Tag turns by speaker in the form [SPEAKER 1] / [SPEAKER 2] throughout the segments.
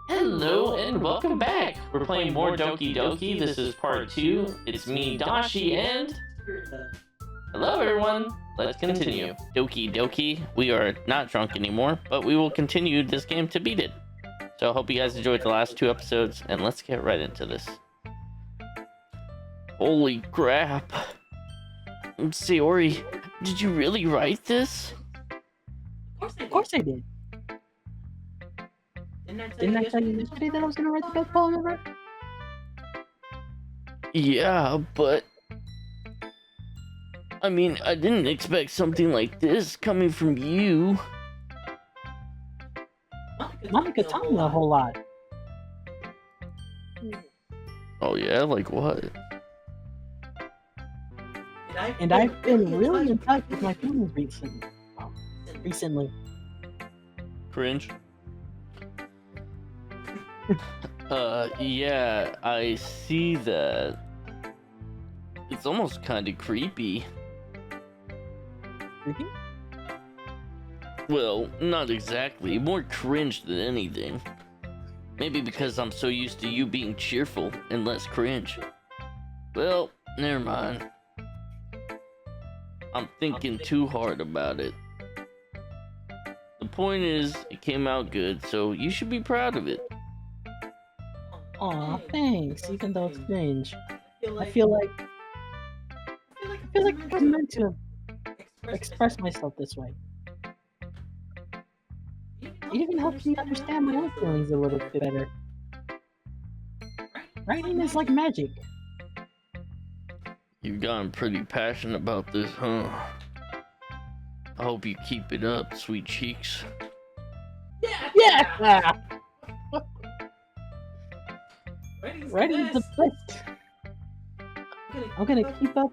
[SPEAKER 1] Hello and welcome back! We're playing more Doki Doki. This is part 2. It's me, Doshi, and... Hello everyone! Let's continue. Doki Doki. We are not drunk anymore, but we will continue this game to beat it. So I hope you guys enjoyed the last 2 episodes, and let's get right into this. Holy crap! Sayori, did you really write this?
[SPEAKER 2] Of course I did. Didn't I tell you yesterday that I was gonna write the best poem ever?
[SPEAKER 1] Yeah, but... I mean, I didn't expect something like this coming from you.
[SPEAKER 2] Monica taught me a whole lot.
[SPEAKER 1] Oh yeah? Like what?
[SPEAKER 2] And I've been really in touch with my feelings recently.
[SPEAKER 1] Cringe. Yeah, I see that. It's almost kind of creepy.
[SPEAKER 2] Creepy?
[SPEAKER 1] Well, not exactly. More cringe than anything. Maybe because I'm so used to you being cheerful and less cringe. Well, never mind. I'm thinking too hard about it. The point is, it came out good, so you should be proud of it.
[SPEAKER 2] Aw, thanks, even though it's cringe. I feel like I was meant to express myself this way. It even helps me understand my own feelings a little bit better. Writing is like magic.
[SPEAKER 1] You've gotten pretty passionate about this, huh? I hope you keep it up, sweet cheeks.
[SPEAKER 2] Yeah! Writing is the best. I'm gonna keep up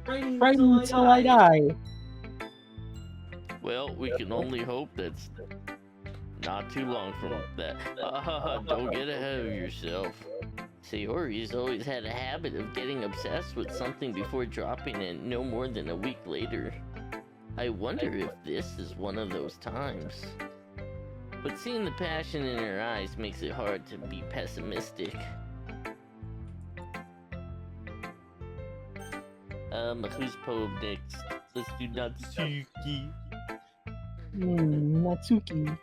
[SPEAKER 2] writing until I die.
[SPEAKER 1] Well, we can only hope that's not too long from that. Don't get ahead of yourself. Sayori's always had a habit of getting obsessed with something before dropping it no more than a week later. I wonder if this is one of those times. But seeing the passion in her eyes makes it hard to be pessimistic. Who's poem next? Let's do Natsuki.
[SPEAKER 2] Natsuki.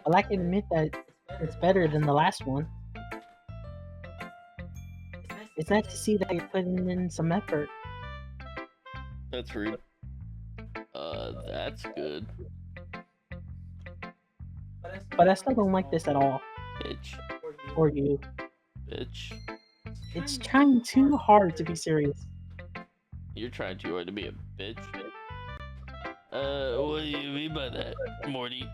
[SPEAKER 2] Well, I can admit that it's better than the last one. It's nice to see that you're putting in some effort.
[SPEAKER 1] That's rude. That's good.
[SPEAKER 2] But I still don't like this at all.
[SPEAKER 1] Bitch.
[SPEAKER 2] Or you.
[SPEAKER 1] Bitch.
[SPEAKER 2] It's trying too hard to be serious.
[SPEAKER 1] You're trying too hard to be a bitch. What do you mean by that, Morty?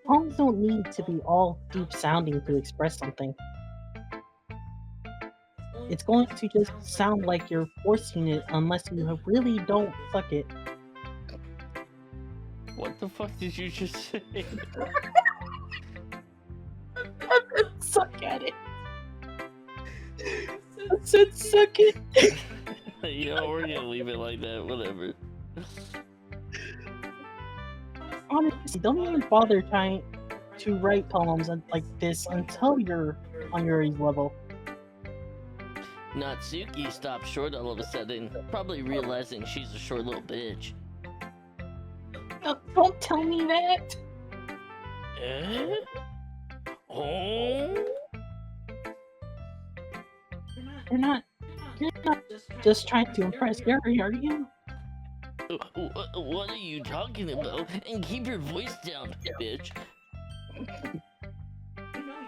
[SPEAKER 2] Poems don't need to be all deep sounding to express something. It's going to just sound like you're forcing it unless you really don't suck it.
[SPEAKER 1] What the fuck did you just say?
[SPEAKER 2] Suck at it. I said suck it.
[SPEAKER 1] You know, we're gonna leave it like that, whatever.
[SPEAKER 2] Honestly, don't even bother trying to write poems like this until you're on Yuri's level.
[SPEAKER 1] Natsuki stopped short all of a sudden, probably realizing she's a short little bitch.
[SPEAKER 2] Don't tell me that!
[SPEAKER 1] Eh? Oh?
[SPEAKER 2] You're not just trying to impress Yuri, are you?
[SPEAKER 1] What are you talking about? And keep your voice down, bitch.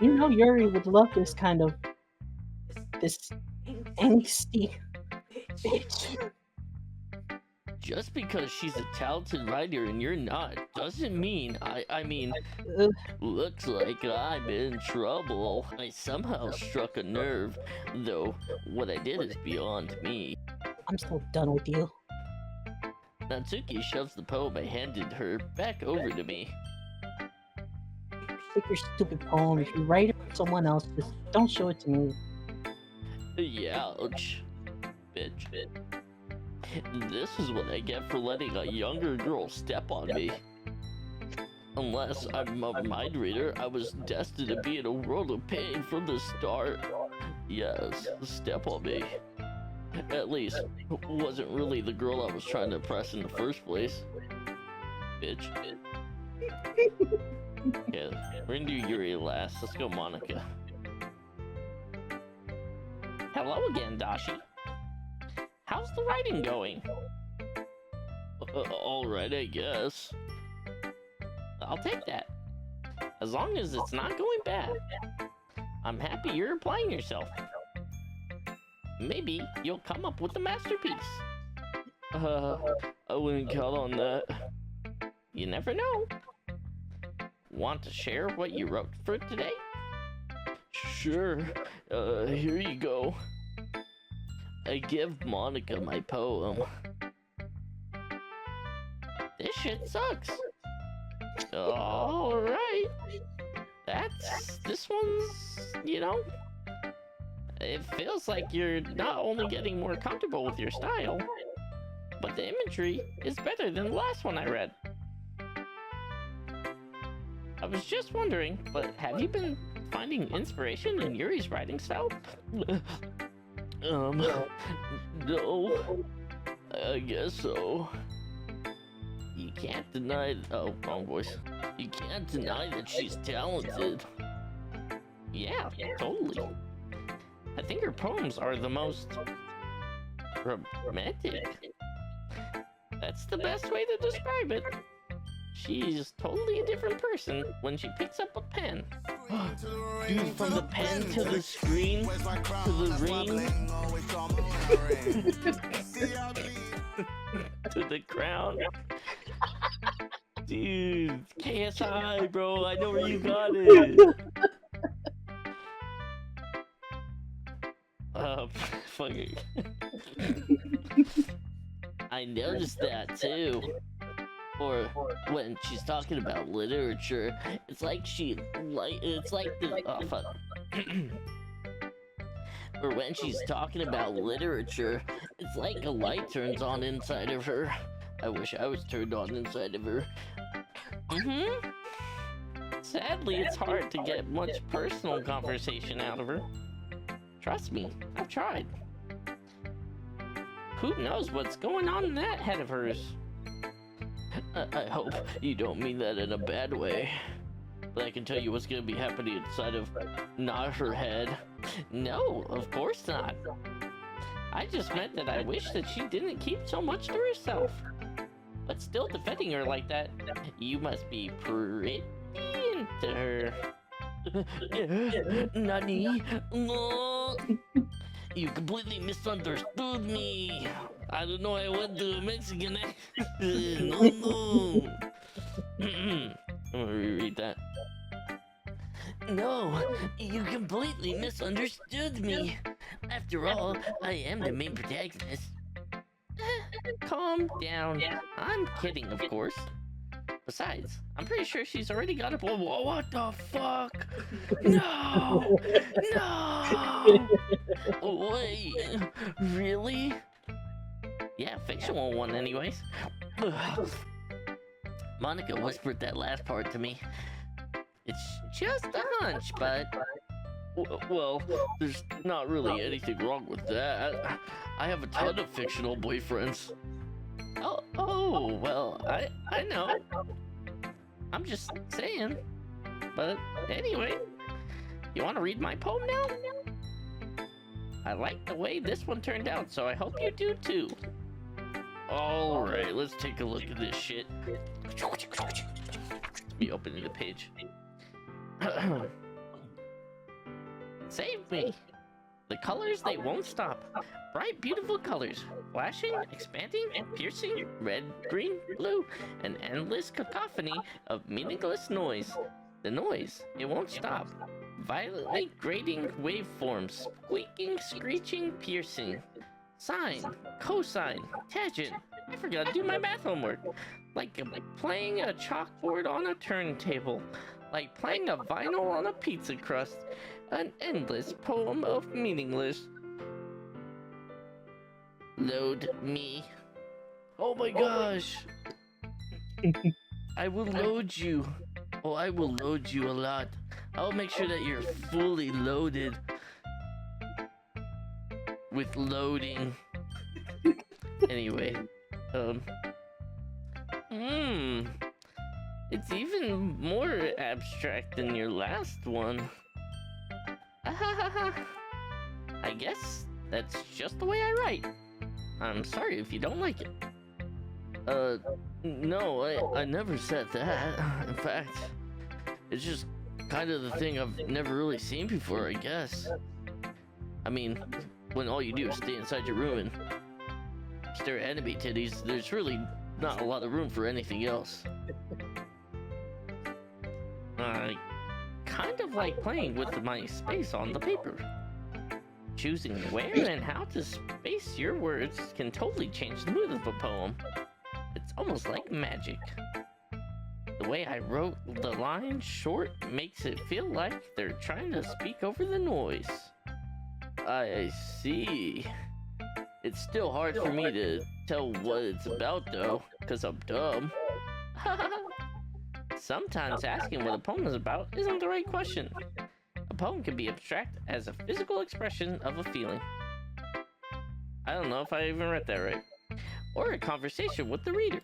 [SPEAKER 2] You know Yuri would love this kind of... this angsty bitch.
[SPEAKER 1] Just because she's a talented writer and you're not, doesn't mean, I mean, looks like I'm in trouble. I somehow struck a nerve, though what I did is beyond me.
[SPEAKER 2] I'm so done with you.
[SPEAKER 1] Natsuki shoves the poem I handed her back over to me.
[SPEAKER 2] Take your stupid poem. If you write it for someone else, just don't show it to me.
[SPEAKER 1] Ouch, bitch. This is what I get for letting a younger girl step on me. Unless I'm a mind reader, I was destined to be in a world of pain from the start. Yes, step on me. At least, wasn't really the girl I was trying to impress in the first place. Bitch. Okay, we're gonna do Yuri last. Let's go, Monica. Hello again, Doshi. How's the writing going? Alright, I guess. I'll take that. As long as it's not going bad. I'm happy you're applying yourself. Maybe you'll come up with a masterpiece. I wouldn't count on that. You never know. Want to share what you wrote for today? Sure. Here you go. I give Monica my poem. This shit sucks. Alright. This one's, you know, it feels like you're not only getting more comfortable with your style, but the imagery is better than the last one I read. I was just wondering, but have you been finding inspiration in Yuri's writing style? No. I guess so. You can't deny... Oh, wrong voice. You can't deny that she's talented. Yeah, totally. I think her poems are the most... romantic. That's the best way to describe it. She's totally a different person when she picks up a pen. Dude, from the pen to the screen, to the ring, to the crown. Dude, KSI, bro, I know where you got it. Fuck it. I noticed that too. Or when she's talking about literature, it's like oh fuck. Or when she's talking about literature, it's like a light turns on inside of her. I wish I was turned on inside of her. Sadly, it's hard to get much personal conversation out of her. Trust me, I've tried. Who knows what's going on in that head of hers? I hope you don't mean that in a bad way. But I can tell you what's gonna be happening inside of not her head. No, of course not. I just meant that I wish that she didn't keep so much to herself. But still defending her like that, you must be pretty into her. Nani? No. You completely misunderstood me. I don't know, I went to a Mexican accent. No. I'm gonna reread that. No, you completely misunderstood me. After all, I am the main protagonist. Calm down. I'm kidding, of course. Besides, I'm pretty sure she's already got a... Whoa, what the fuck? No! No! Wait, really? Yeah, fictional one anyways. Ugh. Monica whispered that last part to me. It's just a hunch, but... Well, there's not really anything wrong with that. I have a ton of fictional boyfriends. Oh, well, I know. I'm just saying. But anyway, you want to read my poem now? I like the way this one turned out, so I hope you do too. Alright, let's take a look at this shit. Let me open the page. Save me! The colors, they won't stop. Bright, beautiful colors. Flashing, expanding, piercing, red, green, blue. An endless cacophony of meaningless noise. The noise, it won't stop. Violently grating waveforms. Squeaking, screeching, piercing. Sine, cosine, tangent. I forgot to do my math homework. Like playing a chalkboard on a turntable. Like playing a vinyl on a pizza crust. An endless poem of meaningless. Load me. Oh my gosh. I will load you. Oh, I will load you a lot. I'll make sure that you're fully loaded with loading. Anyway, it's even more abstract than your last one. I guess that's just the way I write. I'm sorry if you don't like it. No, I never said that. In fact, it's just kind of the thing I've never really seen before, I guess. I mean, when all you do is stay inside your room and stare at enemy titties, there's really not a lot of room for anything else. I kind of like playing with my space on the paper. Choosing where and how to space your words can totally change the mood of a poem. It's almost like magic. The way I wrote the line short makes it feel like they're trying to speak over the noise. I see. It's still hard for me to tell what it's about though, because I'm dumb. Sometimes asking what a poem is about isn't the right question. A poem can be abstract as a physical expression of a feeling. I don't know if I even read that right. Or a conversation with the reader.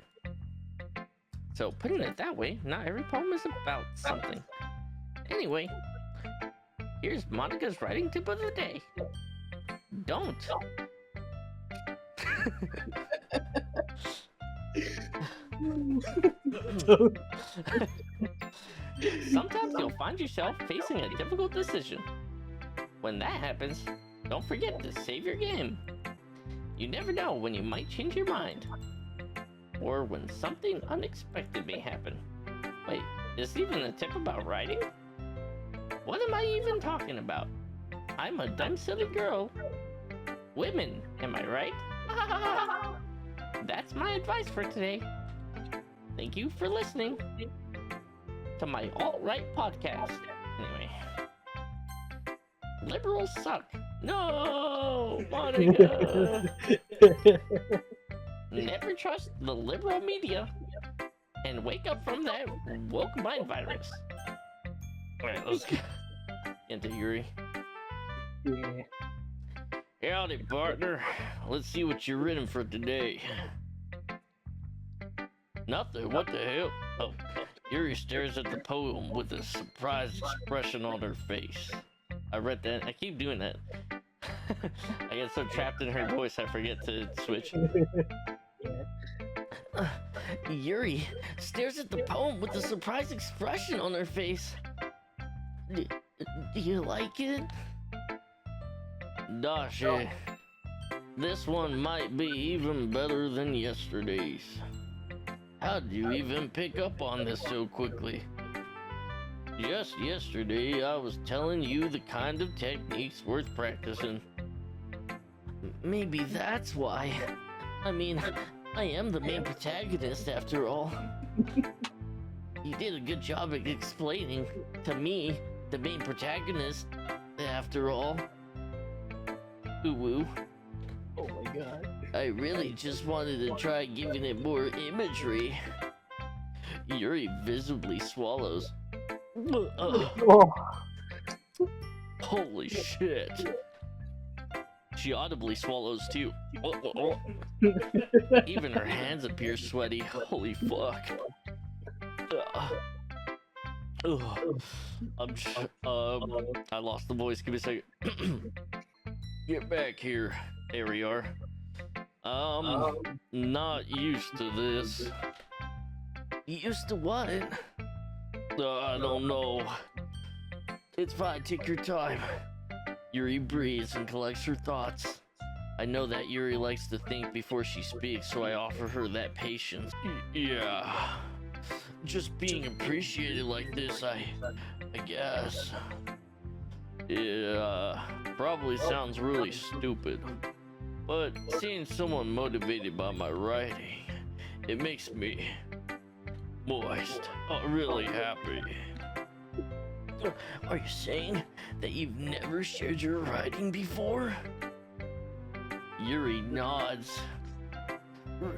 [SPEAKER 1] So putting it that way, not every poem is about something. Anyway, here's Monica's writing tip of the day. Don't. Sometimes you'll find yourself facing a difficult decision. When that happens, don't forget to save your game. You never know when you might change your mind. Or when something unexpected may happen. Wait, is this even a tip about writing? What am I even talking about? I'm a dumb silly girl. Women, am I right? That's my advice for today. Thank you for listening to my alt-right podcast. Anyway. Liberals suck. No, Monica. Never trust the liberal media and wake up from that woke mind virus. Alright, let's get into Yuri.
[SPEAKER 2] Yeah.
[SPEAKER 1] Howdy, partner. Let's see what you're written for today. Nothing. What the hell? Oh, Yuri stares at the poem with a surprised expression on her face. I read that. I keep doing that. I get so trapped in her voice, I forget to switch. Yuri stares at the poem with a surprised expression on her face. Do you like it? Doshi, this one might be even better than yesterday's. How'd you even pick up on this so quickly? Just yesterday, I was telling you the kind of techniques worth practicing. Maybe that's why. I mean, I am the main protagonist after all. You did a good job at explaining to me, the main protagonist, after all. Ooh.
[SPEAKER 2] Oh my god.
[SPEAKER 1] I really just wanted to try giving it more imagery. Yuri visibly swallows.
[SPEAKER 2] Oh.
[SPEAKER 1] Holy shit. She audibly swallows too. Even her hands appear sweaty. Holy fuck. I lost the voice. Give me a second. Get back here. There we are. Not used to this. Used to what? I don't know. It's fine, take your time. Yuri breathes and collects her thoughts. I know that Yuri likes to think before she speaks, so I offer her that patience. Yeah. Just being appreciated like this, I guess. Yeah, probably sounds really stupid. But seeing someone motivated by my writing, it makes me moist. Really happy. Are you saying that you've never shared your writing before? Yuri nods.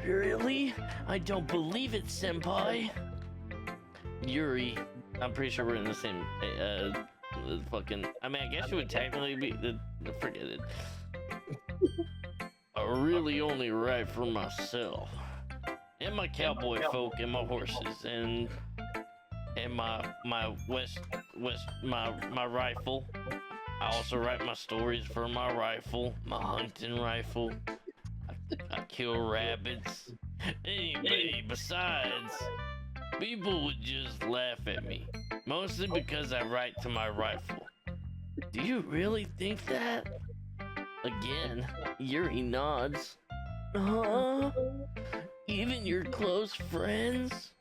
[SPEAKER 1] Really? I don't believe it, senpai. Yuri I'm pretty sure we're in the same fucking. I mean, I guess it would technically be forget it. I really only ride for myself and my cowboy folk and my horses and my rifle. I also write my stories for my rifle, my hunting rifle. I kill rabbits. Anyway, besides, people would just laugh at me, mostly because I write to my rifle. Do you really think that? Again, Yuri nods. Huh? Even your close friends?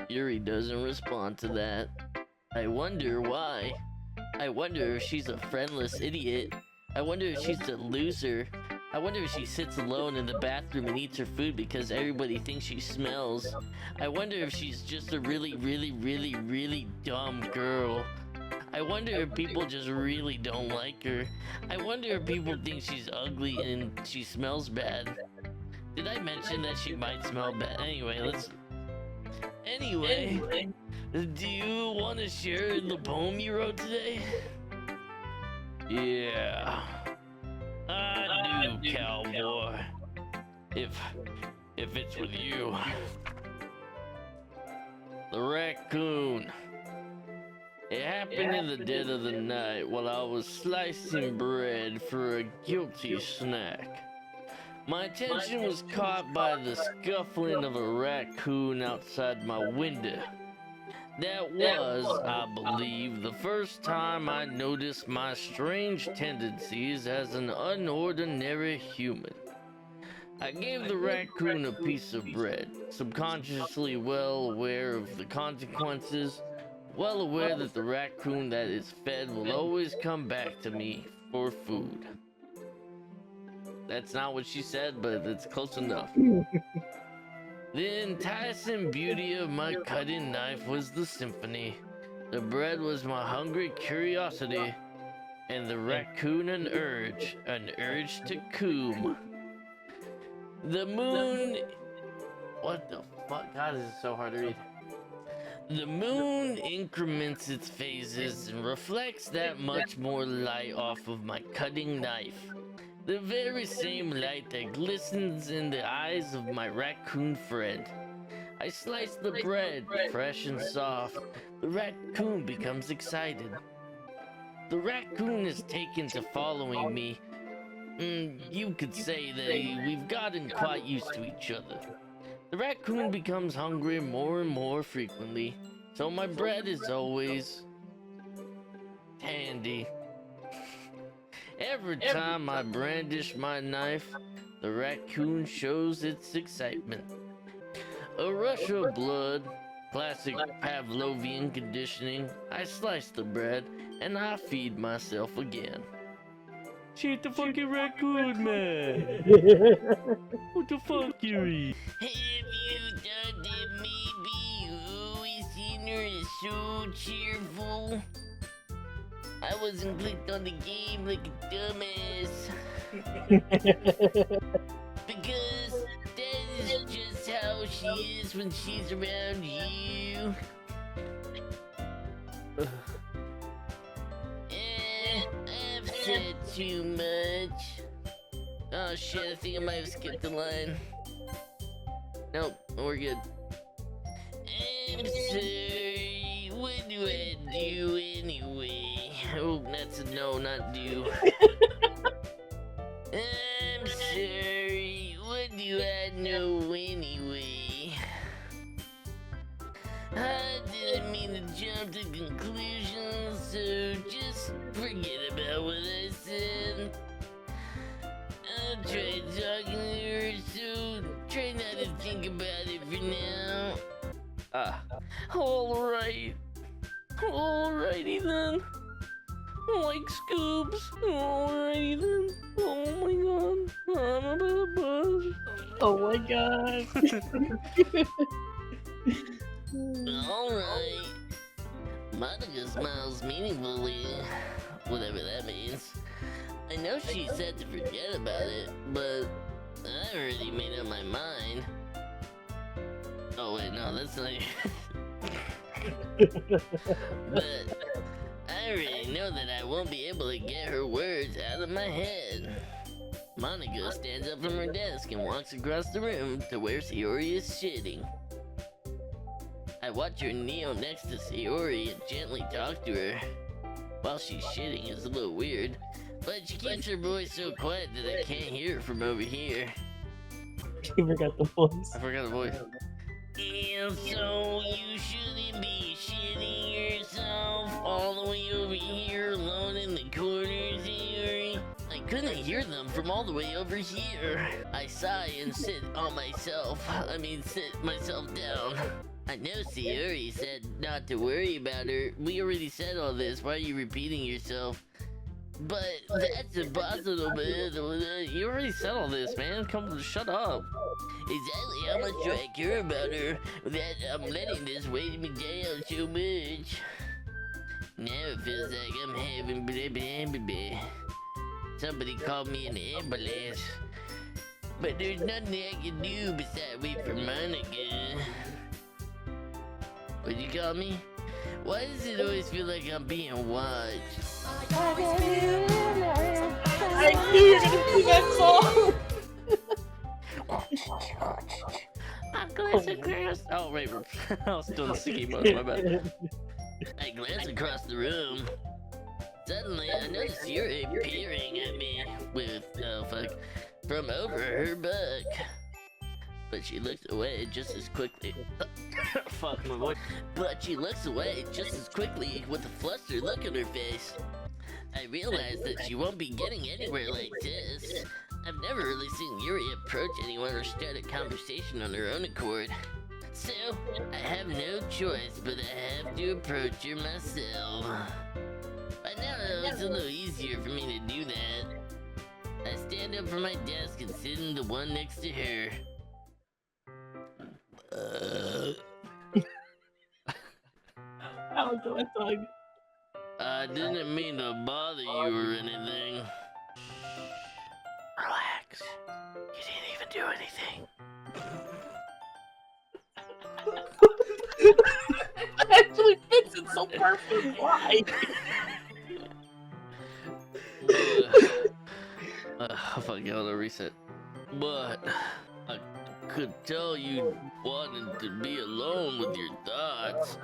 [SPEAKER 1] Yuri doesn't respond to that. I wonder why. I wonder if she's a friendless idiot. I wonder if she's a loser. I wonder if she sits alone in the bathroom and eats her food because everybody thinks she smells. I wonder if she's just a really, really, really, really dumb girl. I wonder if people just really don't like her. I wonder if people think she's ugly and she smells bad. Did I mention that she might smell bad? Anyway, do you want to share the poem you wrote today? Yeah, I do, cowboy. If it's with you. The raccoon. It happened in the dead of the night while I was slicing bread for a guilty snack. My attention was caught by the scuffling of a raccoon outside my window. That was, I believe, the first time I noticed my strange tendencies as an unordinary human. I gave the raccoon a piece of bread, subconsciously well aware of the consequences, well aware that the raccoon that is fed will always come back to me for food. That's not what she said, but it's close enough. The enticing beauty of my cutting knife was the symphony. The bread was my hungry curiosity, and the raccoon an urge to coom. The moon... What the fuck? God, this is so hard to read. The moon increments its phases and reflects that much more light off of my cutting knife. The very same light that glistens in the eyes of my raccoon friend. I slice the bread, fresh and soft. The raccoon becomes excited. The raccoon is taken to following me. You could say that we've gotten quite used to each other. The raccoon becomes hungry more and more frequently, so my bread is always handy. Every time I brandish my knife, the raccoon shows its excitement. A rush of blood, classic Pavlovian conditioning. I slice the bread and I feed myself again. Shoot the fucking raccoon, man! What the fuck, Yuri? Have you thought that maybe you always seen her as so cheerful? I wasn't clicked on the game like a dumbass. Because that is just how she is when she's around you. I've said too much. Oh shit, I think I might have skipped the line. Nope, we're good. I'm sorry, what do I do anyway? Oh, that's a no, not do. I'm sorry, what do I know anyway? I didn't mean to jump to conclusions, so just forget about what I said. I'll try talking to her, so try not to think about it for now. Alrighty then. Like Scoops. Alrighty then. Oh my god. I'm about to buzz.
[SPEAKER 2] Oh my god.
[SPEAKER 1] Alright. Monica smiles meaningfully. Whatever that means. I know she said to forget about it, but I already made up my mind. Oh wait, no, that's not But I already know that I won't be able to get her words out of my head. Monica stands up from her desk and walks across the room to where Sayori is shitting. I watch her kneel next to Sayori and gently talk to her. While she's shitting is a little weird, but she keeps her voice so quiet that I can't hear her from over here.
[SPEAKER 2] You forgot the voice.
[SPEAKER 1] I forgot the voice. And so you shouldn't be shitting yourself all the way over here alone in the corner, Sayori. I couldn't hear them from all the way over here. I sigh and sit myself down. I know Sayori said not to worry about her. We already said all this. Why are you repeating yourself? But that's impossible, man. You already said all this, man. Come, shut up. Exactly how much do I care about her that I'm letting this weigh me down so much? Now it feels like I'm having blah. Somebody called me an ambulance. But there's nothing I can do besides wait for Monica. What'd you call me? Why does it always feel like I'm being watched?
[SPEAKER 2] I knew you were gonna do that song!
[SPEAKER 1] I'm glad across. Oh, wait, I was doing the sticky mode, my bad. I glance across the room. Suddenly, I notice you're peering at me with, from over her book. But she looks away just as quickly. Fuck my voice. But she looks away just as quickly with a flustered look on her face. I realize that she won't be getting anywhere like this. I've never really seen Yuri approach anyone or start a conversation on her own accord. So, I have no choice but I have to approach her myself. By now, it's a little easier for me to do that. I stand up from my desk and sit in the one next to her.
[SPEAKER 2] I'll do it, dog.
[SPEAKER 1] I didn't mean to bother you or anything. Relax. You didn't even do anything.
[SPEAKER 2] It actually fits it so perfect. Why?
[SPEAKER 1] Fuck, you to reset. But I could tell you wanted to be alone with your thoughts.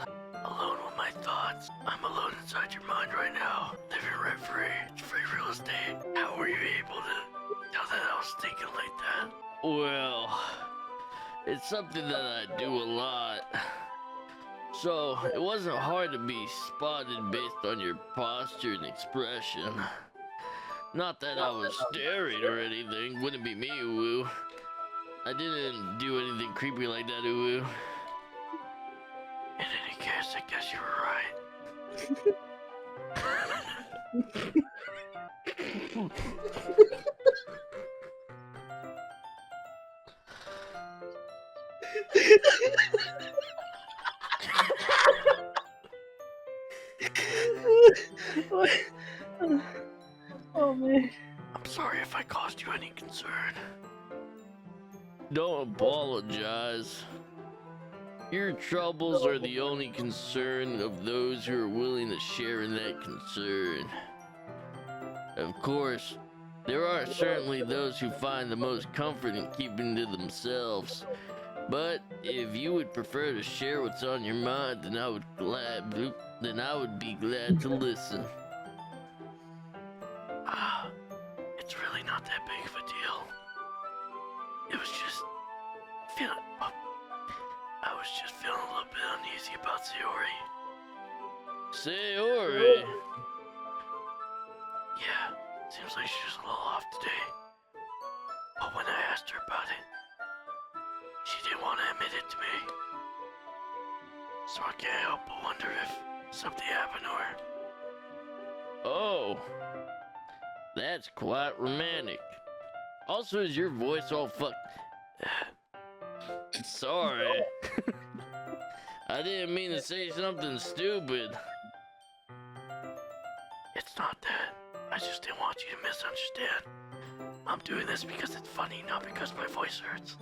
[SPEAKER 1] Alone with my thoughts? I'm alone inside your mind right now. Living rent free. It's free real estate. How were you able to tell that I was thinking like that? Well, it's something that I do a lot. So, it wasn't hard to be spotted based on your posture and expression. Not that I was staring or anything. Wouldn't be me, Uwu. I didn't do anything creepy like that, Uwu. In any case, I guess you were right.
[SPEAKER 2] Oh man.
[SPEAKER 1] I'm sorry if I caused you any concern. Don't apologize. Your troubles are the only concern of those who are willing to share in that concern. Of course, there are certainly those who find the most comfort in keeping to themselves. But if you would prefer to share what's on your mind, then I would be glad to listen. It's really not that big of a deal. It was just I was just feeling a little bit uneasy about Sayori. Sayori? Yeah, seems like she's a little off today. But when I asked her about it, she didn't want to admit it to me. So I can't help but wonder if something happened to her. Oh, that's quite romantic. Also, is your voice all Sorry. I didn't mean to say something stupid. It's not that. I just didn't want you to misunderstand. I'm doing this because it's funny, not because my voice hurts.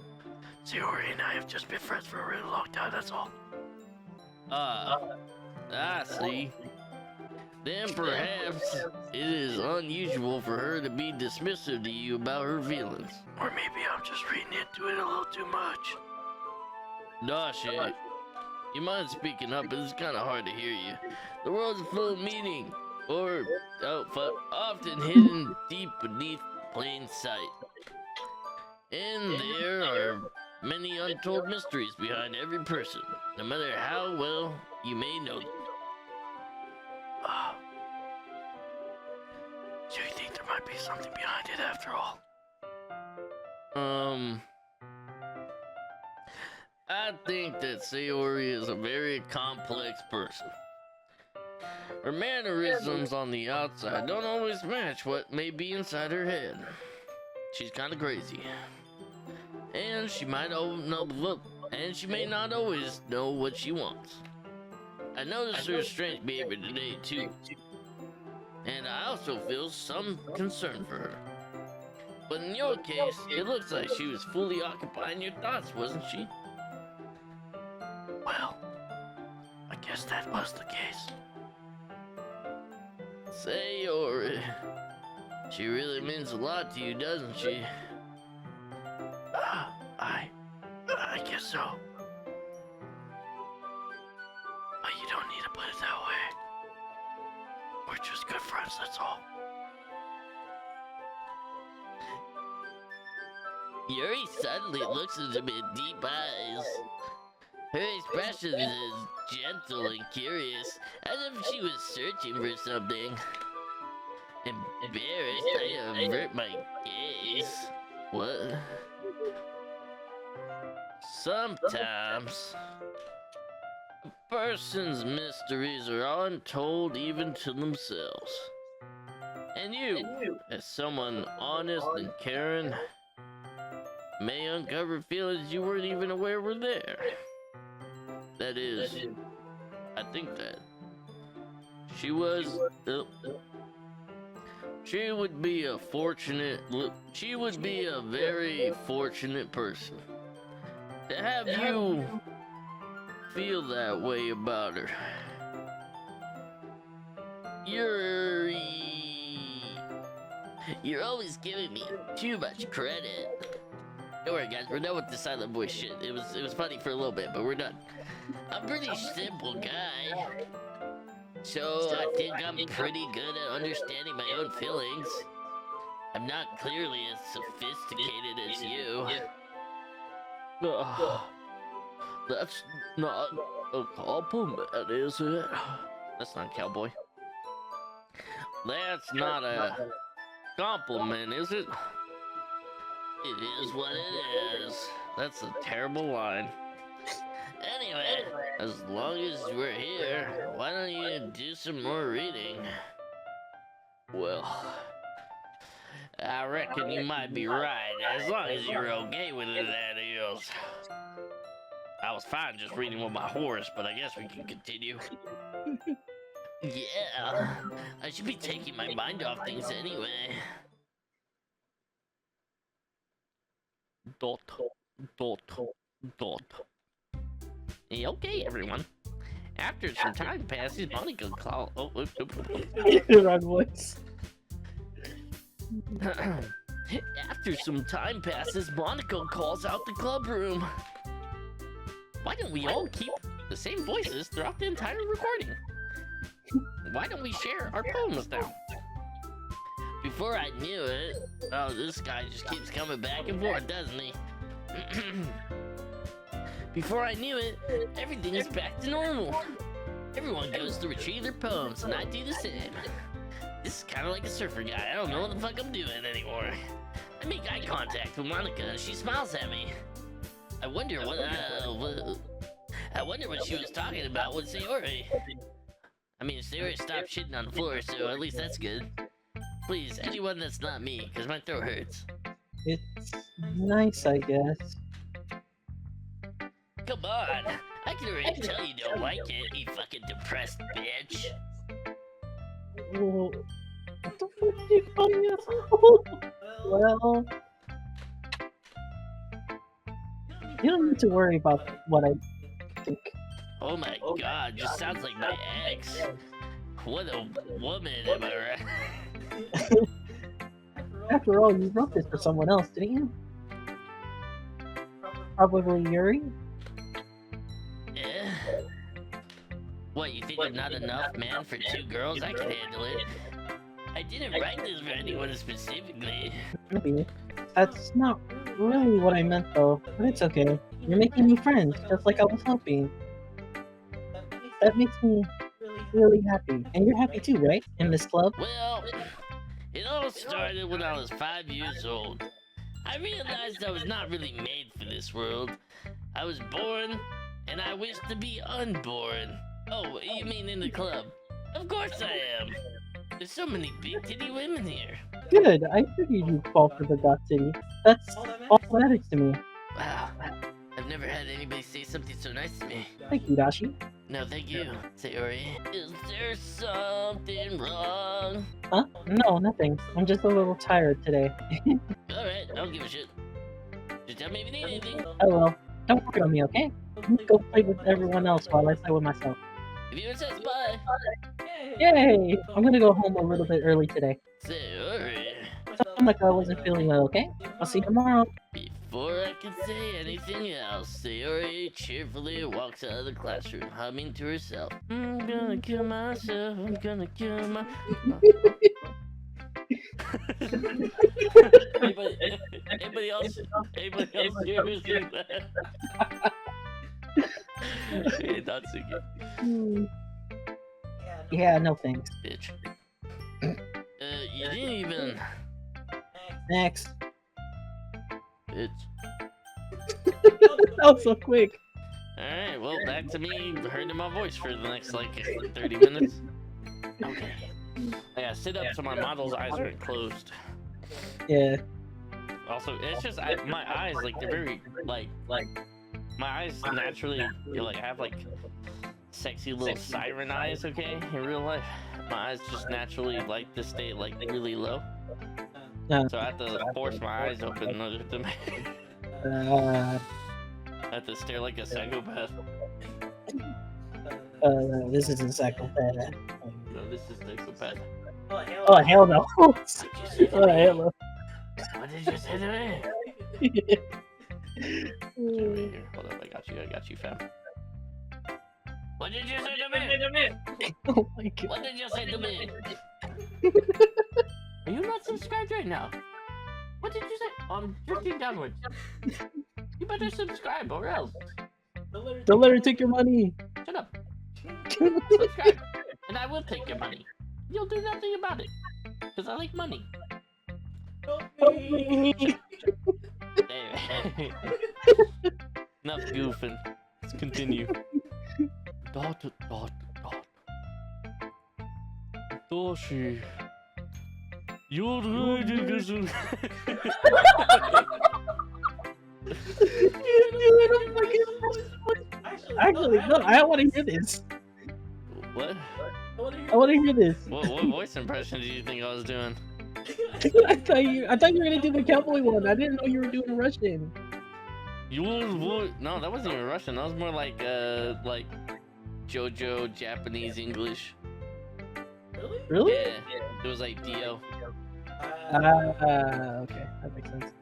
[SPEAKER 1] Sayori and I have just been friends for a really long time, that's all. Ah, I see. Then perhaps it is unusual for her to be dismissive to you about her feelings. Or maybe I'm just reading into it a little too much. Doshi, you mind speaking up? It's kind of hard to hear you. The world is full of meaning, or often hidden deep beneath plain sight. And there are many untold mysteries behind every person, no matter how well you may know them. So you think there might be something behind it after all? I think that Sayori is a very complex person. Her mannerisms on the outside don't always match what may be inside her head. She's kind of crazy. And she may not always know what she wants. I noticed her strange behavior today too. And I also feel some concern for her. But in your case, it looks like she was fully occupying your thoughts, wasn't she? Well, I guess that was the case. Sayori, she really means a lot to you, doesn't she? I guess so. But you don't need to put it that way. We're just good friends, that's all. Yuri suddenly looks into me with deep eyes. Her expression is gentle and curious, as if she was searching for something. Embarrassed, I avert my gaze. What? Sometimes, a person's mysteries are untold even to themselves. And you, as someone honest and caring, may uncover feelings you weren't even aware were there. That is, I think that she would be a very fortunate person to have you feel that way about her. You're always giving me too much credit. Don't worry, guys. We're done with the silent voice shit. It was funny for a little bit, but we're done. I'm a pretty simple guy, so I think I'm pretty good at understanding my own feelings. I'm not clearly as sophisticated as you. That's not a compliment, is it? That's not cowboy. That's not a compliment, is it? It is what it is. That's a terrible line. Anyway, as long as we're here, why don't you do some more reading? Well, I reckon you might be right, as long as you're okay with it, that is. I was fine just reading with my horse, but I guess we can continue. Yeah, I should be taking my mind off things anyway. Dot. Okay, everyone. After some time passes, Monica calls.
[SPEAKER 2] Wrong voice.
[SPEAKER 1] After some time passes, Monica calls out the club room. Why don't we all keep the same voices throughout the entire recording? Why don't we share our poems now? Before I knew it, oh, this guy just keeps coming back and forth, doesn't he? Before I knew it, everything is back to normal. Everyone goes to retrieve their poems, and I do the same. This is kind of like a surfer guy. I don't know what the fuck I'm doing anymore. I make eye contact with Monica. She smiles at me. I wonder what she was talking about with Sayori. I mean, Sayori stopped shitting on the floor, so at least that's good. Please, anyone that's not me, because my throat hurts.
[SPEAKER 2] It's nice, I guess.
[SPEAKER 1] Come on! I can already tell you don't like it, you fucking depressed bitch.
[SPEAKER 2] Well, what the fuck are you calling us? Well, you don't need to worry about what I think.
[SPEAKER 1] Oh my god, just sounds like my ex. What a woman, am I right?
[SPEAKER 2] After all, you wrote this for someone else, didn't you? Probably Yuri?
[SPEAKER 1] Yeah. What, you think I'm not enough man for 2 girls? I can handle it. I didn't write this for anyone specifically.
[SPEAKER 2] Maybe. That's not really what I meant though, but it's okay. You're making new friends, just like I was hoping. That makes me really happy. And you're happy too, right? In this club?
[SPEAKER 1] Well, it all started when I was 5 years old. I realized I was not really made for this world. I was born, and I wish to be unborn. Oh, you mean in the club? Of course I am. There's so many big titty women here.
[SPEAKER 2] Good, I figured you'd fall for the God City. That's all that matters to me.
[SPEAKER 1] Wow, I've never had anybody say something so nice to me.
[SPEAKER 2] Thank you, Dashi.
[SPEAKER 1] No, thank you, Sayori. Is there something wrong?
[SPEAKER 2] Huh? No, nothing. I'm just a little tired today.
[SPEAKER 1] Alright, I don't give a shit. Just tell me if you need anything.
[SPEAKER 2] Oh well. Don't worry on me, okay? Let me go play with everyone else while I play with myself.
[SPEAKER 1] If you insist, bye.
[SPEAKER 2] Yay! I'm gonna go home a little bit early today.
[SPEAKER 1] Sayori.
[SPEAKER 2] Sound like I wasn't feeling well, okay? I'll see you tomorrow.
[SPEAKER 1] Before I can say anything else, Sayori cheerfully walks out of the classroom, humming to herself. I'm gonna kill myself, I'm gonna kill my... anybody else seriously that? Hey, not singing.
[SPEAKER 2] Yeah, no thanks.
[SPEAKER 1] Bitch. You didn't even...
[SPEAKER 2] Next.
[SPEAKER 1] Bitch.
[SPEAKER 2] That was so quick.
[SPEAKER 1] Alright, well, back to me hurting my voice for the next, like, 30 minutes. Okay. I gotta sit up so my model's eyes aren't closed.
[SPEAKER 2] Yeah.
[SPEAKER 1] Also, it's just, my eyes, like, they're very, like, my eyes naturally, like, have, like, sexy little siren eyes, okay, in real life. My eyes just naturally like to stay, like, really low. So I have to force my eyes open in order to I have to stare like a psychopath.
[SPEAKER 2] This isn't psychopath.
[SPEAKER 1] No, this is psychopath.
[SPEAKER 2] Oh, hell no. Oh, hell no.
[SPEAKER 1] What did you say to me? Right here. Hold up, I got you, fam. What did you say to me?
[SPEAKER 2] Oh my god.
[SPEAKER 1] What did you say to me? Are you not subscribed right now? What did you say? I'm drifting downwards. You better subscribe or else.
[SPEAKER 2] Don't let her take your money.
[SPEAKER 1] Shut up. Subscribe, and I will take your money. You'll do nothing about it, because I like money. Enough goofing. Let's continue. Dot. Doshi. You're really
[SPEAKER 2] Actually, no, I don't want to hear this.
[SPEAKER 1] What?
[SPEAKER 2] I want to hear this.
[SPEAKER 1] What voice impression did you think I was doing?
[SPEAKER 2] I thought you were gonna do the cowboy one. I didn't know you were doing Russian.
[SPEAKER 1] No, that wasn't even Russian. That was more like JoJo Japanese English.
[SPEAKER 2] Really?
[SPEAKER 1] Yeah, it was like Dio.
[SPEAKER 2] Okay, that makes sense.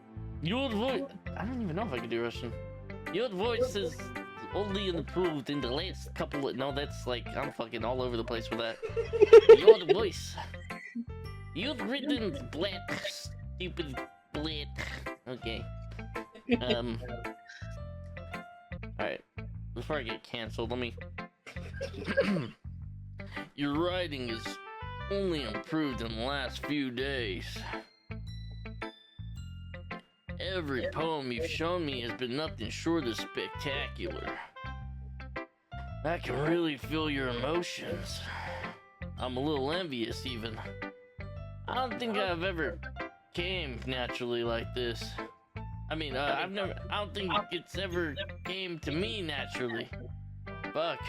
[SPEAKER 1] Your voice. I don't even know if I can do Russian. Your voice is only improved in the last couple of. No, that's like I'm fucking all over the place with that. Your voice. You've written blat, stupid blat. Okay. Alright. Before I get canceled, let me. Your writing is only improved in the last few days. Every poem you've shown me has been nothing short of spectacular. I can really feel your emotions. I'm a little envious, even. I don't think I've ever came naturally like this. I mean, I don't think it's ever came to me naturally. Fuck.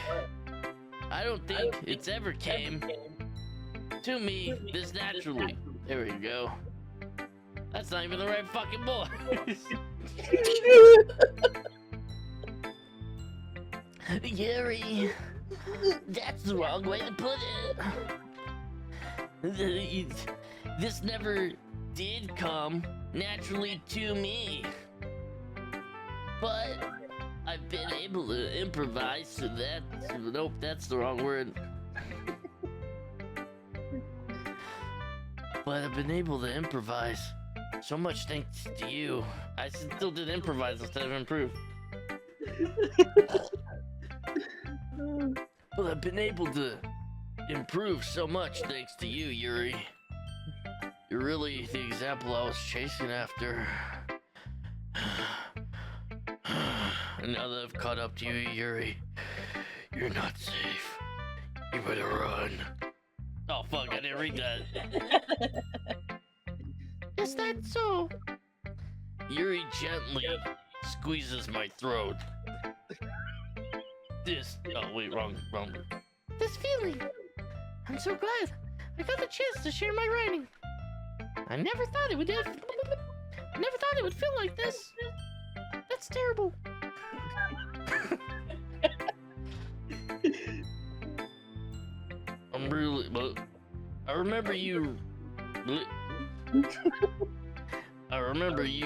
[SPEAKER 1] I don't think it's ever came to me this naturally. There we go. That's not even the right fucking voice. Yuri, that's the wrong way to put it. This never did come naturally to me. But I've been able to improvise, so nope, that's the wrong word. But I've been able to improvise so much thanks to you. I still did improvise instead of improve. But I've been able to improve so much thanks to you, Yuri. You're really the example I was chasing after. And now that I've caught up to you, Yuri, you're not safe. You better run. Oh fuck, I didn't read that. Is that so? Yuri gently squeezes my throat. Oh wait, wrong. This feeling. I'm so glad I got the chance to share my writing. I never thought it would feel like this. That's terrible. But I remember you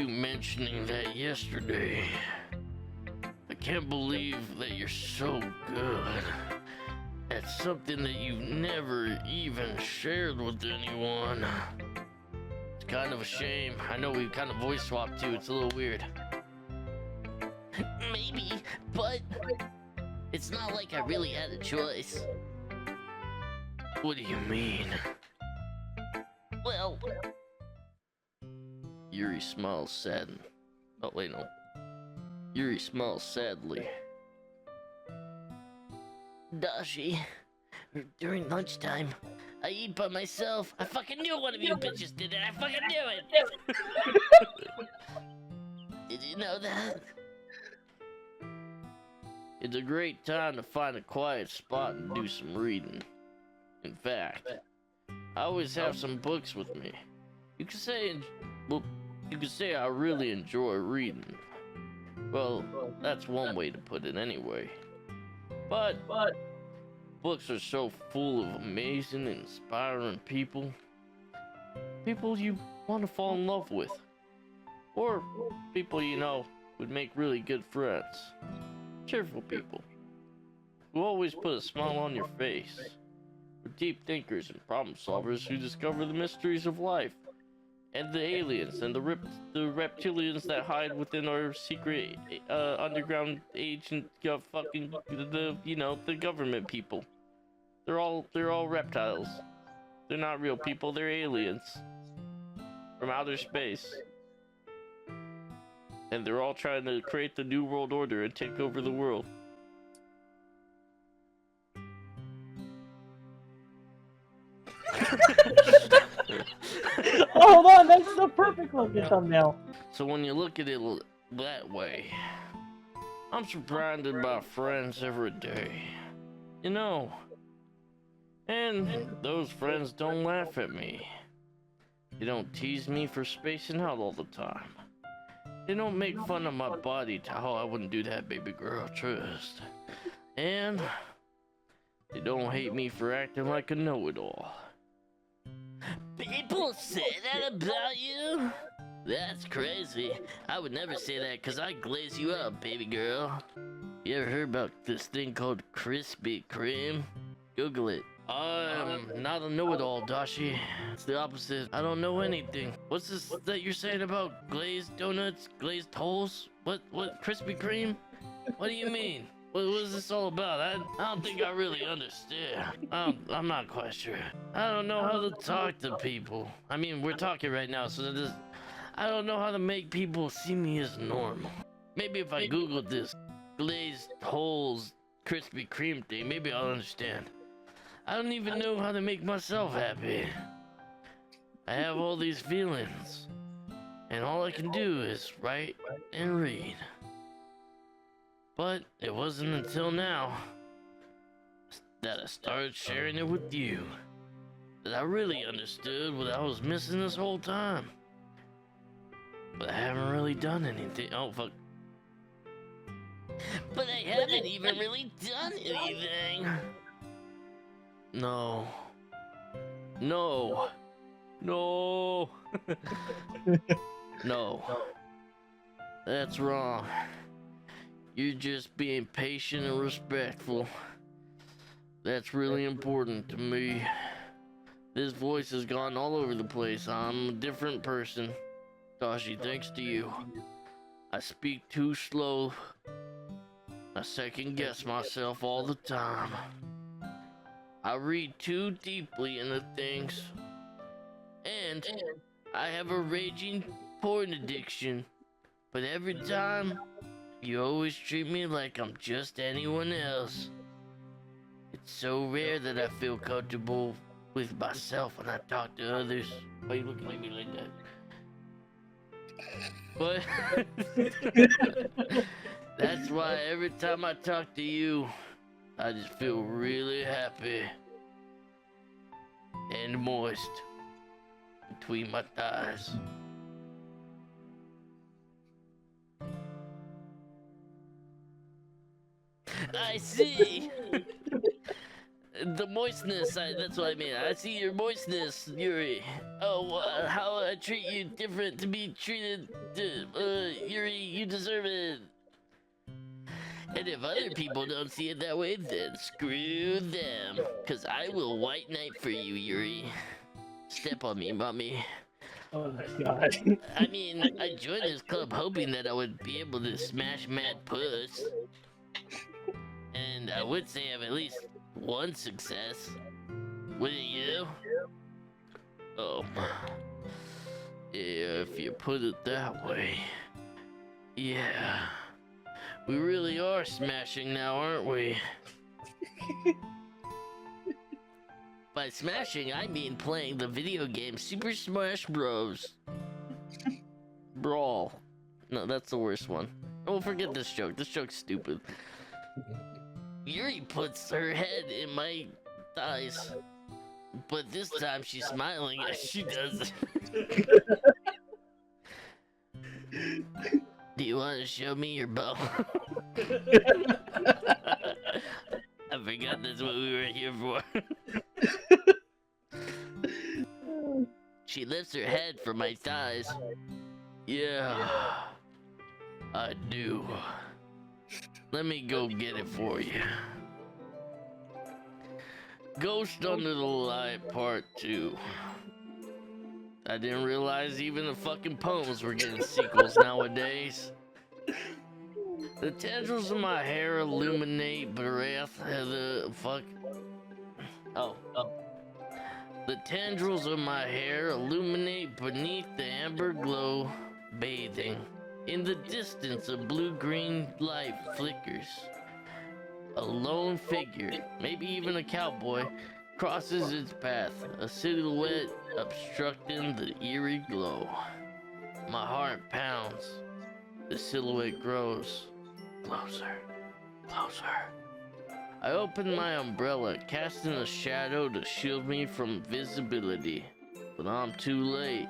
[SPEAKER 1] mentioning that yesterday. I can't believe that you're so good at something that you've never even shared with anyone. It's kind of a shame. I know we kind of voice swapped too. It's a little weird. Maybe, but it's not like I really had a choice. What do you mean? Well, Yuri smiles saddened. Oh wait, no. Yuri smiles sadly. Doshi, during lunchtime, I eat by myself. I fucking knew one of you bitches did it. I fucking knew it. Did you know that? It's a great time to find a quiet spot and do some reading. In fact, I always have some books with me. You could say I really enjoy reading. Well, that's one way to put it anyway. But books are so full of amazing, inspiring people. People you want to fall in love with. Or people you know would make really good friends. Cheerful people who always put a smile on your face. We're deep thinkers and problem solvers who discover the mysteries of life. And the aliens and the reptilians that hide within our secret underground agent the government people. They're all reptiles. They're not real people, they're aliens from outer space. And they're all trying to create the new world order and take over the world.
[SPEAKER 2] Hold on, that's the perfect looking thumbnail.
[SPEAKER 1] So when you look at it that way, I'm surrounded by friends every day. You know, and those friends don't laugh at me. They don't tease me for spacing out all the time. They don't make fun of my body. Oh, I wouldn't do that, baby girl, trust. And they don't hate me for acting like a know-it-all. People say that about you? That's crazy. I would never say that because I glaze you up, baby girl. You ever heard about this thing called Krispy Kreme? Google it. I'm not a know-it-all, Doshi. It's the opposite. I don't know anything. What's this that you're saying about glazed donuts, glazed holes? What, Krispy Kreme? What do you mean? What is this all about? I don't think I really understand. I'm not quite sure. I don't know how to talk to people. I mean, we're talking right now, so I don't know how to make people see me as normal. Maybe if I Googled this glazed holes Krispy Kreme thing, maybe I'll understand. I don't even know how to make myself happy. I have all these feelings, and all I can do is write and read. But it wasn't until now that I started sharing it with you that I really understood what I was missing this whole time. But I haven't really done anything. Oh, fuck. But I haven't even really done anything. No. No. No. No. That's wrong. You're just being patient and respectful. That's really important to me. This voice has gone all over the place. I'm a different person. Doshi, thanks to you. I speak too slow. I second guess myself all the time. I read too deeply into things. And I have a raging porn addiction. But every time, you always treat me like I'm just anyone else. It's so rare that I feel comfortable with myself when I talk to others. Why are you looking at me like that? But that's why every time I talk to you, I just feel really happy and moist between my thighs. I see. The moistness, that's what I mean. I see your moistness, Yuri. Oh, how I treat you different to be treated, Yuri, you deserve it. And if other people don't see it that way, then screw them. Cause I will white knight for you, Yuri. Step on me, mommy.
[SPEAKER 2] Oh my god.
[SPEAKER 1] I mean, I joined this club hoping that I would be able to smash mad puss. And I would say I have at least one success. Wouldn't you? Oh. Yeah, if you put it that way. Yeah. We really are smashing now, aren't we? By smashing, I mean playing the video game Super Smash Bros. Brawl. No, that's the worst one. Oh, forget this joke. This joke's stupid. Yuri puts her head in my thighs, but this time she's smiling as she does it. Do you want to show me your bow? I forgot that's what we were here for. She lifts her head from my thighs. Yeah, I do. Let me go get it for you. Ghost Under the Light Part 2. I didn't realize even the fucking poems were getting sequels nowadays. The tendrils of my hair illuminate breath. The tendrils of my hair illuminate beneath the amber glow, bathing. In the distance, a blue-green light flickers. A lone figure, maybe even a cowboy, crosses its path, a silhouette obstructing the eerie glow. My heart pounds. The silhouette grows. Closer, closer. I open my umbrella, casting a shadow to shield me from visibility. But I'm too late.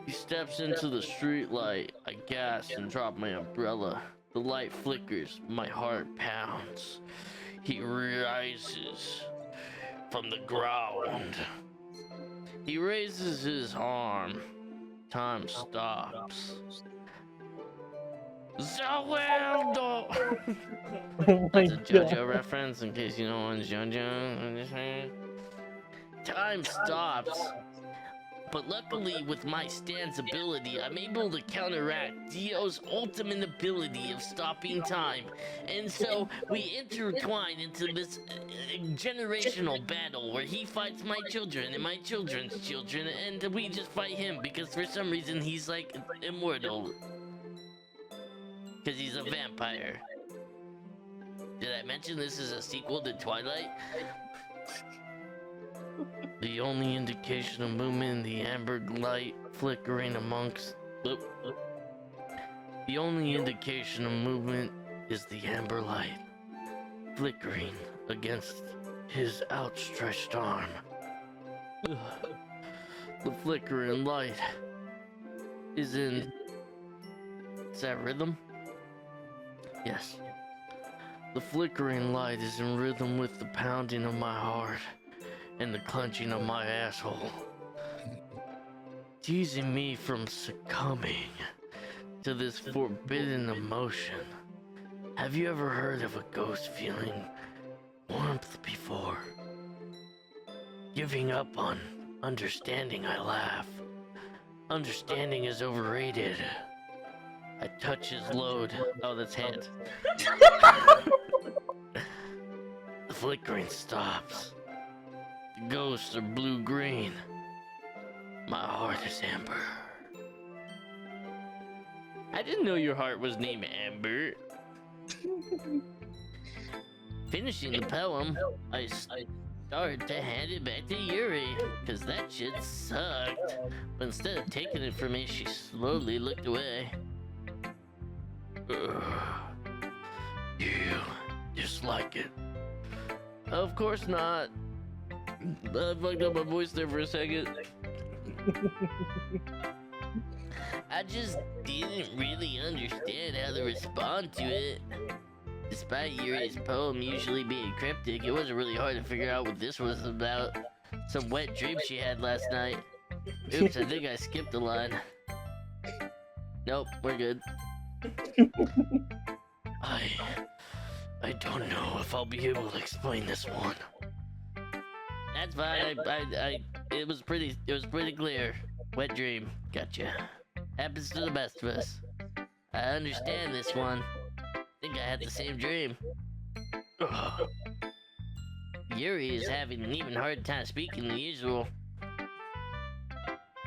[SPEAKER 1] He steps into the street light. I gasp and drop my umbrella. The light flickers. My heart pounds. He rises from the ground. He raises his arm. Time stops. Zaweldo!
[SPEAKER 2] Oh my
[SPEAKER 1] That's a JoJo
[SPEAKER 2] god.
[SPEAKER 1] reference in case you know one's JoJo. Time stops. But luckily, with my stance ability, I'm able to counteract Dio's ultimate ability of stopping time. And so, we intertwine into this generational battle where he fights my children and my children's children, and we just fight him because for some reason he's like immortal. Because he's a vampire. Did I mention this is a sequel to Twilight? The only indication of movement in the amber light flickering amongst... The only indication of movement is the amber light flickering against his outstretched arm. The flickering light is in... Is that rhythm? Yes. The flickering light is in rhythm with the pounding of my heart and the clenching of my asshole, teasing me from succumbing to this forbidden emotion. Have you ever heard of a ghost feeling warmth before? Giving up on understanding, I laugh. Understanding is overrated. I touch his load. Oh, that's hand. The flickering stops. The ghosts are blue-green. My heart is amber. I didn't know your heart was named Amber. Finishing the poem, I started to hand it back to Yuri, cause that shit sucked. But instead of taking it from me, she slowly looked away. You dislike it? Of course not. I fucked up my voice there for a second. I just didn't really understand how to respond to it. Despite Yuri's poem usually being cryptic, it wasn't really hard to figure out what this was about. Some wet dream she had last night. Oops, I think I skipped a line. Nope, we're good. I don't know if I'll be able to explain this one. That's fine. It was pretty clear. Wet dream. Gotcha. Happens to the best of us. I understand this one. Think I had the same dream. Ugh. Yuri is having an even harder time speaking than usual.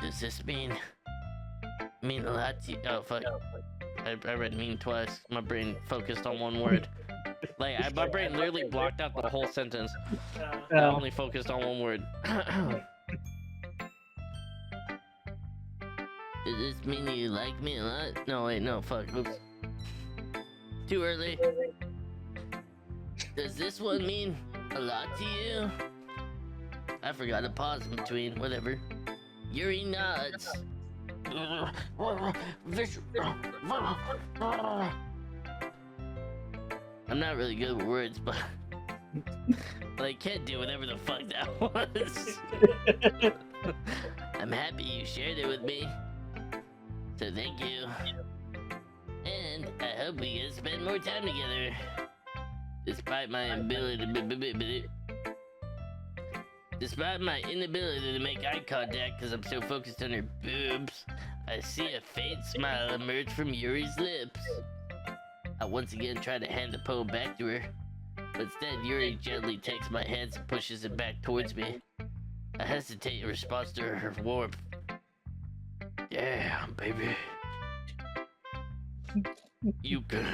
[SPEAKER 1] Does this mean a lot to you? Oh fuck. I read mean twice. My brain focused on one word. Like, my brain literally blocked out the whole sentence. I only focused on one word. Does this mean you like me a lot? No, wait, no, fuck. Oops. Too early. Does this one mean a lot to you? I forgot to pause in between, whatever. Yuri nods. I'm not really good with words, but I can't do whatever the fuck that was. I'm happy you shared it with me, so thank you. And I hope we get to spend more time together. Despite my inability to make eye contact because I'm so focused on her boobs, I see a faint smile emerge from Yuri's lips. I once again try to hand the poem back to her, but instead Yuri gently takes my hands and pushes it back towards me. I hesitate in response to her warmth. Yeah, baby. You can...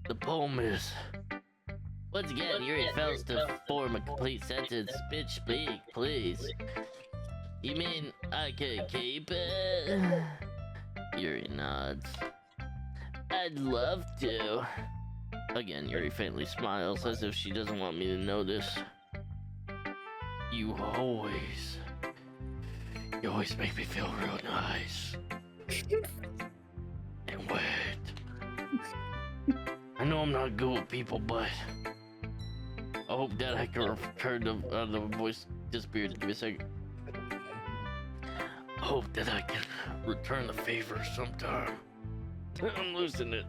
[SPEAKER 1] The poem is... Once again, Yuri fails to form a complete sentence. Bitch, speak, please. You mean I could keep it? Yuri nods. I'd love to. Again, Yuri faintly smiles as if she doesn't want me to notice. You always make me feel real nice. And wait. I know I'm not good with people, but I hope that I can return the voice disappeared. Give me a second. I hope that I can return the favor sometime. I'm losing it.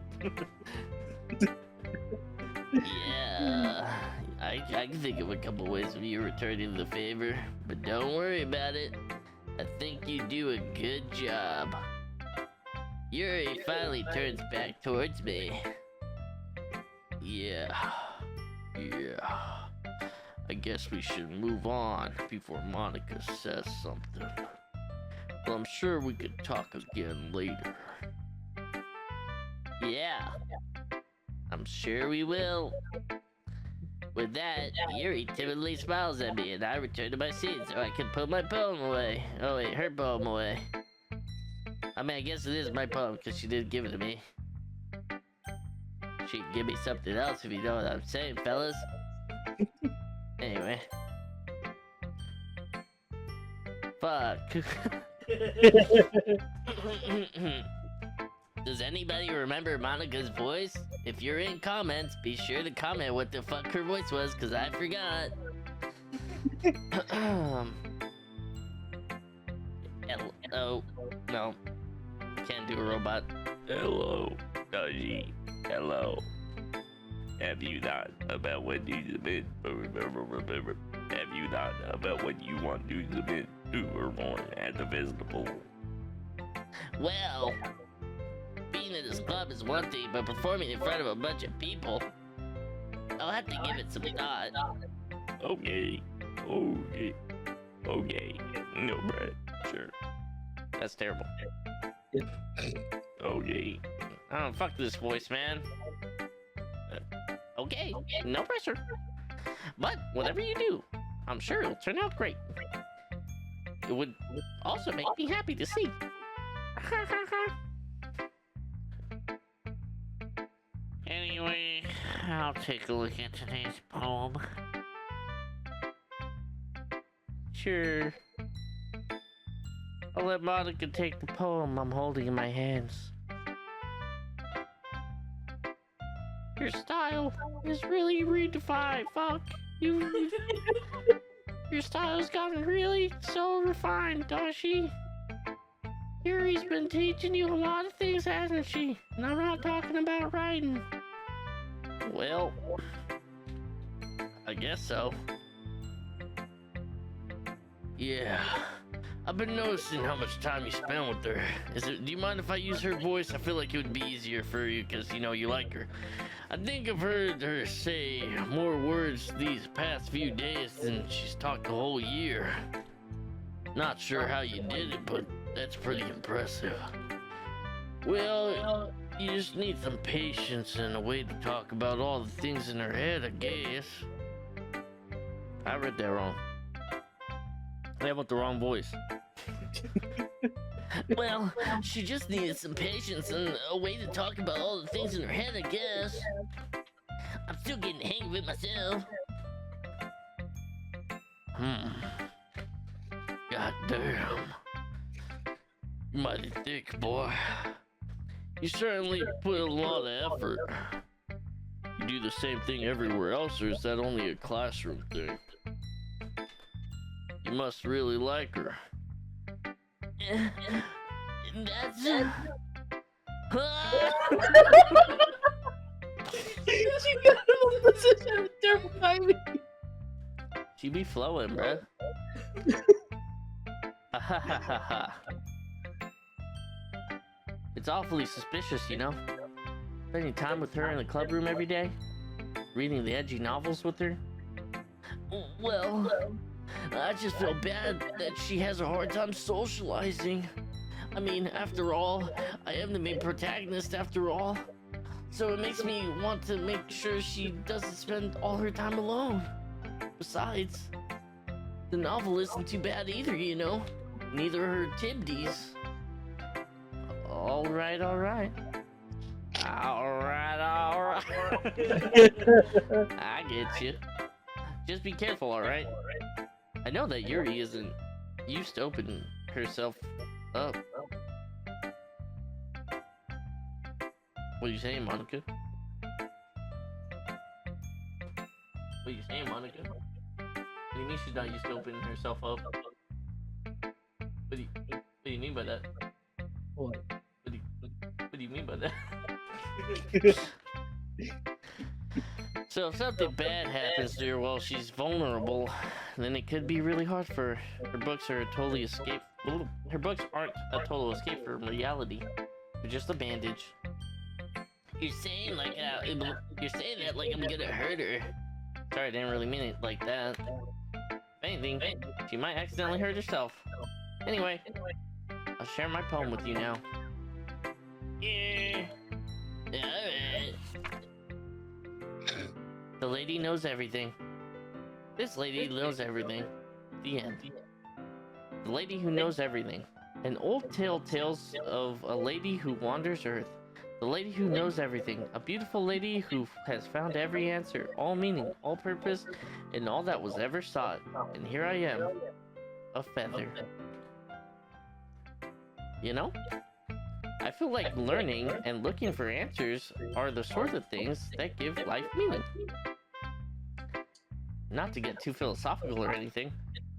[SPEAKER 1] Yeah, I can think of a couple ways of you returning the favor, but don't worry about it. I think you do a good job. Yuri finally turns back towards me. Yeah. I guess we should move on before Monica says something. But I'm sure we could talk again later. Yeah. I'm sure we will. With that, Yuri timidly smiles at me and I return to my seat so I can put my poem away. Oh wait, her poem away. I mean, I guess it is my poem because she did give it to me. She can give me something else if you know what I'm saying, fellas. Anyway. Fuck. Does anybody remember Monica's voice? If you're in comments, be sure to comment what the fuck her voice was, because I forgot. Oh, no. Can't do a robot. Hello, Doshi. Hello. Have you thought about what you submit? Have you thought about what you want to submit to perform at the festival? Well, being in this club is one thing, but performing in front of a bunch of people, I'll have to give it some thought. Okay. No, Brett. Sure. That's terrible. Okay. Oh, fuck this voice, man. Okay, no pressure. But whatever you do, I'm sure it'll turn out great. It would also make me happy to see. Anyway, I'll take a look at today's poem. Sure. I'll let Monica take the poem I'm holding in my hands. Your style is really redefined. Fuck you. Your style's gotten really so refined, Doshi. Yuri's been teaching you a lot of things, hasn't she? And I'm not talking about writing. Well, I guess so. Yeah. I've been noticing how much time you spend with her. Do you mind if I use her voice? I feel like it would be easier for you because, you know, you like her. I think I've heard her say more words these past few days than she's talked the whole year. Not sure how you did it, but that's pretty impressive. Well, you just need some patience and a way to talk about all the things in her head, I guess. I read that wrong. I want the wrong voice. Well, she just needed some patience and a way to talk about all the things in her head, I guess. I'm still getting the hang of it myself. God damn. You're mighty thick, boy. You certainly put a lot of effort. You do the same thing everywhere else, or is that only a classroom thing? You must really like her. That's it.
[SPEAKER 2] She got him in a position of terrifying me.
[SPEAKER 1] She be flowing, bruh. It's awfully suspicious, you know? Spending time with her in the club room every day? Reading the edgy novels with her? Well, I just feel bad that she has a hard time socializing. I mean, after all, I am the main protagonist after all. So it makes me want to make sure she doesn't spend all her time alone. Besides, the novel isn't too bad either, you know? Neither are her Tibdies. Alright. I get you. Just be careful, alright? I know that Yuri isn't used to opening herself up. What are you saying, Monica? What are you saying, Monica? What do you mean she's not used to opening herself up? What do you mean by that?
[SPEAKER 2] What?
[SPEAKER 1] What do you mean by that? So if something bad happens to her while she's vulnerable, then it could be really hard for her. Her books are a totally escape. Her books aren't a total escape from reality. They're just a bandage. You're saying that like I'm gonna hurt her. Sorry, I didn't really mean it like that. If anything, she might accidentally hurt herself. Anyway, I'll share my poem with you now. Yeah. Alright. The lady knows everything. This lady knows everything. The end. The lady who knows everything. An old tale tells of a lady who wanders Earth. The lady who knows everything. A beautiful lady who has found every answer, all meaning, all purpose, and all that was ever sought. And here I am, a feather. You know? I feel like learning and looking for answers are the sort of things that give life meaning. Not to get too philosophical or anything,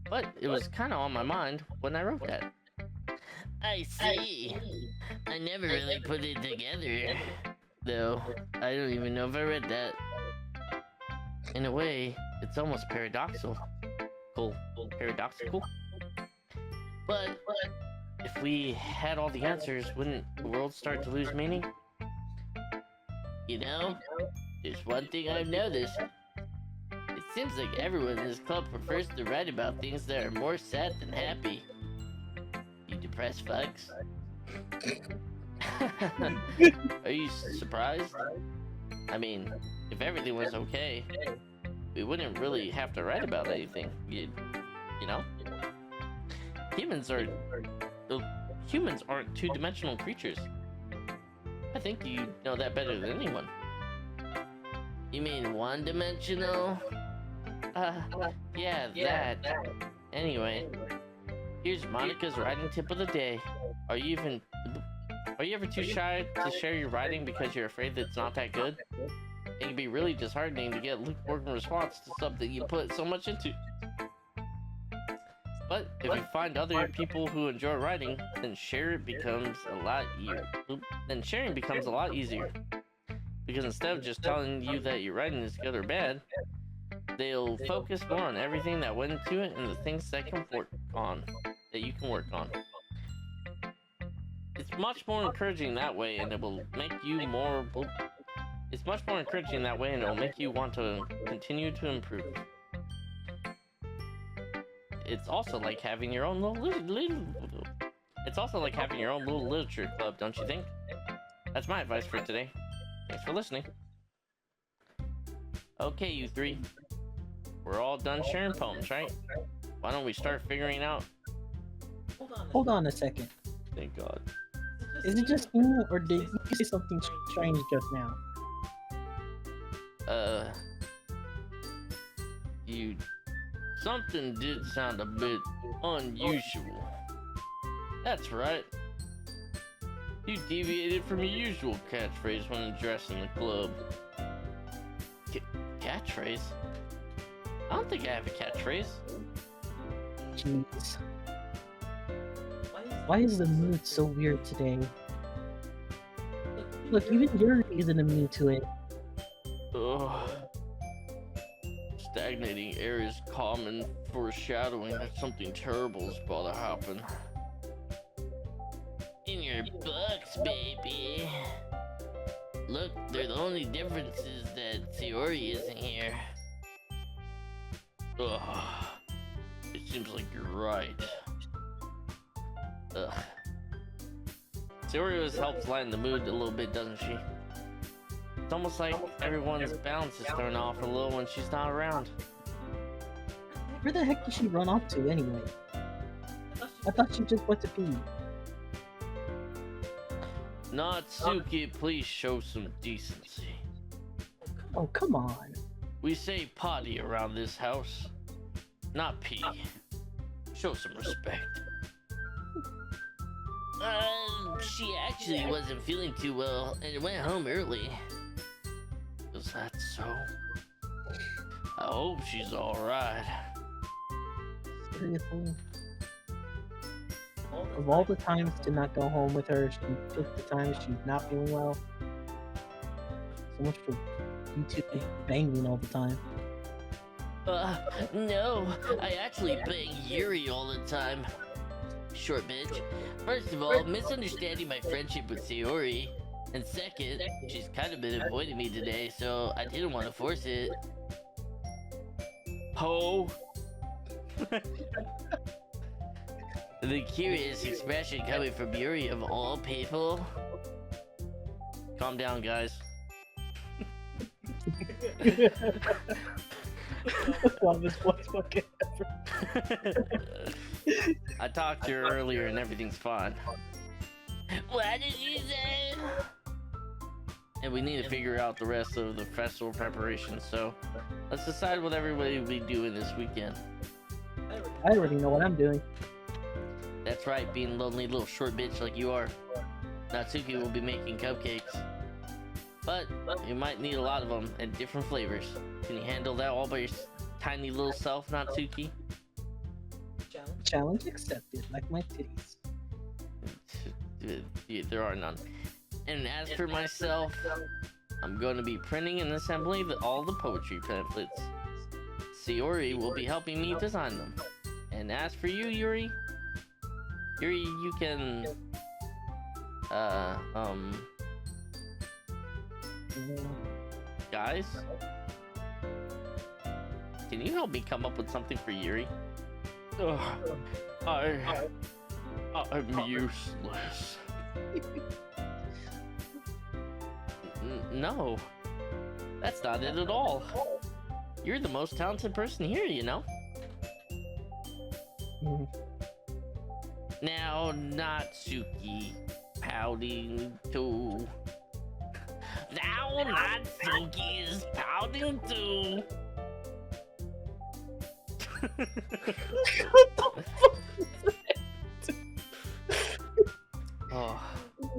[SPEAKER 1] but it was kind of on my mind when I wrote that. I see. I never really put it together. Though, I don't even know if I read that. In a way, it's almost paradoxical. Paradoxical? But if we had all the answers, wouldn't the world start to lose meaning? You know, there's one thing I've noticed. It seems like everyone in this club prefers to write about things that are more sad than happy. You depressed fucks? Are you surprised? I mean, if everything was okay, we wouldn't really have to write about anything. You know? Humans aren't two-dimensional creatures. I think you know that better than anyone. You mean one-dimensional? Yeah, that. Anyway, here's Monica's writing tip of the day. Are you ever too shy to share your writing because you're afraid that it's not that good? It can be really disheartening to get lukewarm response to something you put so much into. But if you find other people who enjoy writing, then sharing becomes a lot easier. Because instead of just telling you that your writing is good or bad, they'll focus more on everything that went into it and the things that you can work on. It's much more encouraging that way, and it will make you want to continue to improve. It's also like having your own little literature club, don't you think? That's my advice for today. Thanks for listening. Okay, you three. We're all done sharing poems, right? Why don't we start figuring out...
[SPEAKER 2] Hold on a second.
[SPEAKER 1] Thank God.
[SPEAKER 2] Is it just me, or did you say something strange just now?
[SPEAKER 1] Something did sound a bit unusual. That's right. You deviated from your usual catchphrase when addressing the club. Catchphrase? I don't think I have a catchphrase.
[SPEAKER 2] Jeez. Why is the mood so weird today? Look, even Yuri isn't immune to it.
[SPEAKER 1] Ugh. Stagnating air is common, foreshadowing that something terrible is about to happen. In your books, baby. Look, the only difference is that Sayori isn't here. Ugh. It seems like you're right. Ugh. Sayori always helps lighten the mood a little bit, doesn't she? It's almost like everyone's balance is thrown off a little when she's not around.
[SPEAKER 2] Where the heck did she run off to anyway? I thought she just went to pee.
[SPEAKER 1] Natsuki, please show some decency.
[SPEAKER 2] Oh, come on.
[SPEAKER 1] We say potty around this house, not pee. Show some respect. She actually wasn't feeling too well and went home early. Is that so? I hope she's alright.
[SPEAKER 2] Seriously? Of all the times to not go home with her, she took the time she's not feeling well. So much for you two banging all the time.
[SPEAKER 1] No, I actually bang Yuri all the time. Short bitch. First of all, misunderstanding my friendship with Sayori. And second, she's kind of been avoiding me today, so I didn't want to force it. Ho! The curious expression coming from Yuri of all people. Calm down, guys. I talked to her earlier and everything's fine. What did you say? And we need to figure out the rest of the festival preparations, so let's decide what everybody will be doing this weekend.
[SPEAKER 2] I already know what I'm doing.
[SPEAKER 1] That's right, being a lonely little short bitch like you are. Natsuki will be making cupcakes. But you might need a lot of them and different flavors. Can you handle that all by your tiny little self, Natsuki?
[SPEAKER 2] Challenge accepted, like my titties.
[SPEAKER 1] There are none. And as for myself, I'm going to be printing and assembling all the poetry pamphlets. Sayori will be helping me design them. And as for you, Yuri, you can, guys, can you help me come up with something for Yuri? I'm useless. No, that's not it at all. You're the most talented person here, you know? Now, Natsuki, pouting too. Now, Natsuki is pouting too. Oh,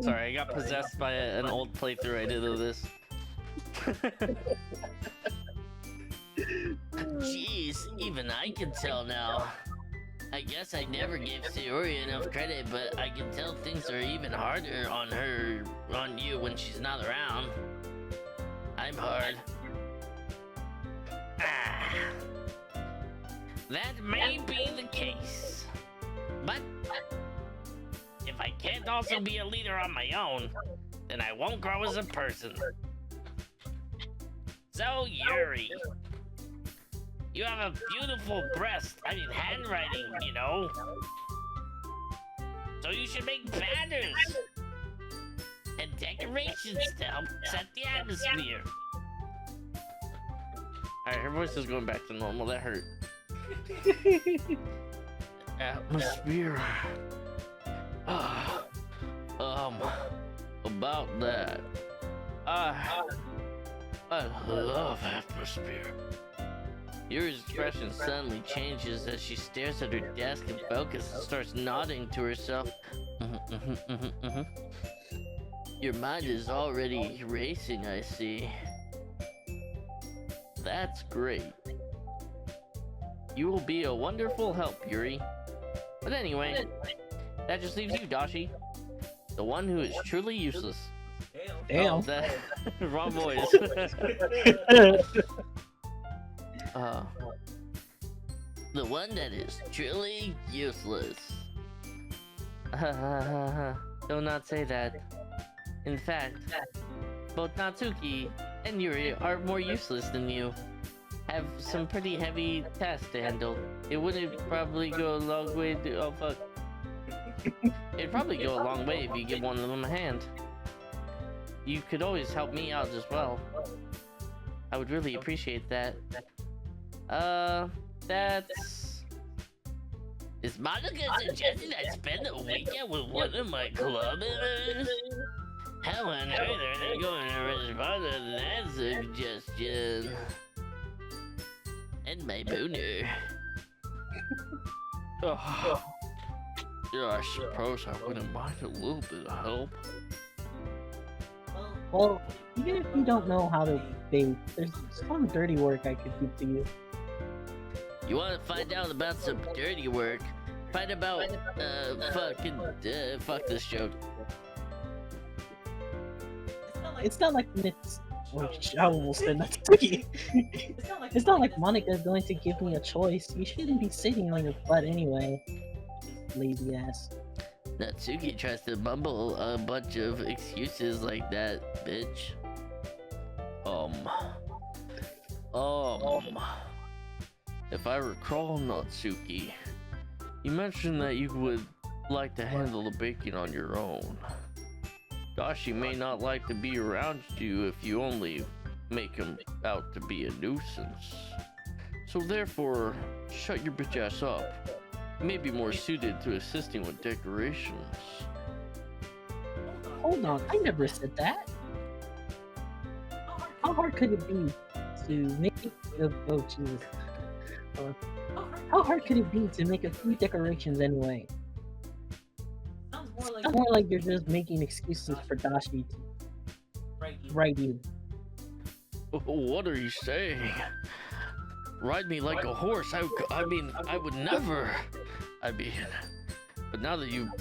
[SPEAKER 1] sorry, I got possessed by an old playthrough I did of this. Jeez, even I can tell now. I guess I never gave Sayori enough credit, but I can tell things are even harder on you when she's not around. I'm hard. That may be the case, but if I can't also be a leader on my own, then I won't grow as a person. So, Yuri, you have a beautiful handwriting, you know. So you should make banners and decorations to help set the atmosphere. Alright, her voice is going back to normal. That hurt. Atmosphere. About that. I love atmosphere. Yuri's expression suddenly changes as she stares at her desk and focuses and starts nodding to herself. Your mind is already racing, I see. That's great. You will be a wonderful help, Yuri. But anyway, that just leaves you, Doshi. The one who is truly useless.
[SPEAKER 2] Damn.
[SPEAKER 1] Oh, that wrong voice. The one that is truly useless. Do not say that. In fact, both Natsuki and Yuri are more useless than you. Have some pretty heavy tasks to handle. It wouldn't probably go a long way to— oh fuck. It'd probably go a long way if you give one of them a hand. You could always help me out as well. I would really appreciate that. That's... Is Monica suggesting I spend a weekend with one of my club members? How on earth are they going to respond to that suggestion? And my boner. Oh. Yeah, I suppose I wouldn't mind a little bit of help.
[SPEAKER 2] Well, even if you don't know how to bake, there's some dirty work I could give to you.
[SPEAKER 1] You want to find out about some dirty work? Find about, fuck this joke.
[SPEAKER 2] It's not like it's... Oh, I almost said that to you. It's not like Monica's going to give me a choice. You shouldn't be sitting on your butt anyway. Lazy ass.
[SPEAKER 1] Natsuki tries to mumble a bunch of excuses like that, bitch. If I recall, Natsuki, you mentioned that you would like to handle the baking on your own. Doshi may not like to be around you if you only make him out to be a nuisance. So therefore, shut your bitch ass up. You may be more suited to assisting with decorations.
[SPEAKER 2] Hold on, I never said that. How hard could it be to make... Oh, Jesus. How hard could it be to make a few decorations anyway? sounds more like you're just making excuses for Dashi to write you.
[SPEAKER 1] What are you saying? Ride me like a horse? I mean, I would never. I mean, but now that you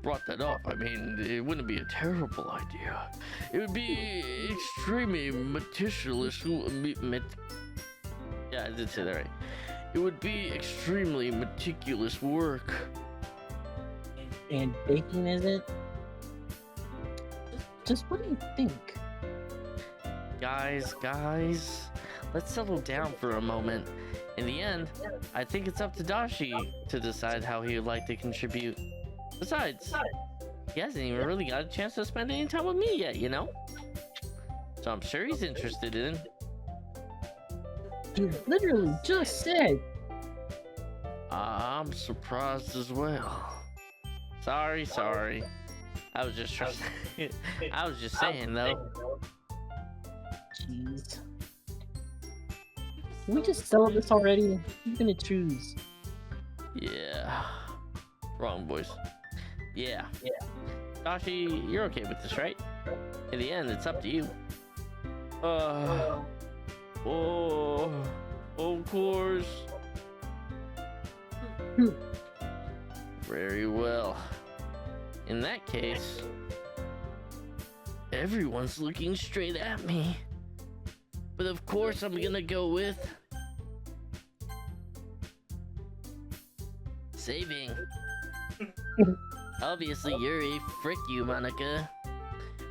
[SPEAKER 1] brought that up, I mean, it wouldn't be a terrible idea. It would be extremely meticulous. Yeah, I did say that right. It would be extremely meticulous work.
[SPEAKER 2] And baking isn't? Just what do you think?
[SPEAKER 1] Guys, let's settle down for a moment. In the end, I think it's up to Doshi to decide how he would like to contribute. Besides, he hasn't even really got a chance to spend any time with me yet, you know? So I'm sure he's interested in.
[SPEAKER 2] You literally just said.
[SPEAKER 1] I'm surprised as well. Sorry. I was just I was just saying though.
[SPEAKER 2] Jeez. Can we just settle this already? Who's gonna choose?
[SPEAKER 1] Yeah. Wrong voice. Yeah. Doshi, you're okay with this, right? In the end, it's up to you. Oh, of course. Very well. In that case, everyone's looking straight at me. But of course, I'm gonna go with saving. Obviously, Yuri, frick you, Monica.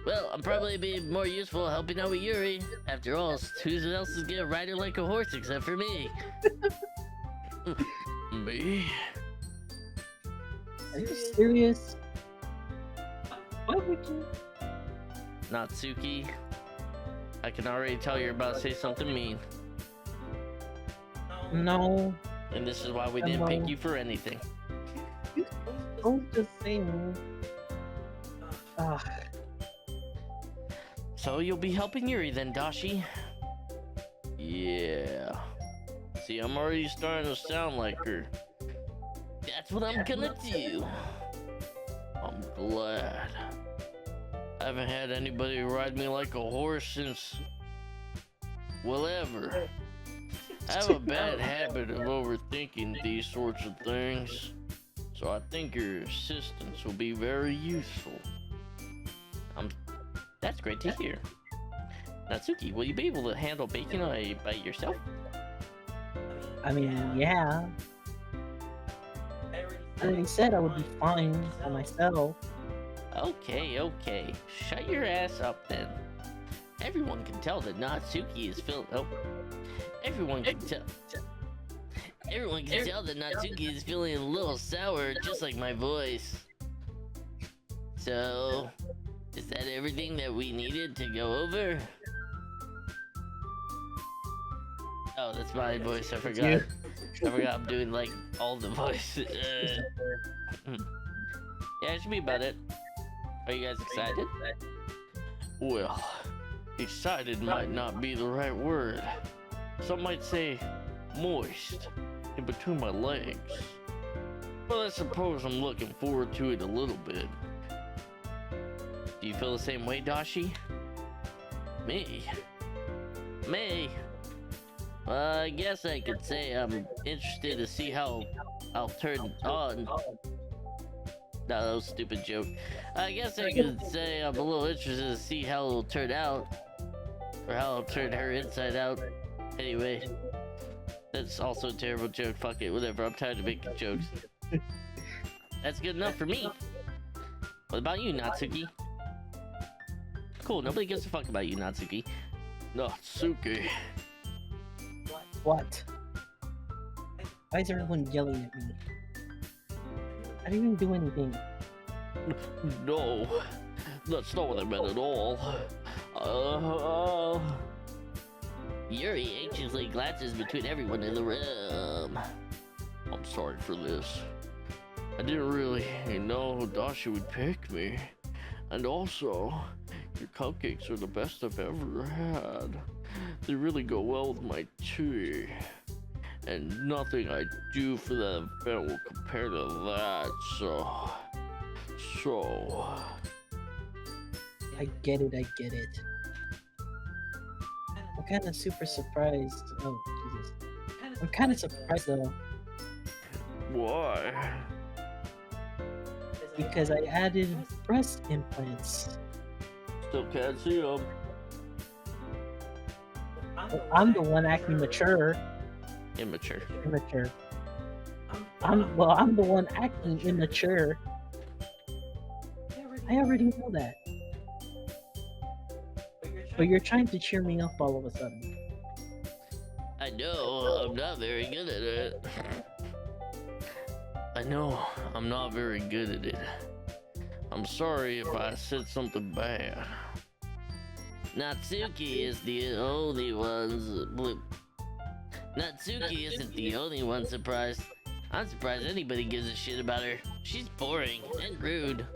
[SPEAKER 1] Well, I'm probably being more useful helping out with Yuri. After all, who else is gonna ride her like a horse except for me? Me?
[SPEAKER 2] Are you serious? Why would you?
[SPEAKER 1] Natsuki, I can already tell you're about to say something mean.
[SPEAKER 2] No.
[SPEAKER 1] And this is why we didn't pick you for anything.
[SPEAKER 2] Don't just say no.
[SPEAKER 1] So you'll be helping Yuri then, Dashi? Yeah. See, I'm already starting to sound like her. That's what I'm gonna do. I'm glad. I haven't had anybody ride me like a horse since... well, ever. I have a bad habit of overthinking these sorts of things. So I think your assistance will be very useful. That's great to hear. Natsuki, will you be able to handle baking by yourself?
[SPEAKER 2] I mean, yeah. I already said I would be fine for myself.
[SPEAKER 1] Okay. Shut your ass up then. Everyone can tell that Natsuki is feeling... oh. Everyone can tell that Natsuki is feeling a little sour, just like my voice. So, is that everything that we needed to go over? Oh, that's my voice. I forgot. I'm doing like all the voices. Yeah, it should be about it. Are you guys excited? Well, excited might not be the right word. Some might say moist in between my legs. But I suppose I'm looking forward to it a little bit. Do you feel the same way, Dashi? Me? Well, I guess I could say I'm interested to see how I'll turn on. No, that was a stupid joke. I guess I could say I'm a little interested to see how it'll turn out. Or how I'll turn her inside out. Anyway, that's also a terrible joke. Fuck it, whatever. I'm tired of making jokes. That's good enough for me. What about you, Natsuki? Cool, nobody gives a fuck about you, Natsuki. Natsuki.
[SPEAKER 2] What? Why is everyone yelling at me? I didn't even do anything.
[SPEAKER 1] No, that's not what I meant at all. Yuri anxiously glances between everyone in the room. I'm sorry for this. I didn't really know Dashi would pick me. And also, your cupcakes are the best I've ever had. They really go well with my tea. And nothing I do for that event will compare to that, So,
[SPEAKER 2] I get it, I get it. I'm kind of super surprised. Oh, Jesus. I'm kind of surprised though,
[SPEAKER 1] why?
[SPEAKER 2] because I added breast implants.
[SPEAKER 1] Still can't see them.
[SPEAKER 2] But I'm the one acting mature.
[SPEAKER 1] Immature.
[SPEAKER 2] Immature. I'm the one acting immature. I already know that. But you're trying to cheer me up all of a sudden.
[SPEAKER 1] I know, I'm not very good at it. I know, I'm not very good at it. I'm sorry if I said something bad. Natsuki is the only one. Natsuki isn't the only one surprised. I'm surprised anybody gives a shit about her. She's boring and rude.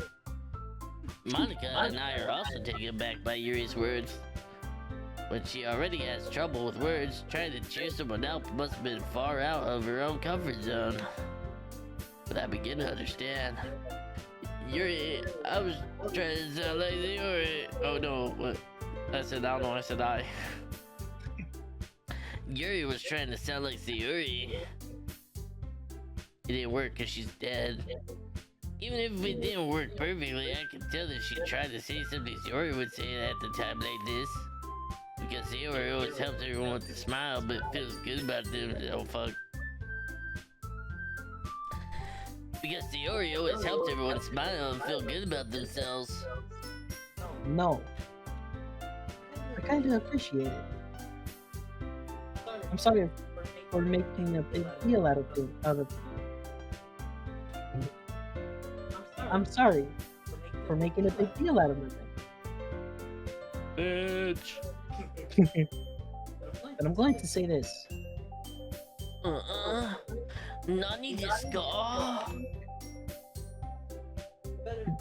[SPEAKER 1] Monica and I are also taken aback by Yuri's words. When she already has trouble with words, trying to cheer someone up must have been far out of her own comfort zone. But I begin to understand. Yuri, I was trying to sound like Yuri. Oh no, what? I said I don't know, I said I. Yuri was trying to sound like Sayuri. It didn't work because she's dead. Even if it didn't work perfectly, I could tell that she tried to say something Sayuri would say at the time like this. Because Sayuri always helps everyone with a smile, but feels good about them. Oh fuck. Because Sayuri always helps everyone smile and feel good about themselves.
[SPEAKER 2] No. I kind of appreciate it. I'm sorry for making a big deal out of it. I'm sorry for making a big deal out of it.
[SPEAKER 1] Bitch.
[SPEAKER 2] But I'm going to say this.
[SPEAKER 1] Nani desu ka?
[SPEAKER 2] You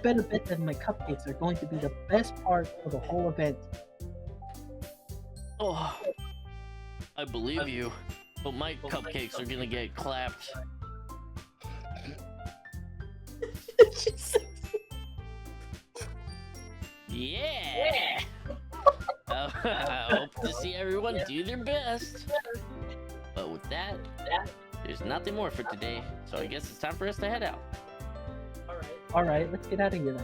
[SPEAKER 2] better bet that my cupcakes are going to be the best part of the whole event.
[SPEAKER 1] Oh, I believe you, but my cupcakes are gonna get clapped. Yeah! I hope to see everyone do their best. But with that, there's nothing more for today, so I guess it's time for us to head out.
[SPEAKER 2] Alright, let's get out of here then.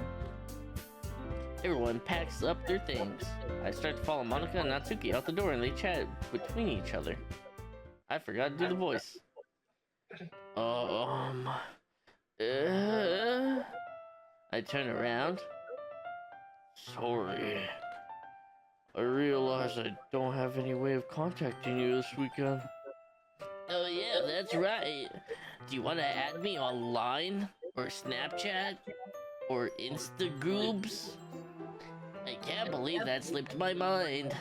[SPEAKER 1] Everyone packs up their things. I start to follow Monica and Natsuki out the door and they chat between each other. I forgot to do the voice. I turn around. Sorry. I realize I don't have any way of contacting you this weekend. Oh yeah, that's right. Do you want to add me online? Or Snapchat? Or Instagroups? I can't believe that slipped my mind.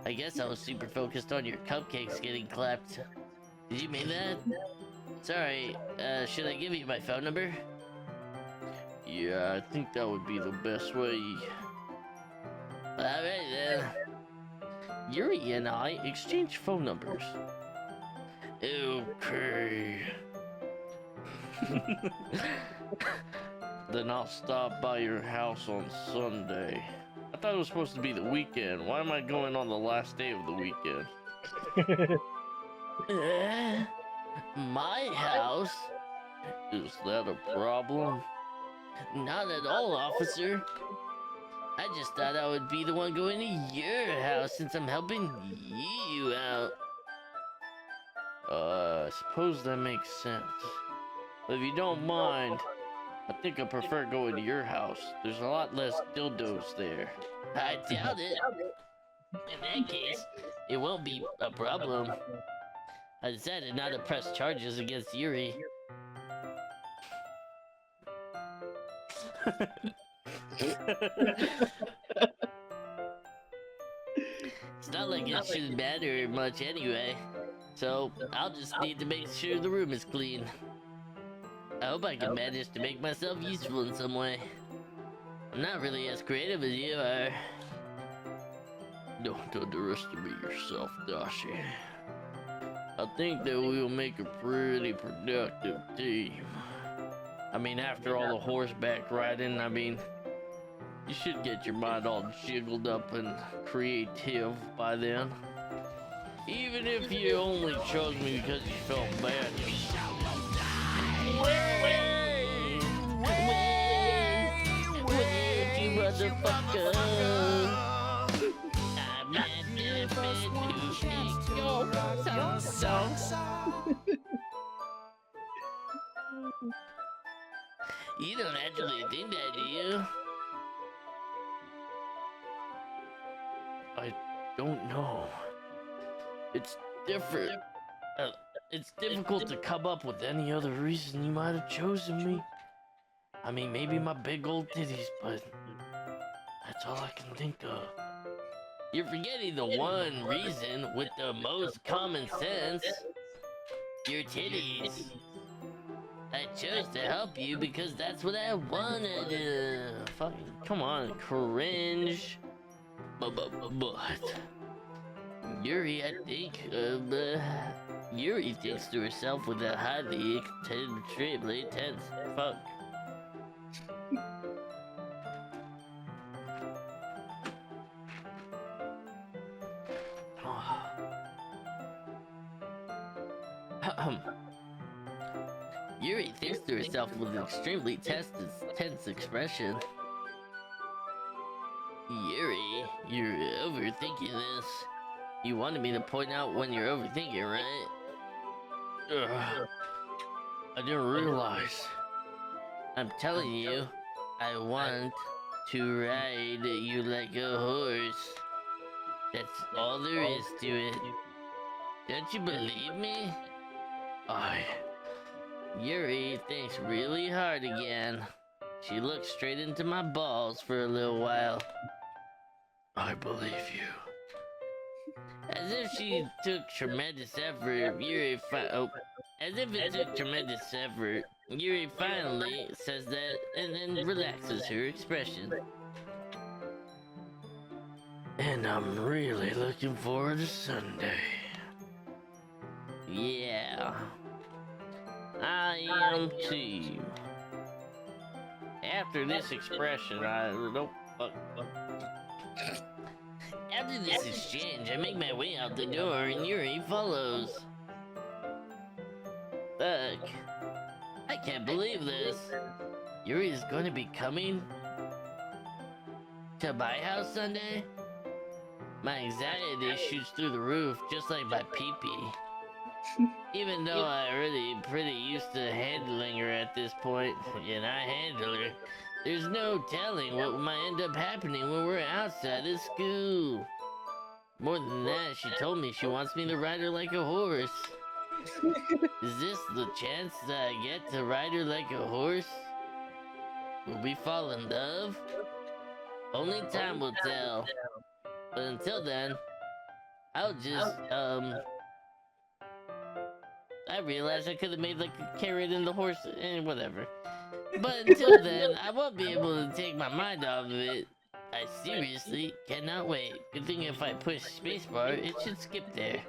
[SPEAKER 1] I guess I was super focused on your cupcakes getting clapped. Did you mean that? Sorry, should I give you my phone number? Yeah, I think that would be the best way. Alright then. Yuri and I exchange phone numbers. Okay. Then I'll stop by your house on Sunday. I thought it was supposed to be the weekend. Why am I going on the last day of the weekend? My house? Is that a problem? Not at all, officer. I just thought I would be the one going to your house since I'm helping you out. I suppose that makes sense. But if you don't mind, I think I prefer going to your house. There's a lot less dildos there. I doubt it. In that case, it won't be a problem. I decided not to press charges against Yuri. It's not like it shouldn't matter much anyway. So, I'll just need to make sure the room is clean. I hope I can manage to make myself useful in some way. I'm not really as creative as you are. Don't underestimate yourself, Doshi. I think that we'll make a pretty productive team. I mean, after all the horseback riding, I mean, you should get your mind all jiggled up and creative by then. Even if you only chose me because you felt bad. Wait, you motherfucker. I'm not so. You don't actually think that, do you? I don't know. It's different. It's difficult to come up with any other reason you might have chosen me. I mean, maybe my big old titties, but that's all I can think of. You're forgetting the one reason with the most common sense. Your titties. I chose to help you because that's what I wanted. Fucking, come on, cringe. But Yuri, I think, Yuri thinks to herself with a highly extremely tense fuck. Yuri thinks to herself with an extremely tense expression. Yuri, you're overthinking this. You wanted me to point out when you're overthinking, right? Ugh. I didn't realize. I'm telling you, I want to ride you like a horse. That's all there is to it. Don't you believe me? Yuri thinks really hard again. She looks straight into my balls for a little while. I believe you. As if she took tremendous effort, Yuri finally says that and then relaxes her expression. And I'm really looking forward to Sunday. Yeah. I am too. After this expression, After this exchange, I make my way out the door and Yuri follows. Fuck. I can't believe this. Yuri is going to be coming to my house Sunday? My anxiety shoots through the roof just like my pee-pee. Even though I already pretty used to handling her at this point, and I handle her, there's no telling what might end up happening when we're outside of school. More than that, she told me she wants me to ride her like a horse. Is this the chance that I get to ride her like a horse? Will we fall in love? Only time will tell. But until then, I'll just, I realized I could have made like a carrot in the horse and whatever. But until then, I won't be able to take my mind off of it. I seriously cannot wait. Good thing if I push spacebar, it should skip there.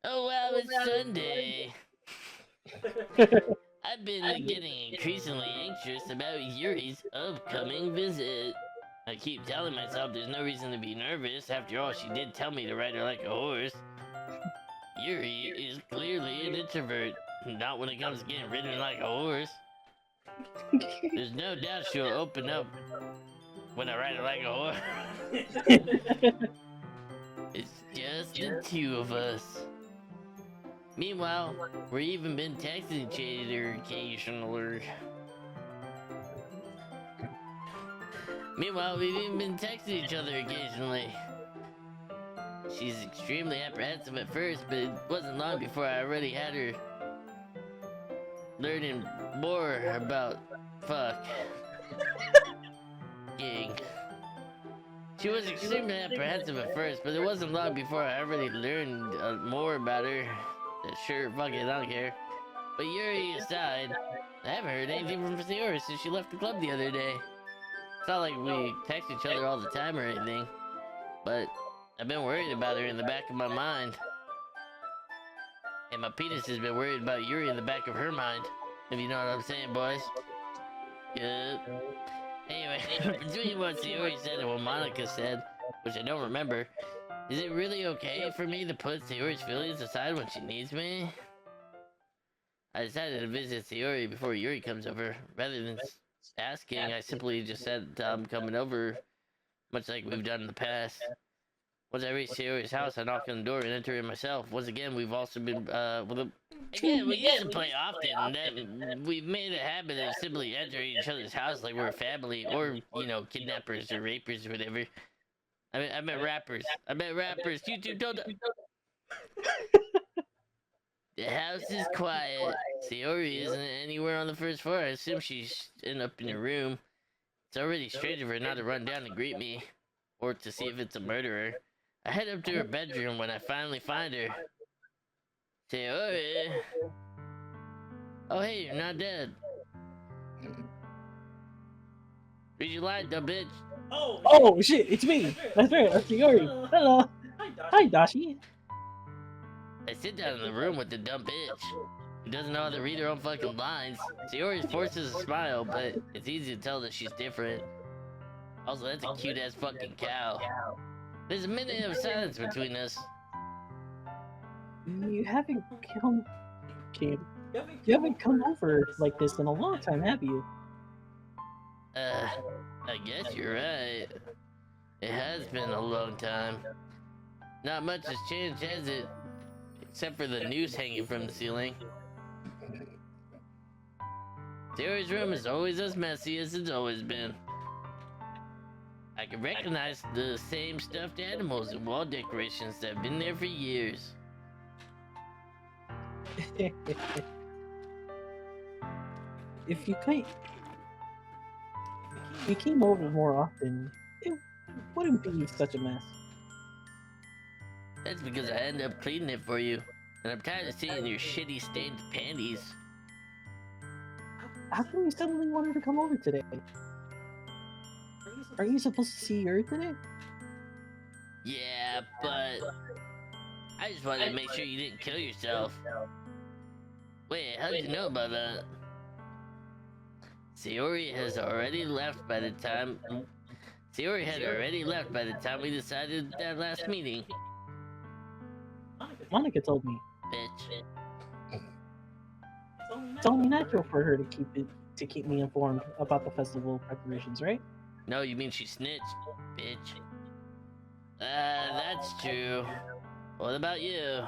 [SPEAKER 1] Oh wow, it's Sunday. I've been getting increasingly anxious about Yuri's upcoming visit. I keep telling myself there's no reason to be nervous. After all, she did tell me to ride her like a horse. Yuri is clearly an introvert, not when it comes to getting ridden like a horse. There's no doubt she'll open up when I ride her like a horse. It's just the two of us. Meanwhile, we've even been texting each other occasionally. She's extremely apprehensive at first, but it wasn't long before I already had her learning more about fucking. She was extremely apprehensive at first, but it wasn't long before I already learned more about her. Sure, fuck it, I don't care. But Yuri aside, I haven't heard anything from Sayori since she left the club the other day. It's not like we text each other all the time or anything, but I've been worried about her in the back of my mind. And my penis has been worried about Yuri in the back of her mind. If you know what I'm saying, boys. Good. Anyway, between what Sayori said and what Monica said, which I don't remember, is it really okay for me to put Sayori's feelings aside when she needs me? I decided to visit Sayori before Yuri comes over. Rather than asking, I simply just said I'm coming over, much like we've done in the past. Once I reach Sayori's house, I knock on the door and enter in myself. Once again, we've also been, again, we used to play often. That we've made a habit of simply entering each other's house like we're a family, or, you know, kidnappers or rapers or whatever. I meant rappers. I meant rappers. YouTube told. The house is quiet. Sayori isn't anywhere on the first floor. I assume she's up in her room. It's already strange of her not to run down and greet me, or to see if it's a murderer. I head up to her bedroom when I finally find her. Sayori. Oh hey, you're not dead. Read your line, dumb bitch.
[SPEAKER 2] Oh shit, it's me. That's right, that's Yuri. Hello. Hi, Doshi.
[SPEAKER 1] I sit down in the room with the dumb bitch. Who doesn't know how to read her own fucking lines. Sayori forces a smile, but it's easy to tell that she's different. Also, that's a cute ass fucking cow. There's a minute of silence between us.
[SPEAKER 2] You haven't come, kid. You haven't come over like this in a long time, have you?
[SPEAKER 1] I guess you're right. It has been a long time. Not much has changed, has it? Except for the noose hanging from the ceiling. Sayori's room is always as messy as it's always been. I can recognize the same stuffed animals and wall decorations that have been there for years.
[SPEAKER 2] If you came over more often, it wouldn't be such a mess.
[SPEAKER 1] That's because I end up cleaning it for you. And I'm tired of seeing your shitty stained panties.
[SPEAKER 2] How come you suddenly wanted to come over today? Are you supposed to see her today?
[SPEAKER 1] Yeah, but I just wanted to make sure you didn't kill yourself. Wait, how did you know about that? Sayori has already left by the time... Sayori had already left by the time we decided that last meeting.
[SPEAKER 2] Monica told me.
[SPEAKER 1] Bitch.
[SPEAKER 2] It's only natural for her to keep me informed about the festival preparations, right?
[SPEAKER 1] No, you mean she snitched, bitch. That's true. What about you?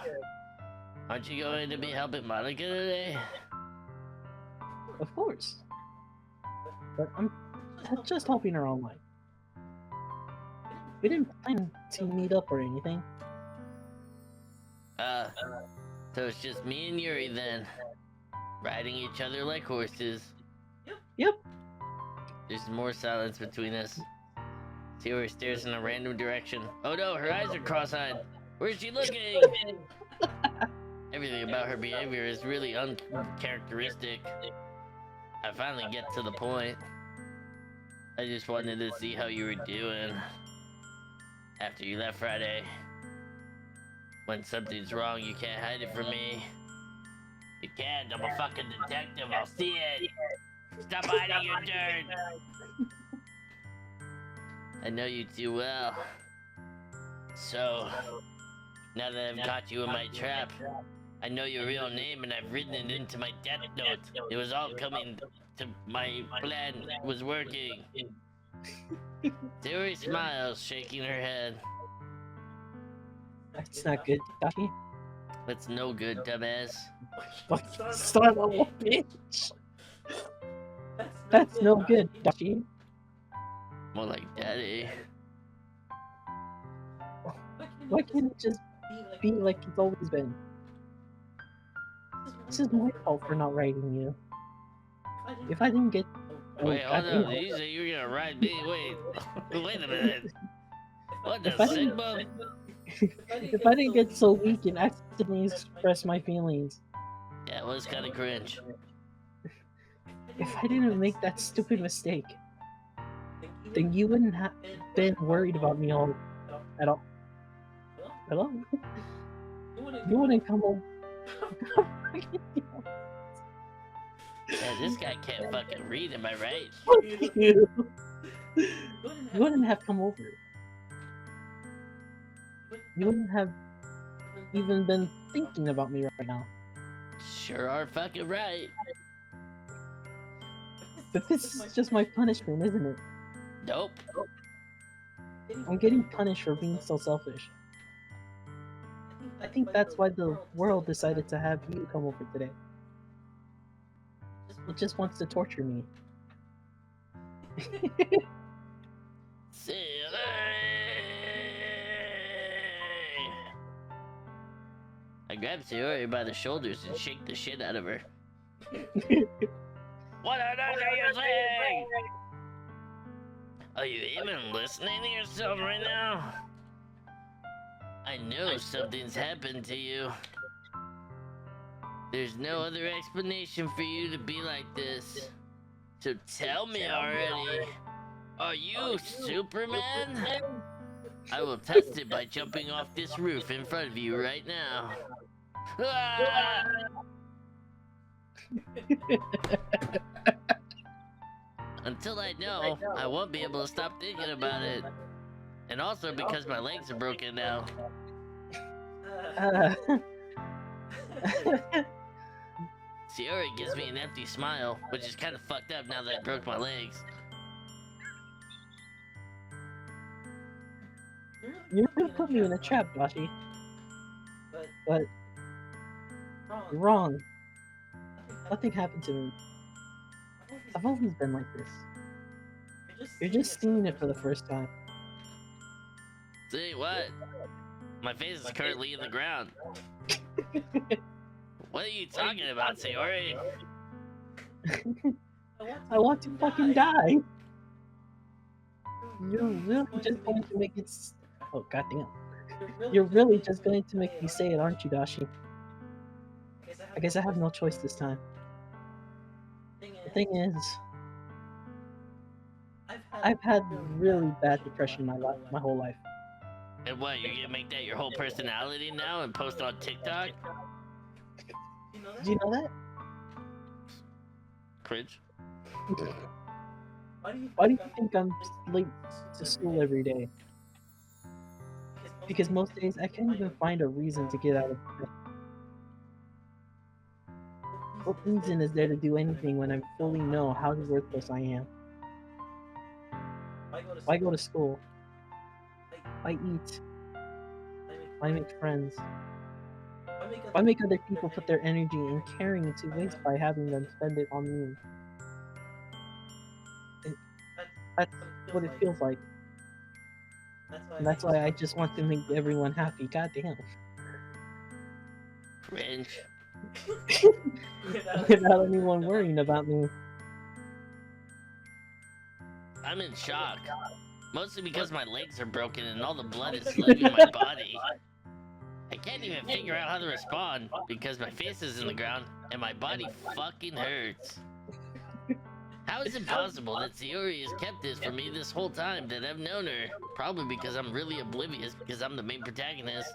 [SPEAKER 1] Aren't you going to be helping Monica today?
[SPEAKER 2] Of course. But I'm just helping her online. We didn't plan to meet up or anything.
[SPEAKER 1] So it's just me and Yuri then. Riding each other like horses.
[SPEAKER 2] Yep.
[SPEAKER 1] There's more silence between us. Sayori stares in a random direction. Oh no, her eyes are cross-eyed. Where's she looking? Everything about her behavior is really uncharacteristic. I finally get to the point. I just wanted to see how you were doing. After you left Friday. When something's wrong, you can't hide it from me. You can't, I'm a fucking detective, I'll see it. Stop hiding your dirt. I know you too well. So, now that I've got you in my trap, I know your real name and I've written it into my death note. It was all coming to my plan was working. Sayori smiles, shaking her head.
[SPEAKER 2] That's not good, Doki.
[SPEAKER 1] That's no good, dumbass.
[SPEAKER 2] Fucking son of a bitch. That's no good, Doki.
[SPEAKER 1] More like daddy.
[SPEAKER 2] Why can't it just be like it's always been? This is my fault for not writing you. If I didn't get...
[SPEAKER 1] Wait, hold on. Did you say you were gonna ride me? Wait. Wait a minute. What the Sigma?
[SPEAKER 2] If I didn't get so weak and accidentally express my feelings.
[SPEAKER 1] Yeah, it was kind of cringe.
[SPEAKER 2] If I didn't make that stupid mistake, then you wouldn't have been worried about me at all. Hello? You wouldn't come home.
[SPEAKER 1] Yeah, this guy can't fucking read, am I right?
[SPEAKER 2] Fuck you. You wouldn't have come over. You wouldn't have even been thinking about me right now.
[SPEAKER 1] Sure are fucking right.
[SPEAKER 2] But this is just my punishment, isn't it?
[SPEAKER 1] Nope.
[SPEAKER 2] I'm getting punished for being so selfish. I think that's why the world decided to have you come over today. It just wants to torture me.
[SPEAKER 1] I grab Sayori by the shoulders and shake the shit out of her. What on earth are you saying? Are you even listening to yourself right now? I know something's happened to you. There's no other explanation for you to be like this. So tell me already. Are you Superman? I will test it by jumping off this roof in front of you right now. Ah! Until I know, I won't be able to stop thinking about it. And also because my legs are broken now. Sayori gives me an empty smile, which is kind of fucked up now that I broke my legs.
[SPEAKER 2] You really put me in a trap, Doshi. But you're wrong. Nothing happened to me. I've always been like this. You're just seeing it for the first time.
[SPEAKER 1] See what? My face is currently in the ground. What are you talking about, Sayori?
[SPEAKER 2] I want to fucking die. You're really just going to make it. Oh goddamn! You're really just going to make me say it, aren't you, Dashi? I guess I have no choice this time. The thing is, I've had really bad depression my whole life.
[SPEAKER 1] And what, you're gonna make that your whole personality now and post on TikTok?
[SPEAKER 2] Do you know that?
[SPEAKER 1] Cringe.
[SPEAKER 2] Why do you think I'm late to school every day? Because most days I can't even find a reason to get out of bed. What reason is there to do anything when I fully know how worthless I am? Why go to school? Why eat? Why make friends? Why make other people put their energy and caring into waste by having them spend it on me? That's what it feels like. And that's why I just want to make everyone happy. Goddamn.
[SPEAKER 1] Cringe.
[SPEAKER 2] Without anyone worrying about me.
[SPEAKER 1] I'm in shock. Mostly because my legs are broken and all the blood is leaving my body. I can't even figure out how to respond because my face is in the ground and my body fucking hurts. How is it possible that Sayori has kept this from me this whole time that I've known her? Probably because I'm really oblivious because I'm the main protagonist.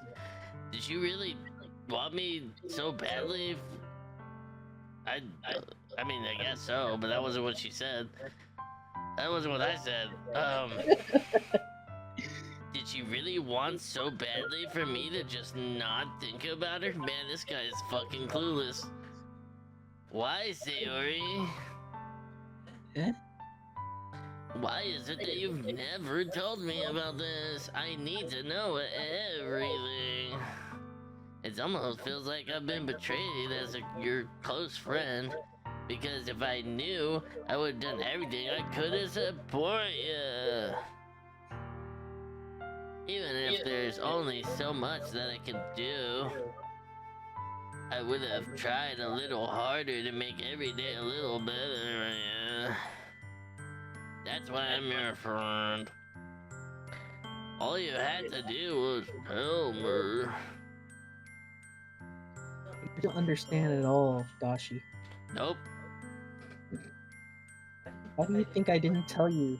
[SPEAKER 1] Did she really want me so badly? I mean, I guess so, but that wasn't what she said. That wasn't what I said. Did she really want so badly for me to just not think about her? Man, this guy is fucking clueless. Why, Sayori?
[SPEAKER 2] Eh?
[SPEAKER 1] Why is it that you've never told me about this? I need to know everything. It almost feels like I've been betrayed as your close friend. Because if I knew, I would have done everything I could to support you. Even if there's only so much that I can do, I would have tried a little harder to make every day a little better. Yeah. That's why I'm your friend. All you had to do was tell me.
[SPEAKER 2] You don't understand at all, Dashi.
[SPEAKER 1] Nope.
[SPEAKER 2] Why do you think I didn't tell you?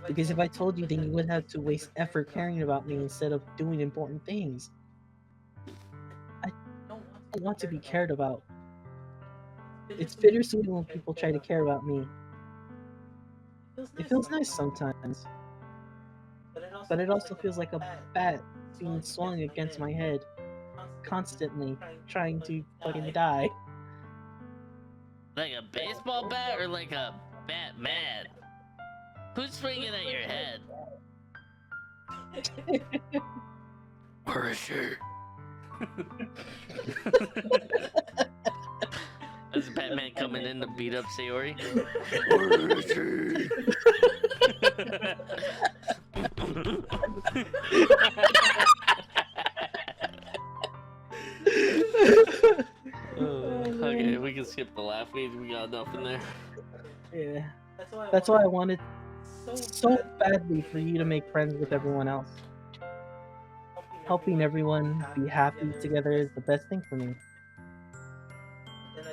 [SPEAKER 2] Because if I told you, then you would have to waste effort caring about me instead of doing important things. I don't want to be cared about. It's bittersweet when people try to care about me. It feels nice sometimes, but it also feels like a bat being swung against my head, constantly trying to fucking die.
[SPEAKER 1] Like a baseball bat or like a bat mad? Who's swinging at your head? Where is she? That's Batman coming in to beat up Sayori. Where is she? Okay, we can skip the laugh. We got enough in there.
[SPEAKER 2] Yeah. That's why I wanted so badly for you to make friends with everyone else. Helping everyone be happy together is the best thing for me.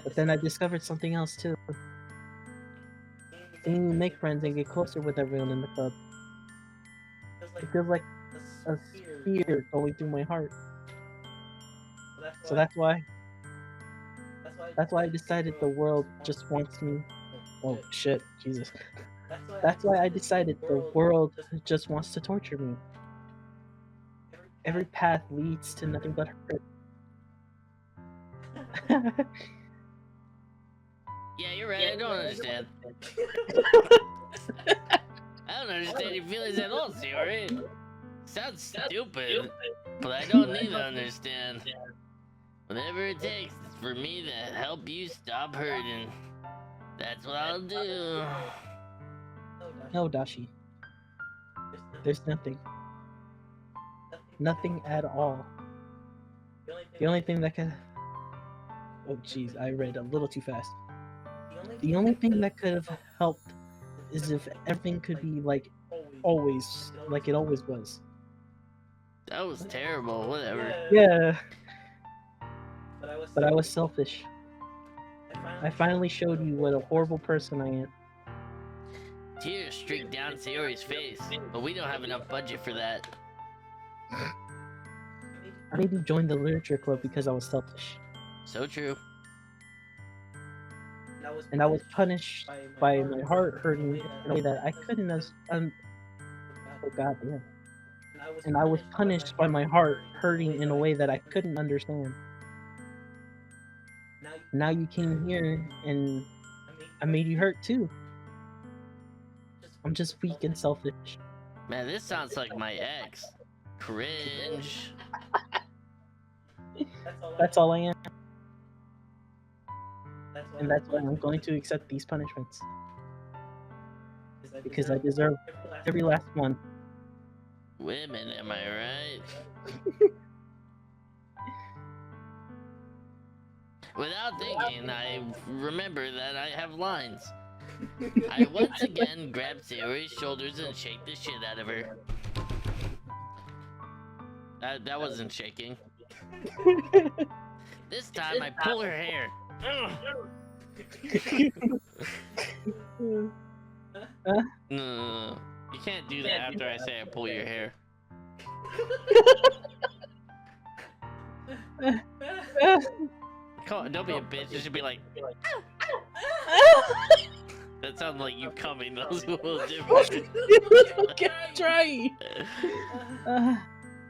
[SPEAKER 2] But then I discovered something else too. Seeing you make friends and get closer with everyone in the club. It feels like a spear going through my heart. So that's why I decided the world just wants me. Oh shit, Jesus. That's why I decided the world just wants to torture me. Every path leads to nothing but hurt.
[SPEAKER 1] Yeah, you're right. I don't understand. I don't understand your feelings at all, Sayori. Sounds stupid, but I don't need to understand. Whatever it takes for me to help you stop hurting, that's what I'll do.
[SPEAKER 2] No, Dashi. There's nothing. Nothing at all. The only thing that could... Oh jeez, I read a little too fast. The only thing that could have helped is if everything could be like always, like it always was.
[SPEAKER 1] That was terrible. Whatever.
[SPEAKER 2] Yeah. But I was selfish. I finally showed you what a horrible person I am.
[SPEAKER 1] Tears streaked down Sayori's face, but we don't have enough budget for that.
[SPEAKER 2] I made you join the literature club because I was selfish.
[SPEAKER 1] So true.
[SPEAKER 2] And I was punished by my heart hurting in a way that I couldn't oh god damn. And I was punished by my heart hurting in a way that I couldn't understand. Now you came here and I made you hurt too. I'm just weak and selfish.
[SPEAKER 1] Man, this sounds like my ex. Cringe.
[SPEAKER 2] That's all I am. And that's why I'm going to accept these punishments. Because I deserve every last one.
[SPEAKER 1] Women, am I right? Without thinking, I remember that I have lines. I once again grab Sayori's shoulders and shake the shit out of her. That wasn't shaking. This time I pull her hair. No, you can't do that after I say I pull your hair. Come on, don't be a bitch. It should be like. That sounds like you coming. That was a little different.
[SPEAKER 2] Okay, try.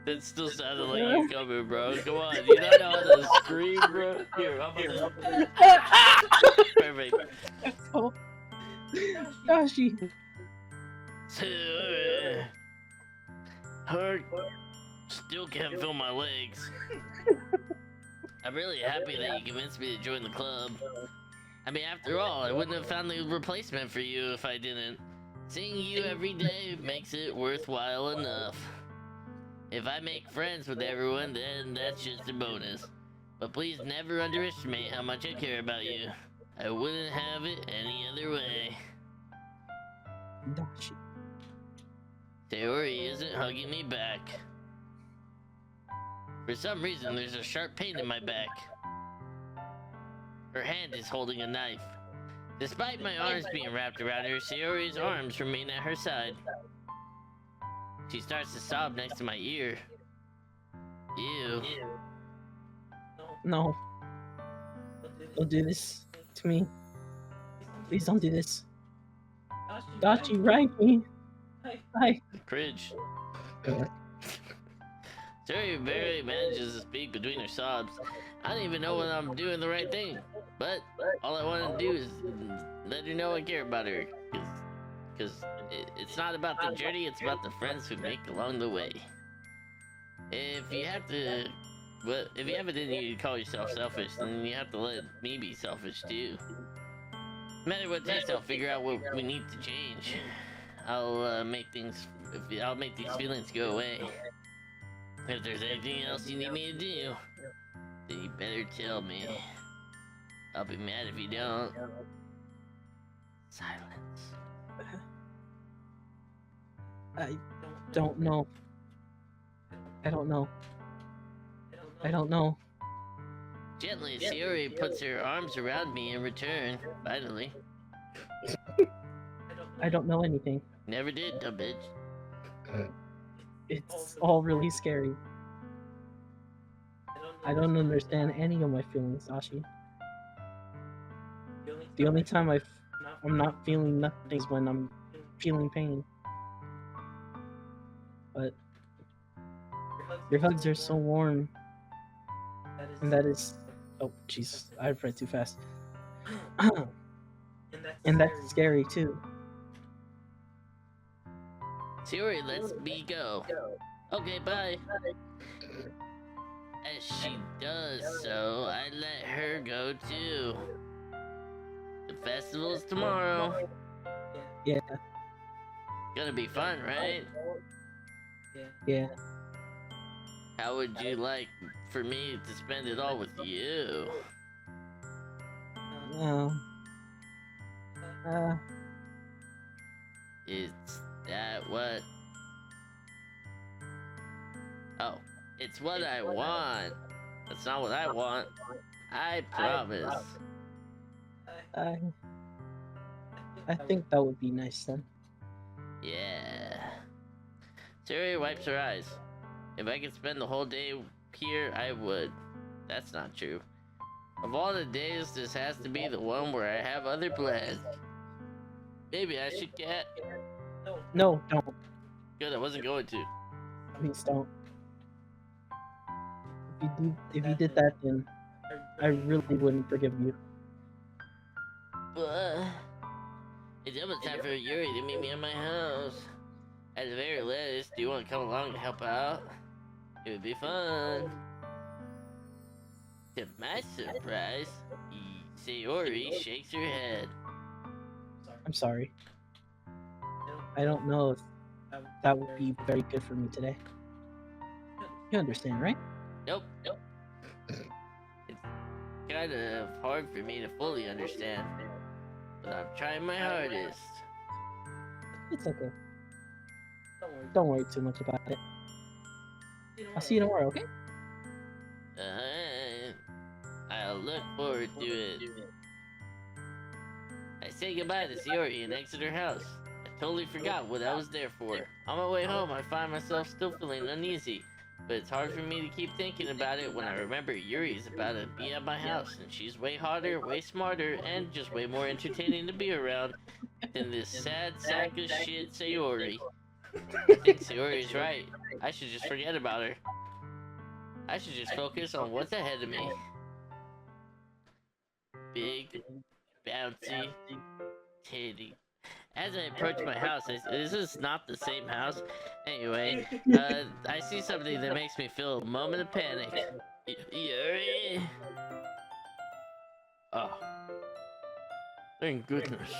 [SPEAKER 1] That still sounded like you coming, bro. Come on, you don't know how to scream, bro. Here, I'm here. Perfect.
[SPEAKER 2] Oh. Dashi.
[SPEAKER 1] Her still can't feel my legs. I'm really happy that you convinced me to join the club. I mean, after all, I wouldn't have found the replacement for you if I didn't. Seeing you every day makes it worthwhile enough. If I make friends with everyone, then that's just a bonus. But please never underestimate how much I care about you. I wouldn't have it any other way.
[SPEAKER 2] Dashi.
[SPEAKER 1] Sayori isn't hugging me back. For some reason, there's a sharp pain in my back. Her hand is holding a knife. Despite my arms being wrapped around her, Sayori's arms remain at her side. She starts to sob next to my ear. Ew.
[SPEAKER 2] No. Don't do this to me. Please don't do this. Doshi, right me. Hi.
[SPEAKER 1] Cringe. Terry barely manages to speak between her sobs. I don't even know when I'm doing the right thing, but all I want to do is let her know I care about her. Because it's not about the journey, it's about the friends we make along the way. If you have to, well, if you have it in you to call yourself selfish, then you have to let me be selfish too. No matter what it takes, I'll figure out what we need to change. I'll make these feelings go away. If there's anything else you need me to do, then you better tell me. I'll be mad if you don't. Silence.
[SPEAKER 2] I don't know. I don't know. I don't know.
[SPEAKER 1] Gently, Sayori puts her arms around me in return, finally.
[SPEAKER 2] I don't know anything.
[SPEAKER 1] Never did, dumb bitch.
[SPEAKER 2] It's all really scary. I don't understand any of my feelings, Ashi. The only time I'm not feeling nothing is when I'm feeling pain. But your hugs are so warm. And that is... Oh, jeez. I've read too fast. And that's scary, too.
[SPEAKER 1] Sayori lets me go. Okay, bye. As she does so, I let her go too. The festival's tomorrow.
[SPEAKER 2] Yeah.
[SPEAKER 1] Gonna be fun, right?
[SPEAKER 2] Yeah.
[SPEAKER 1] How would you like for me to spend it all with you? It's that what? Oh, it's what I want. That's not what I want. I promise.
[SPEAKER 2] I think that would be nice then.
[SPEAKER 1] Yeah. Sayori wipes her eyes. If I could spend the whole day here, I would. That's not true. Of all the days, this has to be the one where I have other plans. Maybe I should get.
[SPEAKER 2] No, don't.
[SPEAKER 1] Good, I wasn't going to.
[SPEAKER 2] Please don't. If you did that, then I really wouldn't forgive you.
[SPEAKER 1] But it's almost time for Yuri to meet me at my house. At the very least, do you want to come along and help out? It would be fun. To my surprise, Sayori shakes her head.
[SPEAKER 2] I'm sorry. I don't know if that would be very good for me today. You understand, right?
[SPEAKER 1] Nope. It's kind of hard for me to fully understand, but I'm trying my hardest.
[SPEAKER 2] It's okay. Don't worry too much about it. I'll see you tomorrow, okay?
[SPEAKER 1] I'll look forward to it. I say goodbye to Sayori and exit her house. I totally forgot what I was there for. On my way home, I find myself still feeling uneasy, but it's hard for me to keep thinking about it when I remember Yuri's about to be at my house, and she's way hotter, way smarter, and just way more entertaining to be around than this sad sack of shit Sayori. I think Sayori's right. I should just forget about her. I should just focus on what's ahead of me. Big, bouncy, titty. As I approach my house, this is not the same house. Anyway, I see something that makes me feel a moment of panic. Yuri! Oh. Thank goodness.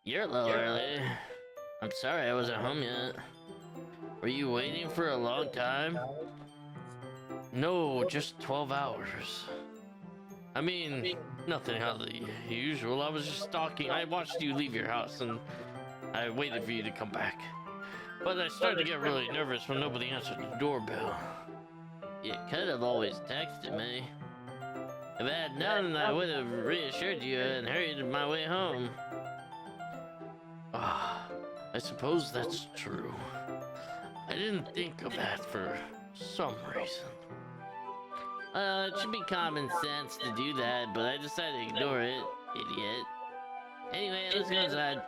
[SPEAKER 1] You're a little early. I'm sorry I wasn't home yet. Were you waiting for a long time? No, just 12 hours. I mean, nothing out of the usual. I was just stalking. I watched you leave your house and I waited for you to come back. But I started to get really nervous when nobody answered the doorbell. You could have always texted me. If I had known, I would have reassured you and hurried my way home. Ah, I suppose that's true. I didn't think of that for some reason. It should be common sense to do that, but I decided to ignore it, idiot. Anyway, let's go inside.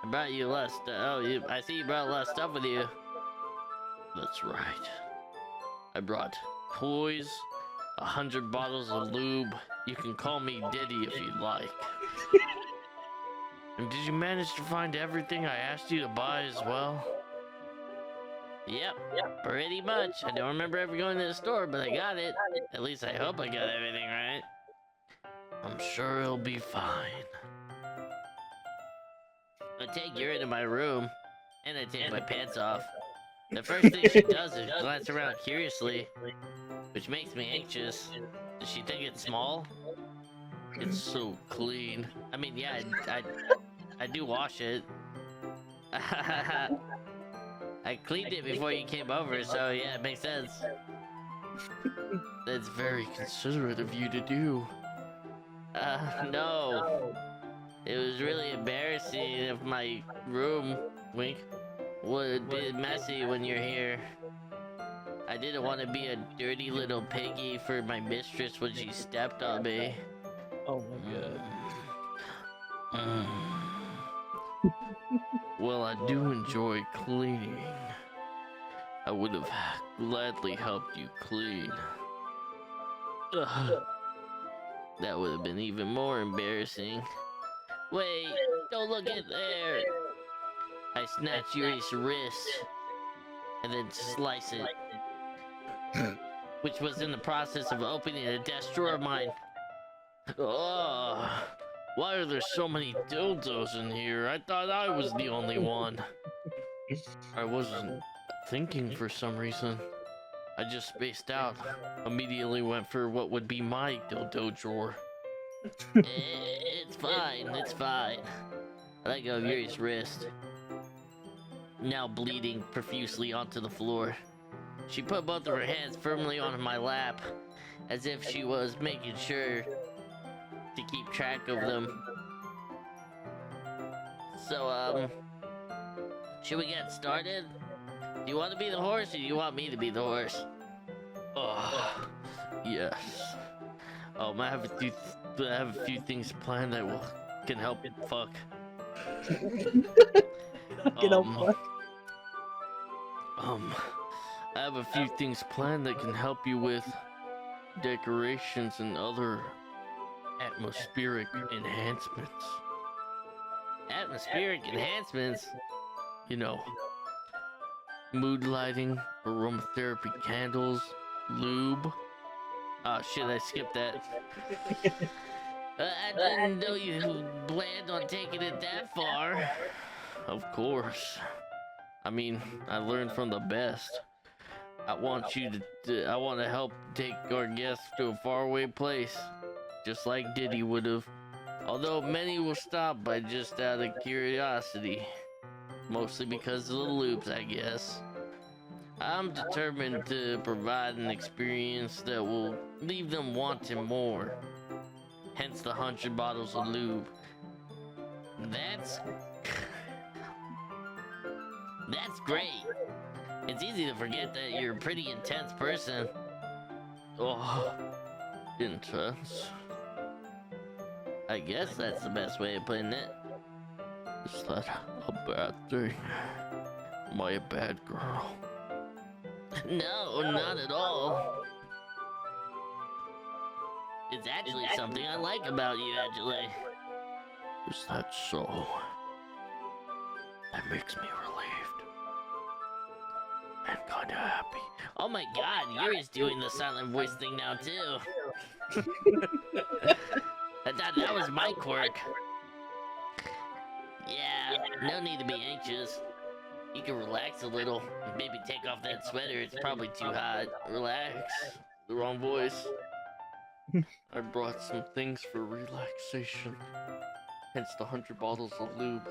[SPEAKER 1] I brought you a lot of stuff. Oh, I see you brought a lot of stuff with you. That's right. I brought toys, 100 bottles of lube. You can call me Diddy if you'd like. And did you manage to find everything I asked you to buy as well? Yep, pretty much. I don't remember ever going to the store, but I got it. At least I hope I got everything right. I'm sure it'll be fine. I take you into my room, and I take my pants off. The first thing she does is glance around curiously, which makes me anxious. Does she think it's small? It's so clean. I mean, yeah, I do wash it. I cleaned it before you came over, so yeah, it makes sense. That's very considerate of you to do. No. It was really embarrassing if my room, wink, would be messy when you're here. I didn't want to be a dirty little piggy for my mistress when she stepped on me.
[SPEAKER 2] Oh my god.
[SPEAKER 1] Well, I do enjoy cleaning. I would have gladly helped you clean. Ugh. That would have been even more embarrassing. Wait, don't look at there. I snatch Yuri's wrist and then slice it, which was in the process of opening a desk drawer of mine. Oh, why are there so many dildos in here? I thought I was the only one. I wasn't thinking for some reason. I just spaced out. Immediately went for what would be my dildo drawer. It's fine, it's fine. I let go of Yuri's wrist, now bleeding profusely onto the floor. She put both of her hands firmly on my lap, as if she was making sure to keep track of them. So, should we get started? Do you want to be the horse, or do you want me to be the horse? Oh, yes. I have a few things planned that can help it fuck. I have a few things planned that can help you with decorations and other atmospheric enhancements. Atmospheric enhancements? You know, mood lighting, aromatherapy candles, lube. Oh shit, I skipped that. I didn't know you planned on taking it that far. Of course. I mean, I learned from the best. I want to help take our guests to a faraway place, just like Diddy would have. Although many will stop by just out of curiosity. Mostly because of the loops, I guess. I'm determined to provide an experience that will leave them wanting more. Hence the 100 bottles of lube. That's great. It's easy to forget that you're a pretty intense person. Oh, intense. I guess that's the best way of putting it. Is that a bad thing? Am I a bad girl? No, not at all. It's actually something I like about you, actually. Is that so? That makes me relieved. And kinda happy. Oh my god, Yuri's doing the silent voice thing now, too. I thought that was my quirk. Yeah, no need to be anxious. You can relax a little. Maybe take off that sweater. It's probably too hot. Relax. The wrong voice. I brought some things for relaxation. Hence the 100 bottles of lube.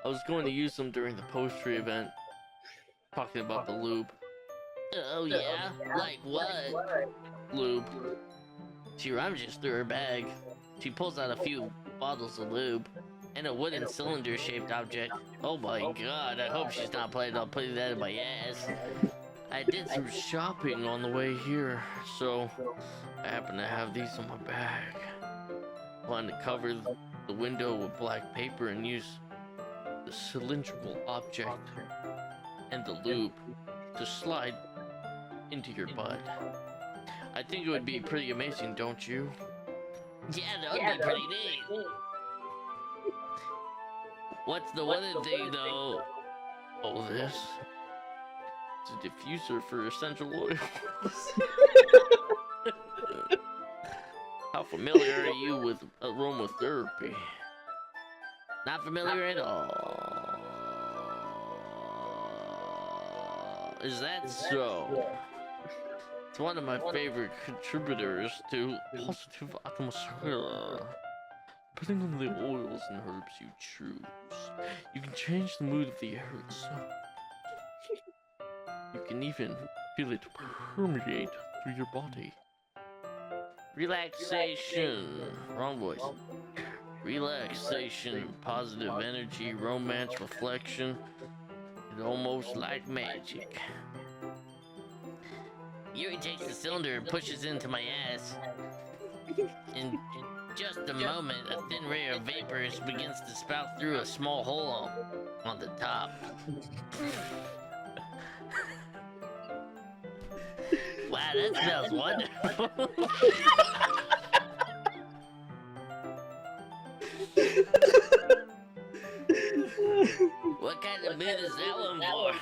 [SPEAKER 1] I was going to use them during the poetry event. Talking about the lube. Oh yeah? Like what? Lube. She rummages through her bag. She pulls out a few bottles of lube. And a wooden cylinder-shaped object. Oh my god, I hope she's not planning on putting that in my ass. I did some shopping on the way here, so I happen to have these in my bag. Plan to cover the window with black paper and use the cylindrical object and the loop to slide into your butt. I think it would be pretty amazing, don't you? Yeah, that would be pretty neat. What's the one thing though? Oh, this. It's a diffuser for essential oils. How familiar are you with aromatherapy? Not familiar at all. Is that so? It's one of my favorite contributors to positive atmosphere. Depending on the oils and herbs you choose, you can change the mood of the air itself. You can even feel it permeate through your body. Relaxation. Wrong voice. Relaxation, positive energy, romance, reflection. It's almost like magic. Yuri takes the cylinder and pushes it into my ass. In just a moment, a thin ray of vapors begins to spout through a small hole on the top. Wow, that smells wonderful. What kind of mood is that one for?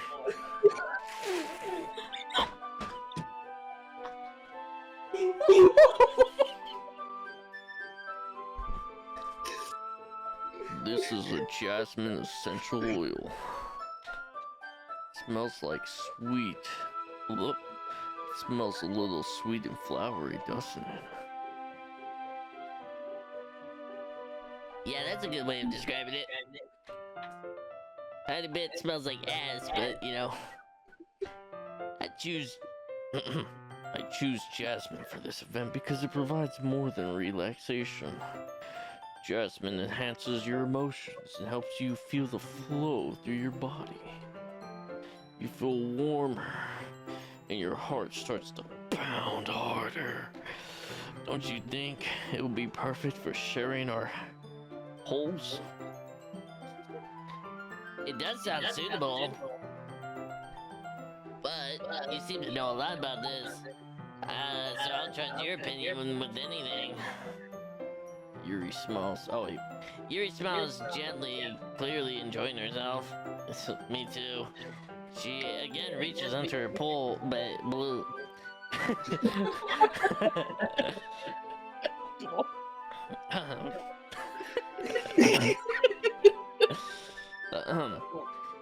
[SPEAKER 1] This is a jasmine essential oil. Smells like sweet. Look, it smells a little sweet and flowery, doesn't it? Yeah, that's a good way of describing it. I admit it smells like ass, but you know, I choose jasmine for this event because it provides more than relaxation. Jasmine enhances your emotions and helps you feel the flow through your body. You feel warmer and your heart starts to pound harder. Don't you think it would be perfect for sharing our holes? It does sound suitable, but you seem to know a lot about this, so I'll trust your opinion with anything. Yuri smiles. Oh, wait. Yuri smiles gently, clearly enjoying herself. Me too. She again reaches under her pole, but blue.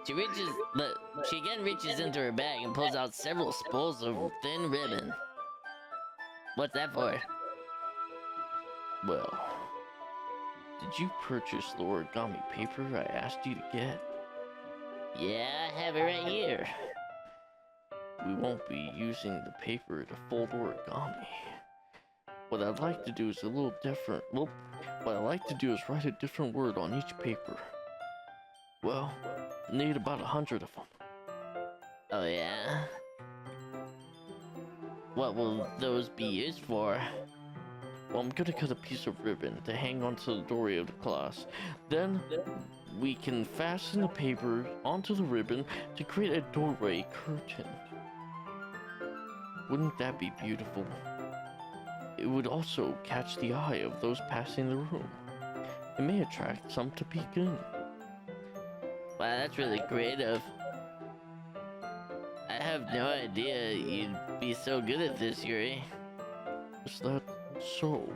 [SPEAKER 1] She again reaches into her bag and pulls out several spools of thin ribbon. What's that for? Well, did you purchase the origami paper I asked you to get? Yeah, I have it right here. We won't be using the paper to fold origami. What I'd like to do is a little different. Well, what I'd like to do is write a different word on each paper. Well, need about 100 of them. Oh yeah? What will those be used for? Well, I'm gonna cut a piece of ribbon to hang onto the doorway of the class. Then, we can fasten the paper onto the ribbon to create a doorway curtain. Wouldn't that be beautiful? It would also catch the eye of those passing the room. It may attract some to peek in. Wow, that's really creative. I have no idea you'd be so good at this, Yuri. Is that so?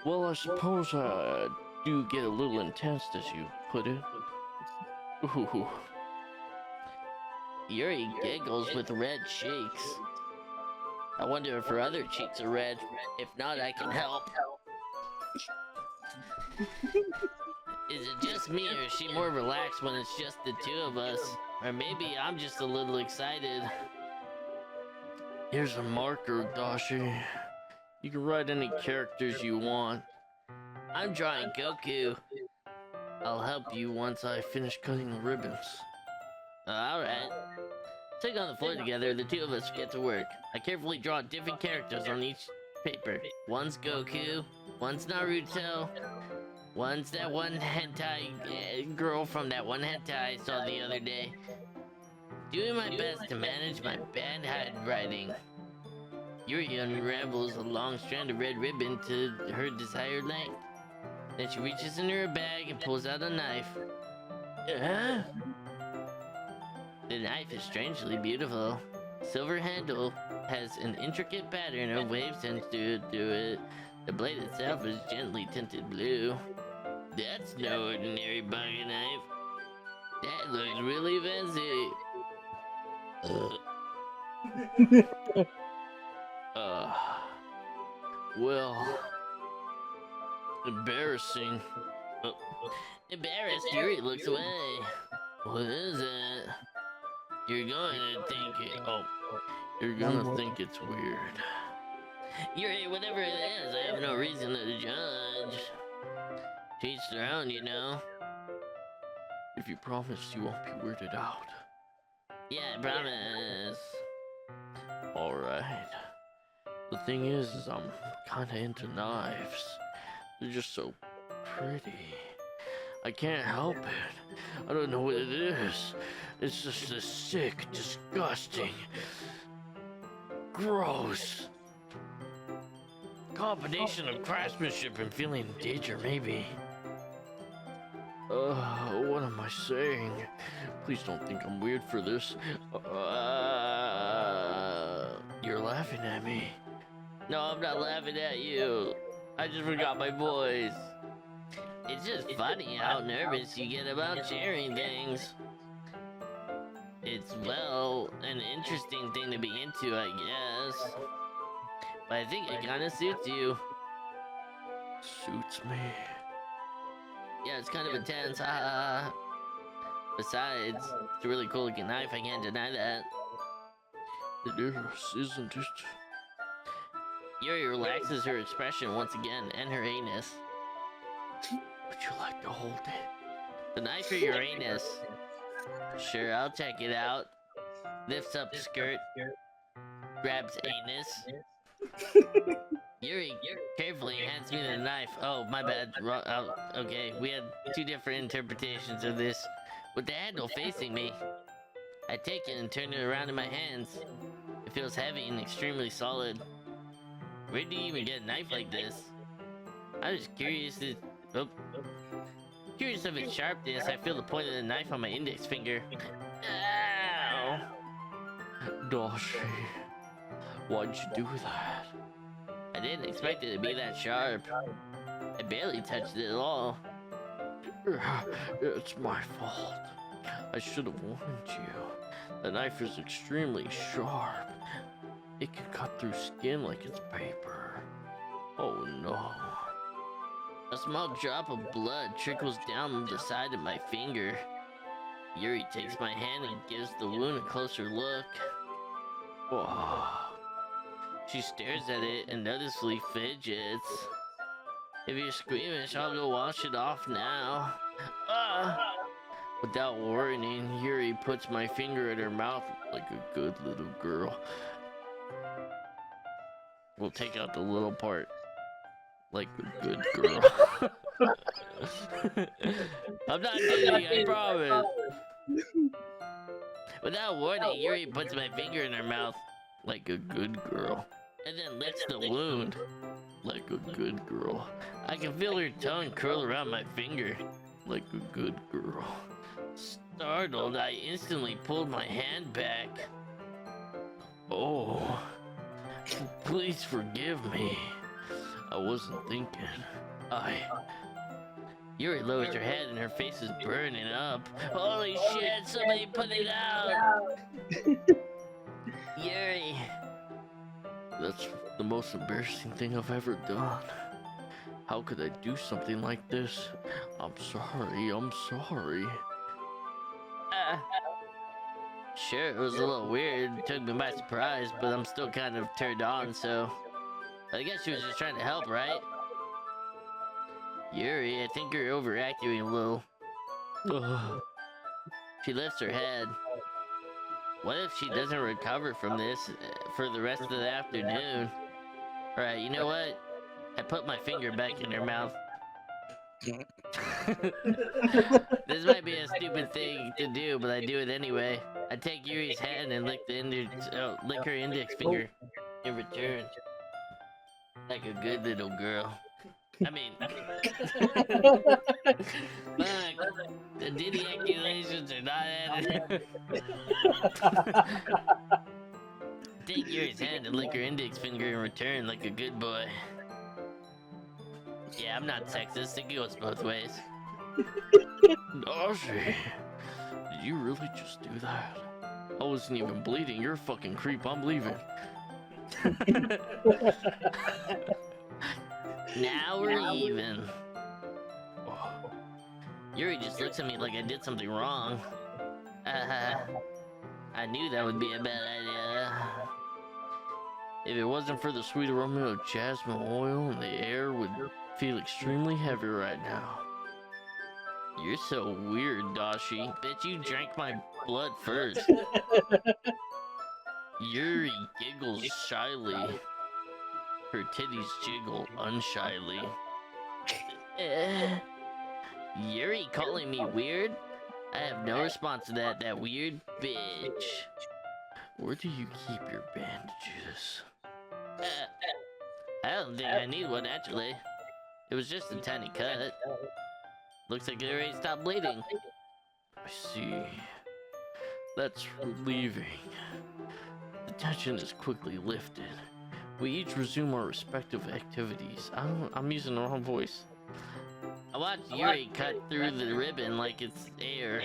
[SPEAKER 1] Well, I suppose I do get a little intense, as you put it. Ooh. Yuri giggles with red cheeks. I wonder if her other cheeks are red. If not, I can help. Is it just me, or is she more relaxed when it's just the two of us? Or maybe I'm just a little excited. Here's a marker, Doshi. You can write any characters you want. I'm drawing Goku. I'll help you once I finish cutting the ribbons. Alright. Sitting on the floor together, the two of us get to work. I carefully draw different characters on each paper. One's Goku, one's Naruto, one's that one hentai girl from that one hentai I saw the other day. Doing my best to manage my bad handwriting. Yuri unravels a long strand of red ribbon to her desired length. Then she reaches into her bag and pulls out a knife. The knife is strangely beautiful. Silver handle has an intricate pattern of waves sent through it. The blade itself is gently tinted blue. That's no ordinary pocket knife. That looks really fancy. Well, embarrassing. Embarrassed, Yuri looks away. What is it? You're going to think it. Oh, you're gonna think it's weird. Yuri, whatever it is, I have no reason to judge. To each their own, you know. If you promise you won't be weirded out. Yeah, I promise. Alright. The thing is I'm kinda into knives. They're just so pretty. I can't help it. I don't know what it is. It's just a sick, disgusting, gross combination of craftsmanship and feeling danger, maybe. What am I saying? Please don't think I'm weird for this. You're laughing at me. No, I'm not laughing at you. I just forgot my voice. It's just funny how nervous you get about sharing things. It's, well, an interesting thing to be into, I guess. But I think it kinda suits you. Suits me? Yeah, it's kind of intense, haha. Besides, it's a really cool looking knife, I can't deny that. It is, isn't it? Yuri relaxes her expression once again, and her anus. Would you like to hold it? The knife for your anus. Sure, I'll check it out. Lifts up skirt. Grabs anus. Yuri carefully hands me the knife. Oh, my bad. Oh, okay, we had two different interpretations of this. With the handle facing me, I take it and turn it around in my hands. It feels heavy and extremely solid. Where do you even get a knife like this? I was curious curious of its sharpness. I feel the point of the knife on my index finger. Ow! Doshi, why'd you do that? I didn't expect it to be that sharp. I barely touched it at all. It's my fault. I should have warned you. The knife is extremely sharp. It can cut through skin like it's paper. Oh no. A small drop of blood trickles down the side of my finger. Yuri takes my hand and gives the wound a closer look. Whoa. She stares at it and noticeably fidgets. If you're squeamish, I'll go wash it off now. Without warning, Yuri puts my finger in her mouth like a good little girl. We'll take out the little part. Like a good girl. I'm not kidding, I promise. Without warning, Yuri puts my finger in her mouth like a good girl. And then licks the wound like a good girl. I can feel her tongue curl around my finger like a good girl. Startled, I instantly pulled my hand back. Oh, please forgive me. I wasn't thinking. Yuri lowers her head and her face is burning up. Holy shit, somebody put it out! Yuri. That's the most embarrassing thing I've ever done. How could I do something like this? I'm sorry. Sure, it was a little weird. It took me by surprise, but I'm still kind of turned on, so... I guess she was just trying to help, right? Yuri, I think you're overacting a little. She lifts her head. What if she doesn't recover from this for the rest of the afternoon? Alright, you know what? I put my finger back in her mouth. This might be a stupid thing to do, but I do it anyway. I take Yuri's hand and lick lick her index finger in return, like a good little girl. I mean, fuck, the Diddy accusations are not added. Take Yuri's hand and lick her index finger in return, like a good boy. Yeah, I'm not sexist. It goes both ways. Doshi, did you really just do that? I wasn't even bleeding. You're a fucking creep. I'm leaving. Now we're even. Oh. Yuri just looks at me like I did something wrong. I knew that would be a bad idea. If it wasn't for the sweet aroma of jasmine oil, the air would feel extremely heavy right now. You're so weird, Doshi. Bet you drank my blood first. Yuri giggles shyly. Her titties jiggle unshyly. Yuri calling me weird? I have no response to that weird bitch. Where do you keep your bandages? I don't think I need one, actually. It was just a tiny cut. Looks like it already stopped bleeding. I see. That's relieving. The tension is quickly lifted. We each resume our respective activities. I'm using the wrong voice. I watched Yuri cut through the ribbon like it's air.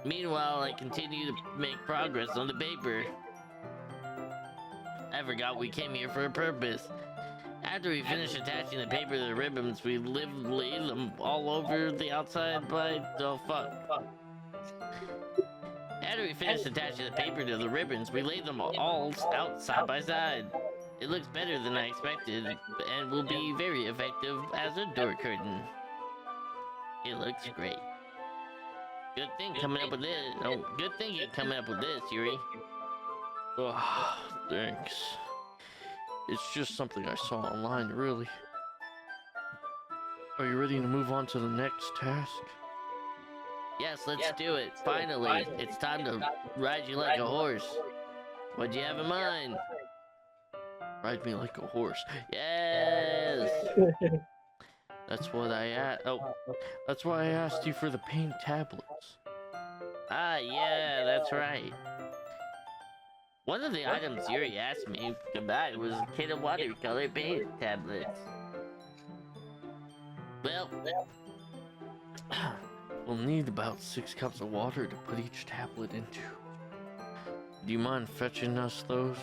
[SPEAKER 1] Meanwhile, I continue to make progress on the paper. I forgot we came here for a purpose. After we finish attaching the paper to the ribbons, we lay them all over the outside by... Oh, fuck. After we finish attaching the paper to the ribbons, we lay them all out side by side. It looks better than I expected, and will be very effective as a door curtain. It looks great. Good thing coming up with this. Oh, good thing you're coming up with this, Yuri. Oh, thanks. It's just something I saw online, really. Are you ready to move on to the next task? Yes, let's do it. Finally, it's time to ride you like a horse. What'd you have in mind? Ride me like a horse. Yes! That's what I asked. Oh, that's why I asked you for the paint tablets. Ah, yeah, that's right. One of the items Yuri asked me to buy was a kit of watercolor paint tablets. Well, we'll need about 6 cups of water to put each tablet into. Do you mind fetching us those?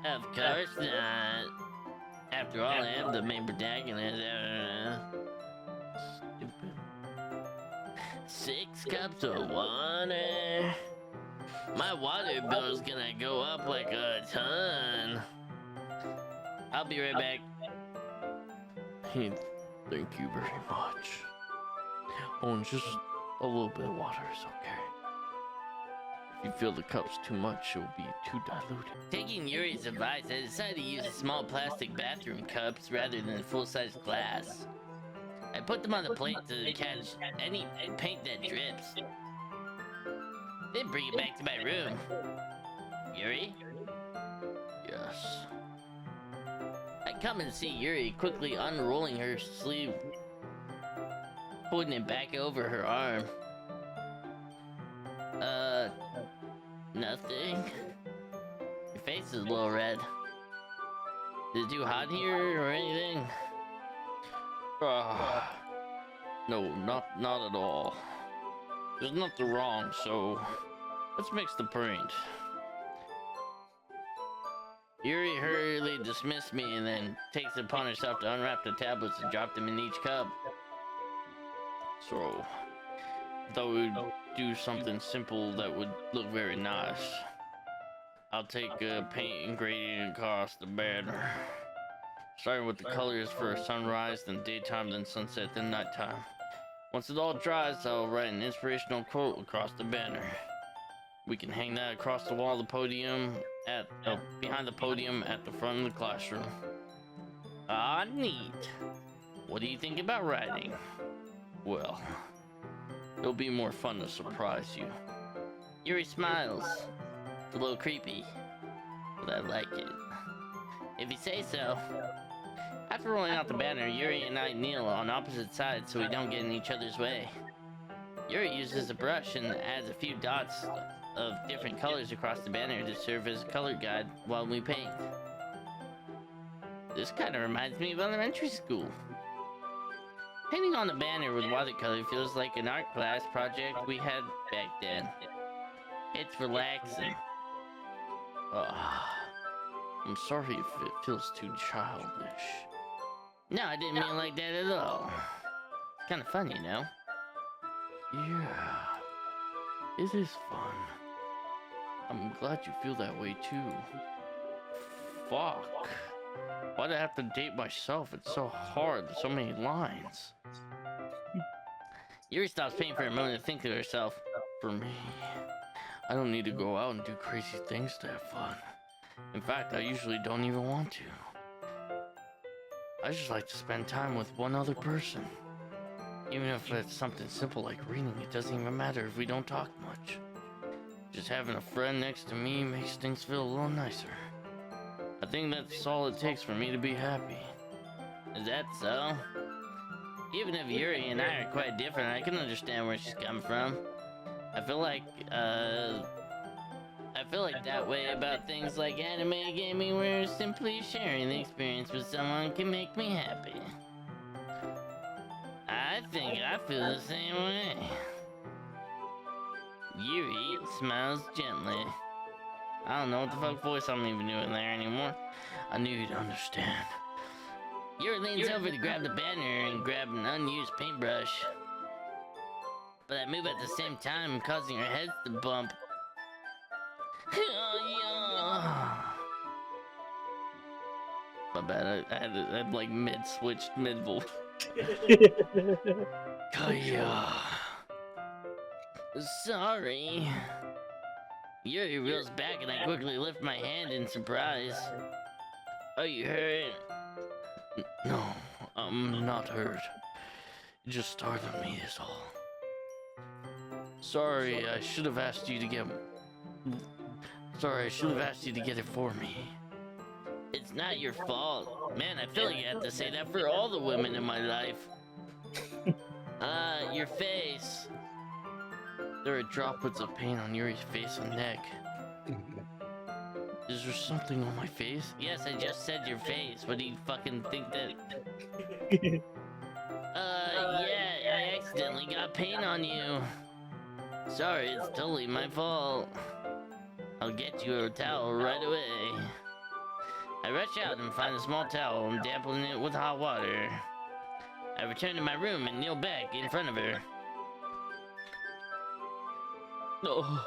[SPEAKER 1] Of course not. After all, I am the main protagonist. Stupid. 6 cups of water. My water bill's gonna go up like a ton. I'll be right back. Hey, thank you very much. Oh, and just a little bit of water is okay. If you feel the cup's too much, it'll be too diluted. Taking Yuri's advice, I decided to use small plastic bathroom cups rather than full-size glass. I put them on the plate to catch any paint that drips. Then bring it back to my room. Yuri? Yes. I come and see Yuri quickly unrolling her sleeve, putting it back over her arm. Nothing. Your face is a little red. Is it too hot here or anything? No, not at all. There's nothing wrong, so let's mix the paint. Yuri hurriedly dismissed me and then takes it upon herself to unwrap the tablets and drop them in each cup. So, thought we'd do something simple that would look very nice. I'll take paint and gradient across the banner. Starting with the colors for sunrise, then daytime, then sunset, then nighttime. Once it all dries, I'll write an inspirational quote across the banner. We can hang that across the wall of the podium behind the podium at the front of the classroom. Ah, neat. What do you think about writing? Well, it'll be more fun to surprise you. Yuri smiles. It's a little creepy, but I like it. If you say so. After rolling out the banner, Yuri and I kneel on opposite sides so we don't get in each other's way. Yuri uses a brush and adds a few dots of different colors across the banner to serve as a color guide while we paint. This kind of reminds me of elementary school. Painting on the banner with watercolor feels like an art class project we had back then. It's relaxing. I'm sorry if it feels too childish. No, I didn't mean like that at all. It's kind of fun, you know? Yeah, it is fun. I'm glad you feel that way too. Fuck. Why'd I have to date myself? It's so hard, so many lines. Yuri stops painting for a moment to think to herself. For me, I don't need to go out and do crazy things to have fun. In fact, I usually don't even want to. I just like to spend time with one other person. Even if it's something simple like reading, it doesn't even matter if we don't talk much. Just having a friend next to me makes things feel a little nicer. I think that's all it takes for me to be happy. Is that so? Even if Yuri and I are quite different, I can understand where she's coming from. I feel like that way about things like anime gaming, where simply sharing the experience with someone can make me happy. I think I feel the same way. Yuri smiles gently. I don't know what the fuck voice I'm even doing there anymore. I knew you'd understand. Yuri leans over to grab the banner and grab an unused paintbrush. But I move at the same time, causing her head to bump. My bad, I had like mid-switched, mid-voice. Kaya. Sorry. Yuri reels back and I quickly lift my hand in surprise. Are you hurt? No, I'm not hurt. It just startled me is all. Sorry, I should have asked you to get it for me. It's not your fault. Man, I feel like I have to say that for all the women in my life. Your face. There are droplets of paint on Yuri's face and neck. Is there something on my face? Yes, I just said your face. What do you fucking think that? Yeah, I accidentally got paint on you. Sorry, it's totally my fault. I'll get you a towel right away. I rush out and find a small towel and dampen it with hot water. I return to my room and kneel back in front of her. Oh.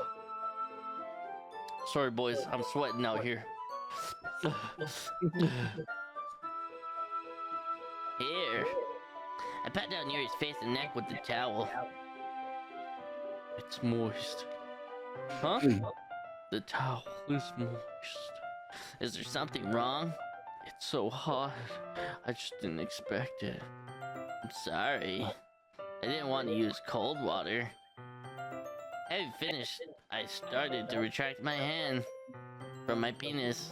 [SPEAKER 1] Sorry, boys, I'm sweating out here. Here. I pat down Yuri's face and neck with the towel. It's moist. Huh? The towel is moist. Is there something wrong? It's so hot. I just didn't expect it. I'm sorry. I didn't want to use cold water. Having finished, I started to retract my hand from my penis.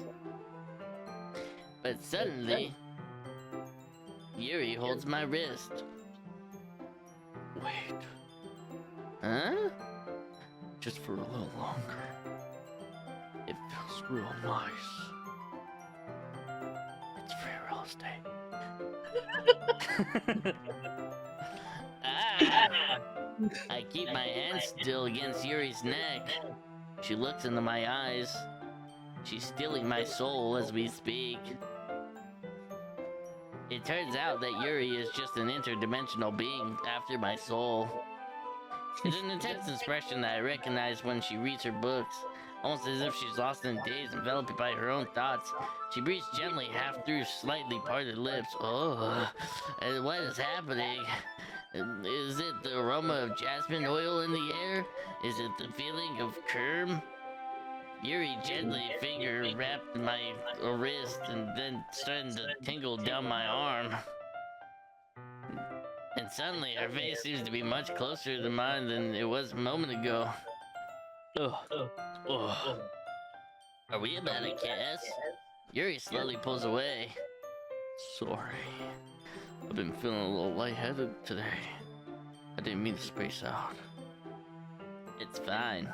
[SPEAKER 1] But suddenly, Yuri holds my wrist. Wait. Huh? Just for a little longer. It feels real nice. It's free real estate. I keep my hand still against Yuri's neck. She looks into my eyes. She's stealing my soul as we speak. It turns out that Yuri is just an interdimensional being after my soul. It's an intense expression that I recognize when she reads her books, almost as if she's lost in a daze, enveloped by her own thoughts. She breathes gently, half through slightly parted lips. Oh, and what is happening? Is it the aroma of jasmine oil in the air? Is it the feeling of Kerm? Yuri gently finger wrapped my wrist and then started to tingle down my arm. And suddenly her face seems to be much closer to mine than it was a moment ago. Ugh. Ugh. Are we about to kiss? Yuri slowly pulls away. Sorry. I've been feeling a little lightheaded today. I didn't mean to space out. It's fine.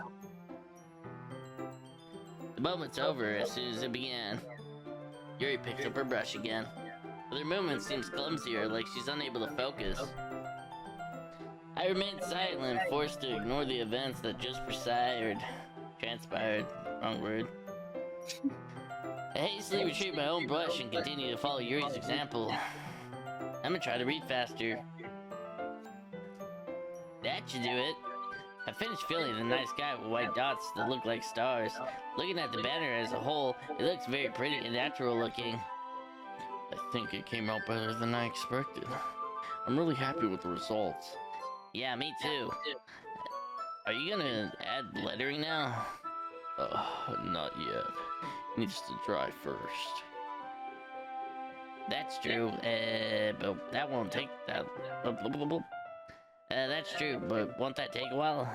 [SPEAKER 1] The moment's over as soon as it began. Yuri picks up her brush again, but her movement seems clumsier, like she's unable to focus. I remained silent, forced to ignore the events that just transpired, wrong word. I hastily retrieved my own brush and continued to follow Yuri's example. I'm gonna try to read faster. That should do it. I finished filling the night sky with white dots that look like stars. Looking at the banner as a whole, it looks very pretty and natural looking. I think it came out better than I expected. I'm really happy with the results. Yeah, me too. Are you gonna add lettering now? Not yet. It needs to dry first. That's true, but that won't take that. That's true, but won't that take a while?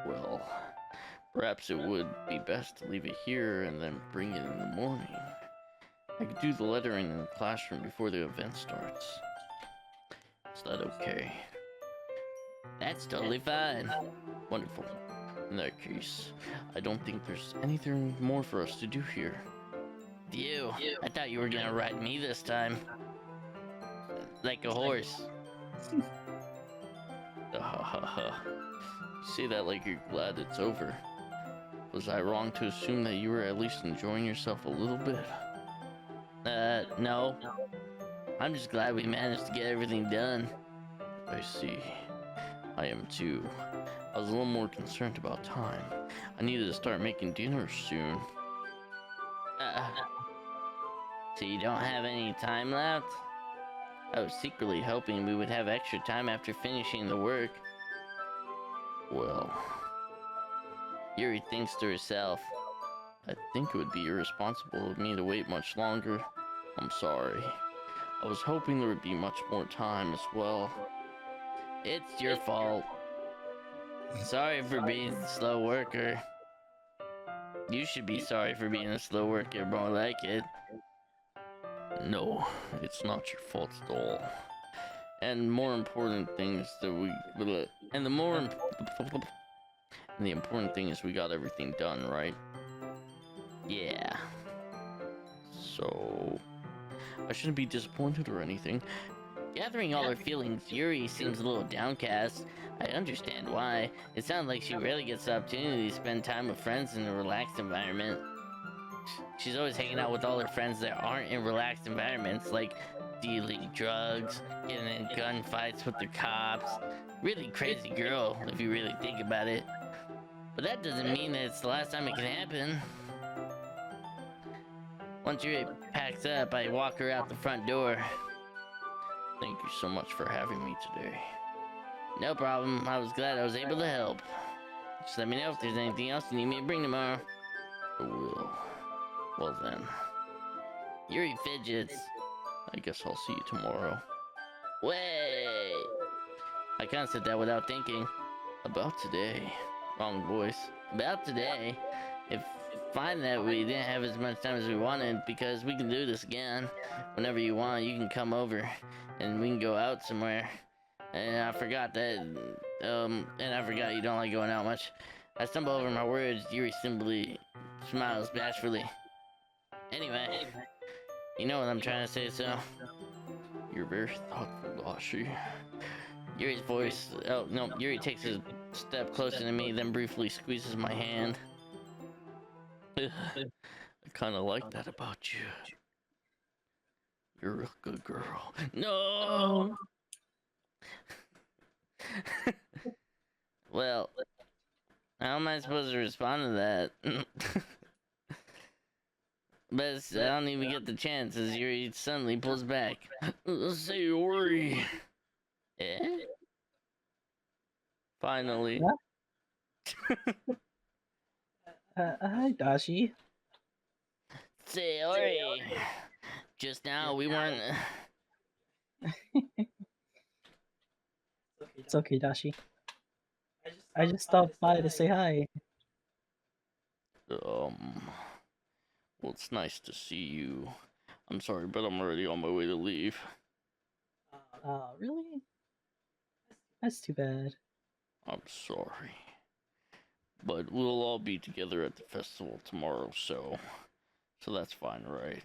[SPEAKER 1] Well, perhaps it would be best to leave it here and then bring it in the morning. I could do the lettering in the classroom before the event starts. Is that okay? That's totally fine. Wonderful. In that case, I don't think there's anything more for us to do here. You? I thought you were gonna ride me this time. Like a horse. You say that like you're glad it's over. Was I wrong to assume that you were at least enjoying yourself a little bit? No. I'm just glad we managed to get everything done. I see. I am too. I was a little more concerned about time. I needed to start making dinner soon. So you don't have any time left? I was secretly hoping we would have extra time after finishing the work. Well, Yuri thinks to herself, I think it would be irresponsible of me to wait much longer. I'm sorry. I was hoping there would be much more time as well. It's your fault. Sorry for being a slow worker. You should be sorry for being a slow worker, more like it. No, it's not your fault at all. And more important things that the important thing is we got everything done, right? Yeah. So I shouldn't be disappointed or anything. Gathering all her feelings, Yuri seems a little downcast. I understand why. It sounds like she rarely gets the opportunity to spend time with friends in a relaxed environment. She's always hanging out with all her friends that aren't in relaxed environments, like dealing drugs, getting in gunfights with the cops. Really crazy girl, if you really think about it. But that doesn't mean that it's the last time it can happen. Once Yuri packs up, I walk her out the front door. Thank you so much for having me today. No problem. I was glad I was able to help. Just let me know if there's anything else you need me to bring tomorrow. I will. Well then. Yuri fidgets. I guess I'll see you tomorrow. Wait! I can't said that without thinking. About today. Wrong voice. About today. If find that we didn't have as much time as we wanted, because we can do this again. Whenever you want, you can come over and we can go out somewhere. And I forgot that, and I forgot you don't like going out much. I stumble over my words. Yuri simply smiles bashfully. Anyway, you know what I'm trying to say, so. You're very thoughtful, Doshi. Yuri's voice, oh no, Yuri takes a step closer to me, then briefly squeezes my hand. I kinda like that about you. You're a good girl. No! Well, how am I supposed to respond to that? But I don't even get the chance as Yuri suddenly pulls back. Sayori! Eh? Finally.
[SPEAKER 2] Hi, Dashi.
[SPEAKER 1] Sayori. Just now we weren't.
[SPEAKER 2] It's okay, Dashi. I just stopped by to say hi.
[SPEAKER 1] Well, it's nice to see you. I'm sorry, but I'm already on my way to leave.
[SPEAKER 2] Really? That's too bad.
[SPEAKER 1] I'm sorry. But we'll all be together at the festival tomorrow, so that's fine, right?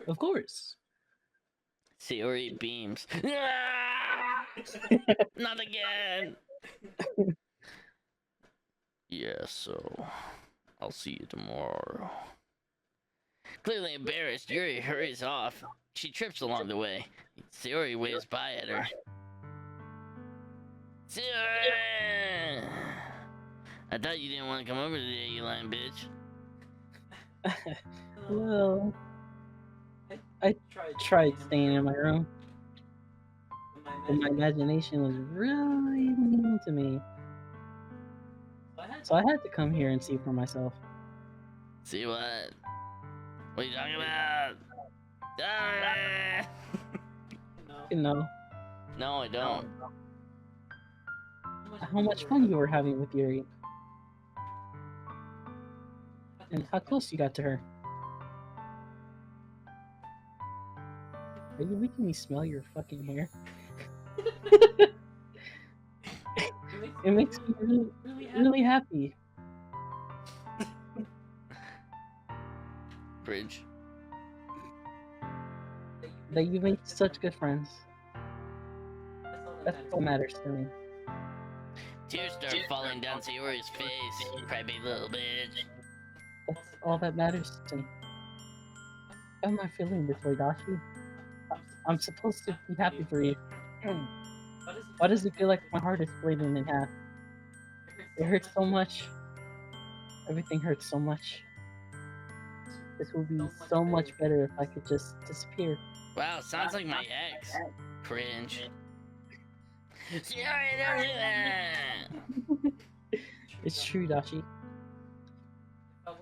[SPEAKER 2] Of course.
[SPEAKER 1] Sayori beams. Not again! Yeah, so I'll see you tomorrow. Clearly embarrassed, Yuri hurries off. She trips along the way. Sayori waves by at her. Sayori! I thought you didn't want to come over today, you lying bitch.
[SPEAKER 2] Well, I tried staying in my room, but my imagination was really mean to me. So I had to come here and see for myself.
[SPEAKER 1] See what? What are you talking about? Ah!
[SPEAKER 2] You know,
[SPEAKER 1] No, I don't.
[SPEAKER 2] how much fun you were having with Yuri. And how close you got to her. Are you making me smell your fucking hair? It makes me really happy
[SPEAKER 1] Bridge.
[SPEAKER 2] that you make such good friends. That's what matters to me.
[SPEAKER 1] Tears start falling down Sayori's face. Crybaby little bitch.
[SPEAKER 2] That's all that matters to me. Why am I feeling this way, Dashi? I'm supposed to be happy for you. Why does it feel like my heart is splitting in half? It hurts so much. Everything hurts so much. This would be so much better if I could just disappear.
[SPEAKER 1] Wow, sounds like my ex. Cringe. Sayori, don't do that!
[SPEAKER 2] It's true, Dashi.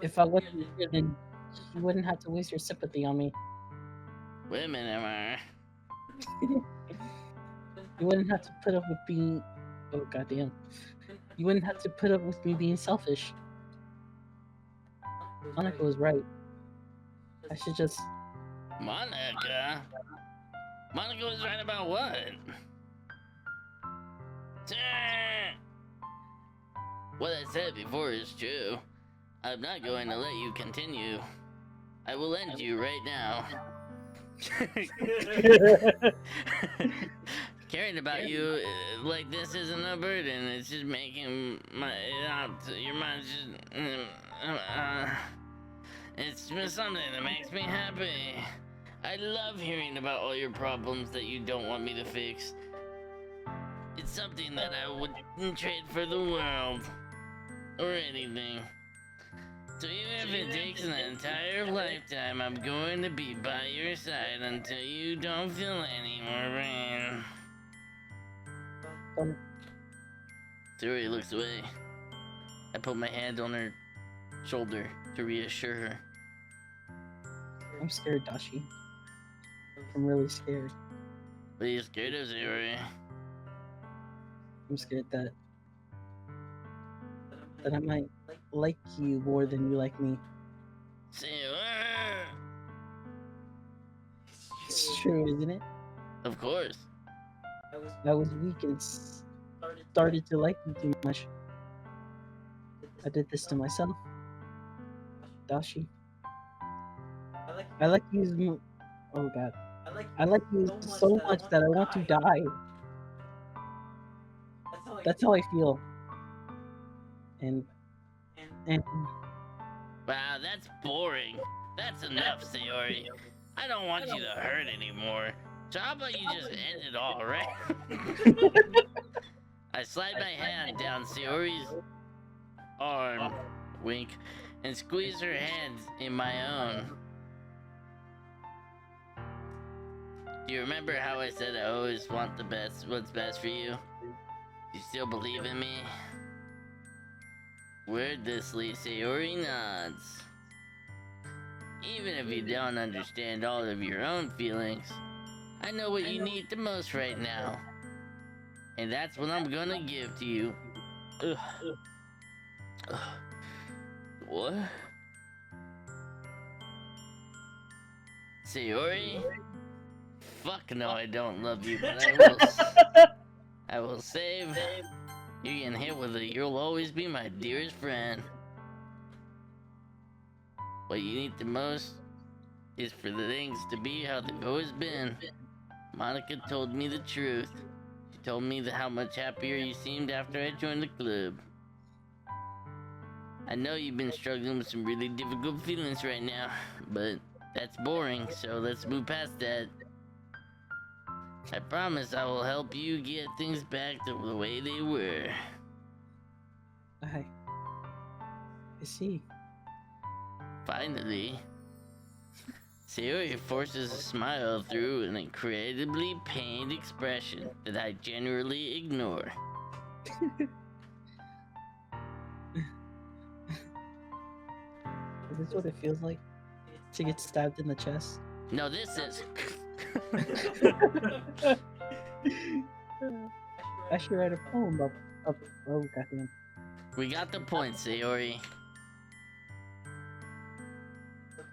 [SPEAKER 2] If I wasn't here, then you wouldn't have to waste your sympathy on me.
[SPEAKER 1] Wait a minute, Emma.
[SPEAKER 2] You wouldn't have to put up with being... Oh, goddamn. You wouldn't have to put up with me being selfish. Monica was right. I should just...
[SPEAKER 1] Monica? Monica was right about what? What I said before is true. I'm not going to let you continue. I will end you right now. Caring about you like this isn't a burden. It's just making your mind just. It's just something that makes me happy. I love hearing about all your problems that you don't want me to fix. It's something that I wouldn't trade for the world or anything. So even if it takes an entire lifetime, I'm going to be by your side until you don't feel any more pain. Sayori looks away. I put my hand on her shoulder to reassure her.
[SPEAKER 2] I'm scared, Dashi. I'm really scared.
[SPEAKER 1] What are you scared of, Sayori?
[SPEAKER 2] I'm scared that I might like you more than you like me.
[SPEAKER 1] Sayori!
[SPEAKER 2] It's true, isn't it?
[SPEAKER 1] Of course.
[SPEAKER 2] I was weak and started to like you too much. I did this to myself. Dashi. I like you. Oh god. I like you so much that I want to die. That's how I feel. And
[SPEAKER 1] Wow, that's boring. That's enough, Sayori. I don't want you to hurt anymore. So how about you just end it all, right? I slide my hand down Sayori's arm, wink, and squeeze her hand in my own. Do you remember how I said I always want the best, what's best for you? You still believe in me? Wordlessly, Sayori nods. Even if you don't understand all of your own feelings, I know what you need the most right now. And that's what I'm gonna give to you. Ugh. Ugh. What? Sayori? Fuck no, I don't love you, but I will save. You're getting hit with it. You'll always be my dearest friend. What you need the most is for the things to be how they've always been. Monica told me the truth. She told me how much happier you seemed after I joined the club. I know you've been struggling with some really difficult feelings right now, but that's boring, so let's move past that. I promise I will help you get things back to the way they were.
[SPEAKER 2] I see.
[SPEAKER 1] Finally, Sayori forces a smile through an incredibly pained expression that I generally ignore.
[SPEAKER 2] Is this what it feels like to get stabbed in the chest?
[SPEAKER 1] No, this is.
[SPEAKER 2] I should write a poem up. Oh, goddamn.
[SPEAKER 1] We got the point, Sayori.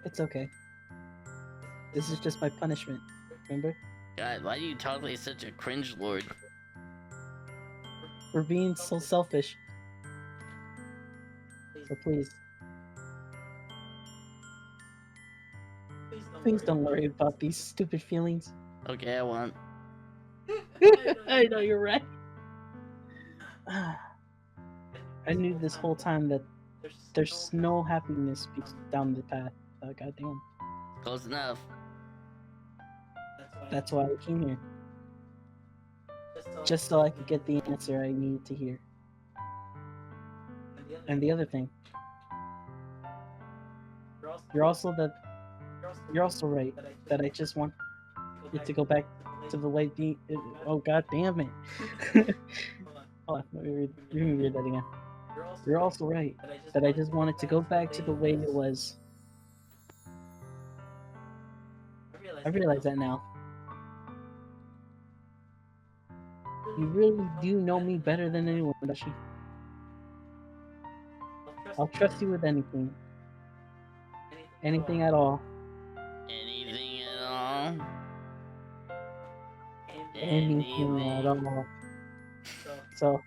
[SPEAKER 2] It's okay. This is just my punishment. Remember?
[SPEAKER 1] God, why do you talk like such a cringe lord?
[SPEAKER 2] For being so selfish. So please. Please don't worry about these stupid feelings.
[SPEAKER 1] Okay, I won't.
[SPEAKER 2] I know you're right. I knew this whole time that there's no happiness down the path. Goddamn.
[SPEAKER 1] Close enough.
[SPEAKER 2] That's why I came here. Just so I could get the answer I need to hear. And the other thing. You're also right that I just want it to go back to the way oh, god damn it. Hold on, let me read that again. You're also right that I just want it to go back to the way it was. I realize that now. You really do know me better than anyone, Doshi. I'll trust you with anything. Anything at all.
[SPEAKER 1] Anything at all?
[SPEAKER 2] Anything at all. So.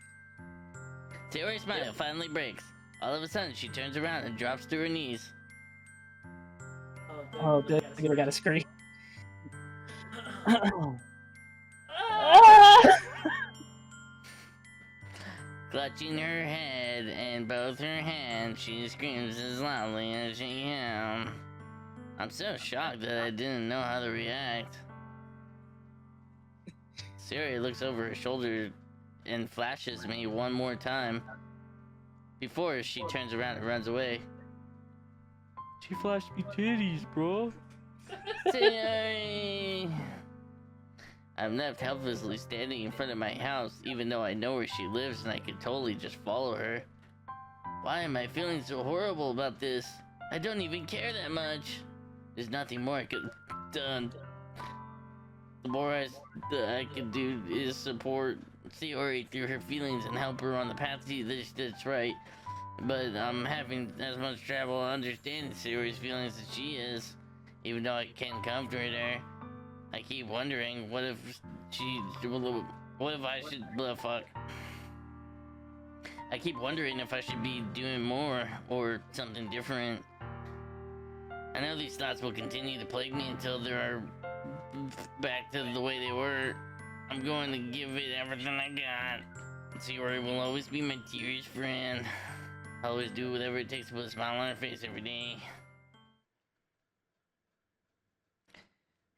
[SPEAKER 1] Sayori's smile finally breaks. All of a sudden, she turns around and drops to her knees.
[SPEAKER 2] Oh, good. I gotta scream.
[SPEAKER 1] Clutching her head in both her hands, she screams as loudly as she can. I'm so shocked that I didn't know how to react. Sayori looks over her shoulder and flashes me one more time before she turns around and runs away. She flashed me titties, bro. Sayori! I'm left helplessly standing in front of my house, even though I know where she lives and I could totally just follow her. Why am I feeling so horrible about this? I don't even care that much. There's nothing more I could have done. The more I could do is support Sayori through her feelings and help her on the path to this that's right. But I'm having as much trouble understanding Sayori's feelings as she is. Even though I can comfort her, I keep wondering, what if I should, fuck. I keep wondering if I should be doing more or something different. I know these thoughts will continue to plague me until they are back to the way they were. I'm going to give it everything I got. Sayori will always be my dearest friend. I'll always do whatever it takes to put a smile on her face every day.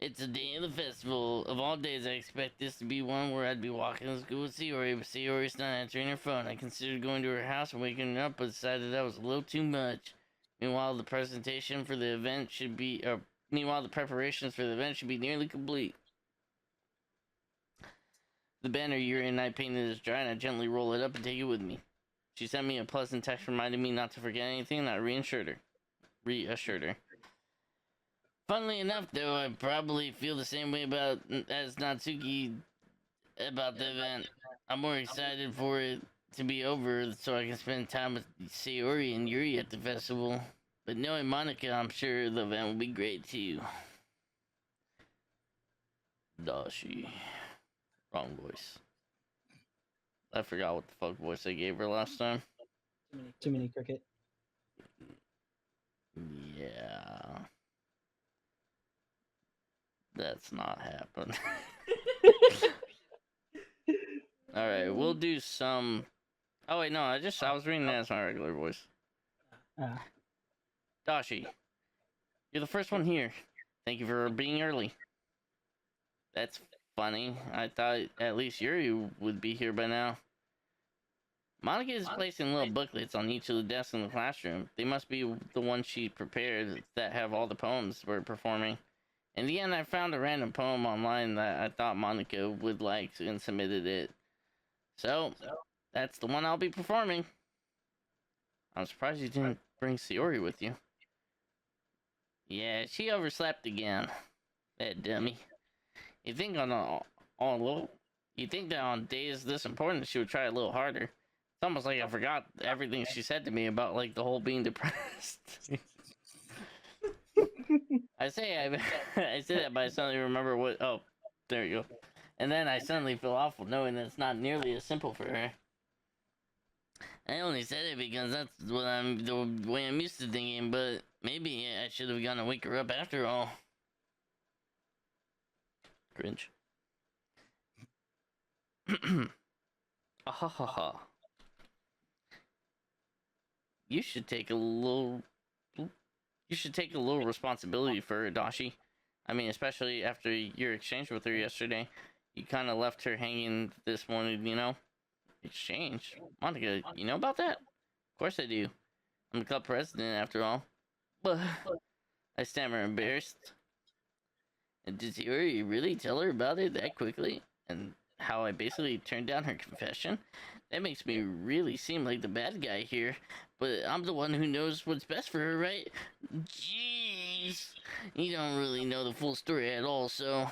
[SPEAKER 1] It's a day of the festival. Of all days, I expect this to be one where I'd be walking to school with Sayori, but Sayori's not answering her phone. I considered going to her house and waking her up, but decided that was a little too much. Meanwhile, the preparations for the event should be nearly complete. the banner Yuri and I painted is dry, and I gently roll it up and take it with me. She sent me a pleasant text reminding me not to forget anything, and I reassured her. Funnily enough, though, I probably feel the same way as Natsuki about the event. I'm more excited for it to be over so I can spend time with Sayori and Yuri at the festival. But knowing Monica, I'm sure the event will be great too. Doshi. Wrong voice. I forgot what the fuck voice I gave her last time.
[SPEAKER 2] Too many cricket.
[SPEAKER 1] Yeah. That's not happened. Alright, we'll do some... Oh wait, no, I was reading that as my regular voice. Doshi, you're the first one here. Thank you for being early. That's funny. I thought at least Yuri would be here by now. Monica is placing little booklets on each of the desks in the classroom. They must be the ones she prepared that have all the poems we're performing. In the end, I found a random poem online that I thought Monica would like and submitted it. So, that's the one I'll be performing. I'm surprised you didn't bring Sayori with you. Yeah, she overslept again. That dummy. You think that on days this important she would try a little harder. It's almost like I forgot everything she said to me about like the whole being depressed. I say that, but I suddenly remember what. Oh, there you go. And then I suddenly feel awful knowing that it's not nearly as simple for her. I only said it because that's the way I'm used to thinking, but maybe I should have gone to wake her up after all. Cringe. Ahahaha. You should take a little responsibility for her, Doshi. I mean, especially after your exchange with her yesterday. You kind of left her hanging this morning, you know? Exchange? Monica, you know about that? Of course I do. I'm the club president, after all. But I stammer, embarrassed. And did you really tell her about it that quickly? And how I basically turned down her confession? That makes me really seem like the bad guy here. But I'm the one who knows what's best for her, right? Jeez. You don't really know the full story at all, so...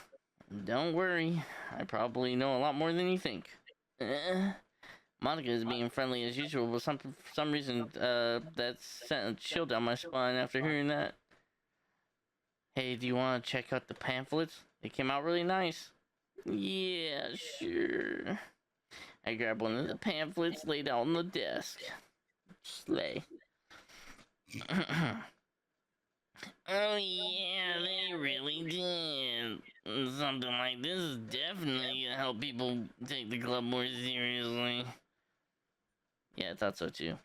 [SPEAKER 1] Don't worry. I probably know a lot more than you think. Monica is being friendly as usual, but for some reason, that sent a chill down my spine after hearing that. Hey, do you want to check out the pamphlets? They came out really nice. Yeah, sure. I grabbed one of the pamphlets laid out on the desk. Slay. Oh yeah, they really did. Something like this is definitely gonna help people take the club more seriously. Yeah, I thought so too.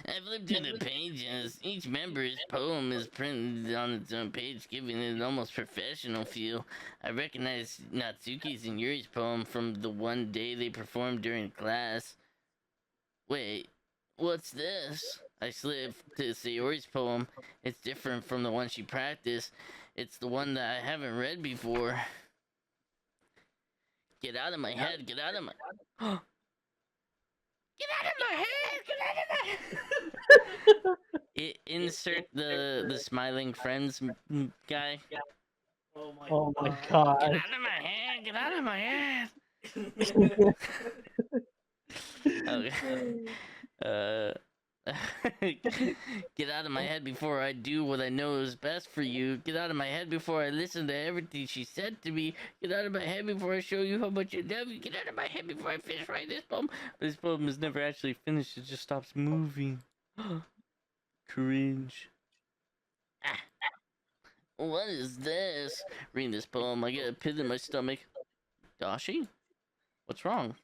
[SPEAKER 1] I flipped through the pages. Each member's poem is printed on its own page, giving it an almost professional feel. I recognized Natsuki's and Yuri's poem from the one day they performed during class. Wait, what's this? I slipped to Sayori's poem. It's different from the one she practiced. It's the one that I haven't read before. Get out of my head, get out of my... Get out of my head! Get out of my insert the smiling friends guy.
[SPEAKER 2] Oh my god.
[SPEAKER 1] Get out of my head! Get out of my head! Okay. Get out of my head before I do what I know is best for you. Get out of my head before I listen to everything she said to me. Get out of my head before I show you how much you love me. Get out of my head before I finish writing this poem. This poem is never actually finished. It just stops moving. Cringe. What is this? Reading this poem, I get a pit in my stomach. Doshi? What's wrong?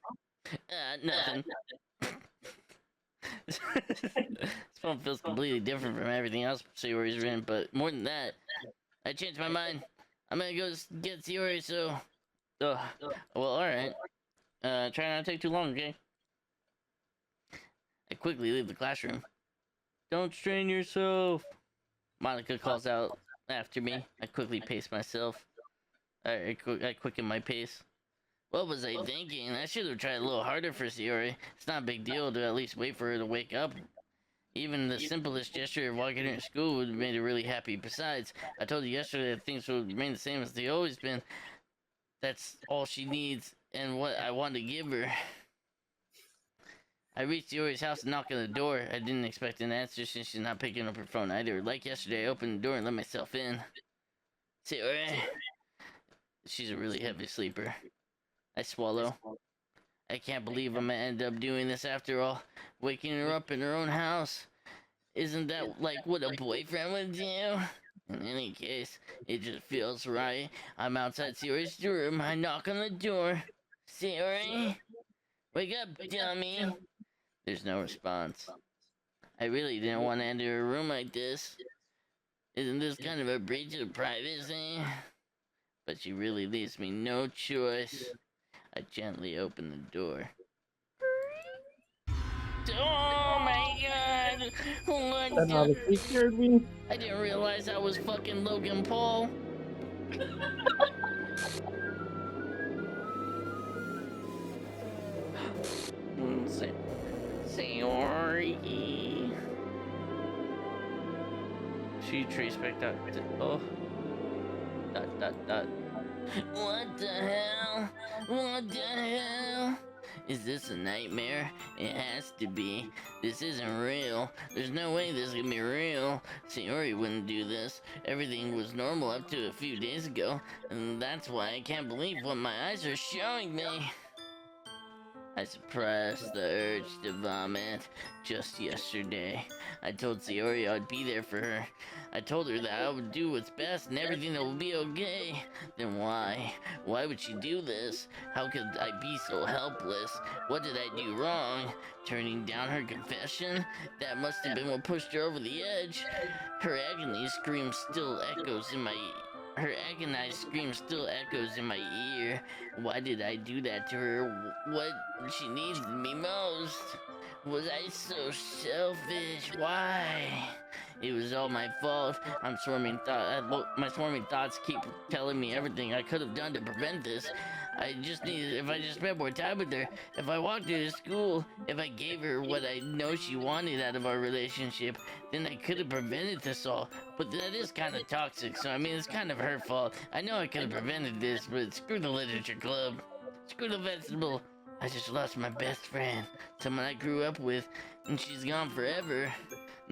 [SPEAKER 1] Nothing. This poem feels completely different from everything else Sayori's written, but more than that, I changed my mind. I'm gonna go get Sayori, so... well, alright. Try not to take too long, okay? I quickly leave the classroom. Don't strain yourself! Monica calls out after me. I quickly pace myself. I quicken my pace. What was I thinking? I should have tried a little harder for Sayori. It's not a big deal to at least wait for her to wake up. Even the simplest gesture of walking her to school would have made her really happy. Besides, I told you yesterday that things would remain the same as they always been. That's all she needs and what I want to give her. I reached Sayori's house and knocked on the door. I didn't expect an answer since she's not picking up her phone either. Like yesterday, I opened the door and let myself in. Sayori. She's a really heavy sleeper. I swallow. I can't believe I'm gonna end up doing this after all. Waking her up in her own house. Isn't that like what a boyfriend would do? In any case, it just feels right. I'm outside Sayori's room. I knock on the door. Sayori? Wake up, dummy. There's no response. I really didn't want to enter her room like this. Isn't this kind of a breach of privacy? But she really leaves me no choice. I gently open the door. Oh my god! What
[SPEAKER 2] That's how the
[SPEAKER 1] the...
[SPEAKER 2] key scared me.
[SPEAKER 1] I didn't realize I was fucking Logan Paul. Sayori. She traced back that. Oh. Dot. What the hell? What the hell? Is this a nightmare? It has to be. This isn't real. There's no way this can be real. Sayori wouldn't do this. Everything was normal up to a few days ago, and that's why I can't believe what my eyes are showing me. I suppressed the urge to vomit just yesterday. I told Sayori I'd be there for her. I told her that I would do what's best and everything that will be okay. Then why? Why would she do this? How could I be so helpless? What did I do wrong? Turning down her confession? That must have been what pushed her over the edge. Her agonized scream still echoes in my ear. Why did I do that to her? What she needed me most? Was I so selfish? Why? It was all my fault. My swarming thoughts keep telling me everything I could have done to prevent this. If I just spent more time with her, if I walked her to school, if I gave her what I know she wanted out of our relationship, then I could have prevented this all. But that is kind of toxic, so I mean, it's kind of her fault. I know I could have prevented this, but screw the literature club. Screw the vegetable. I just lost my best friend, someone I grew up with, and she's gone forever.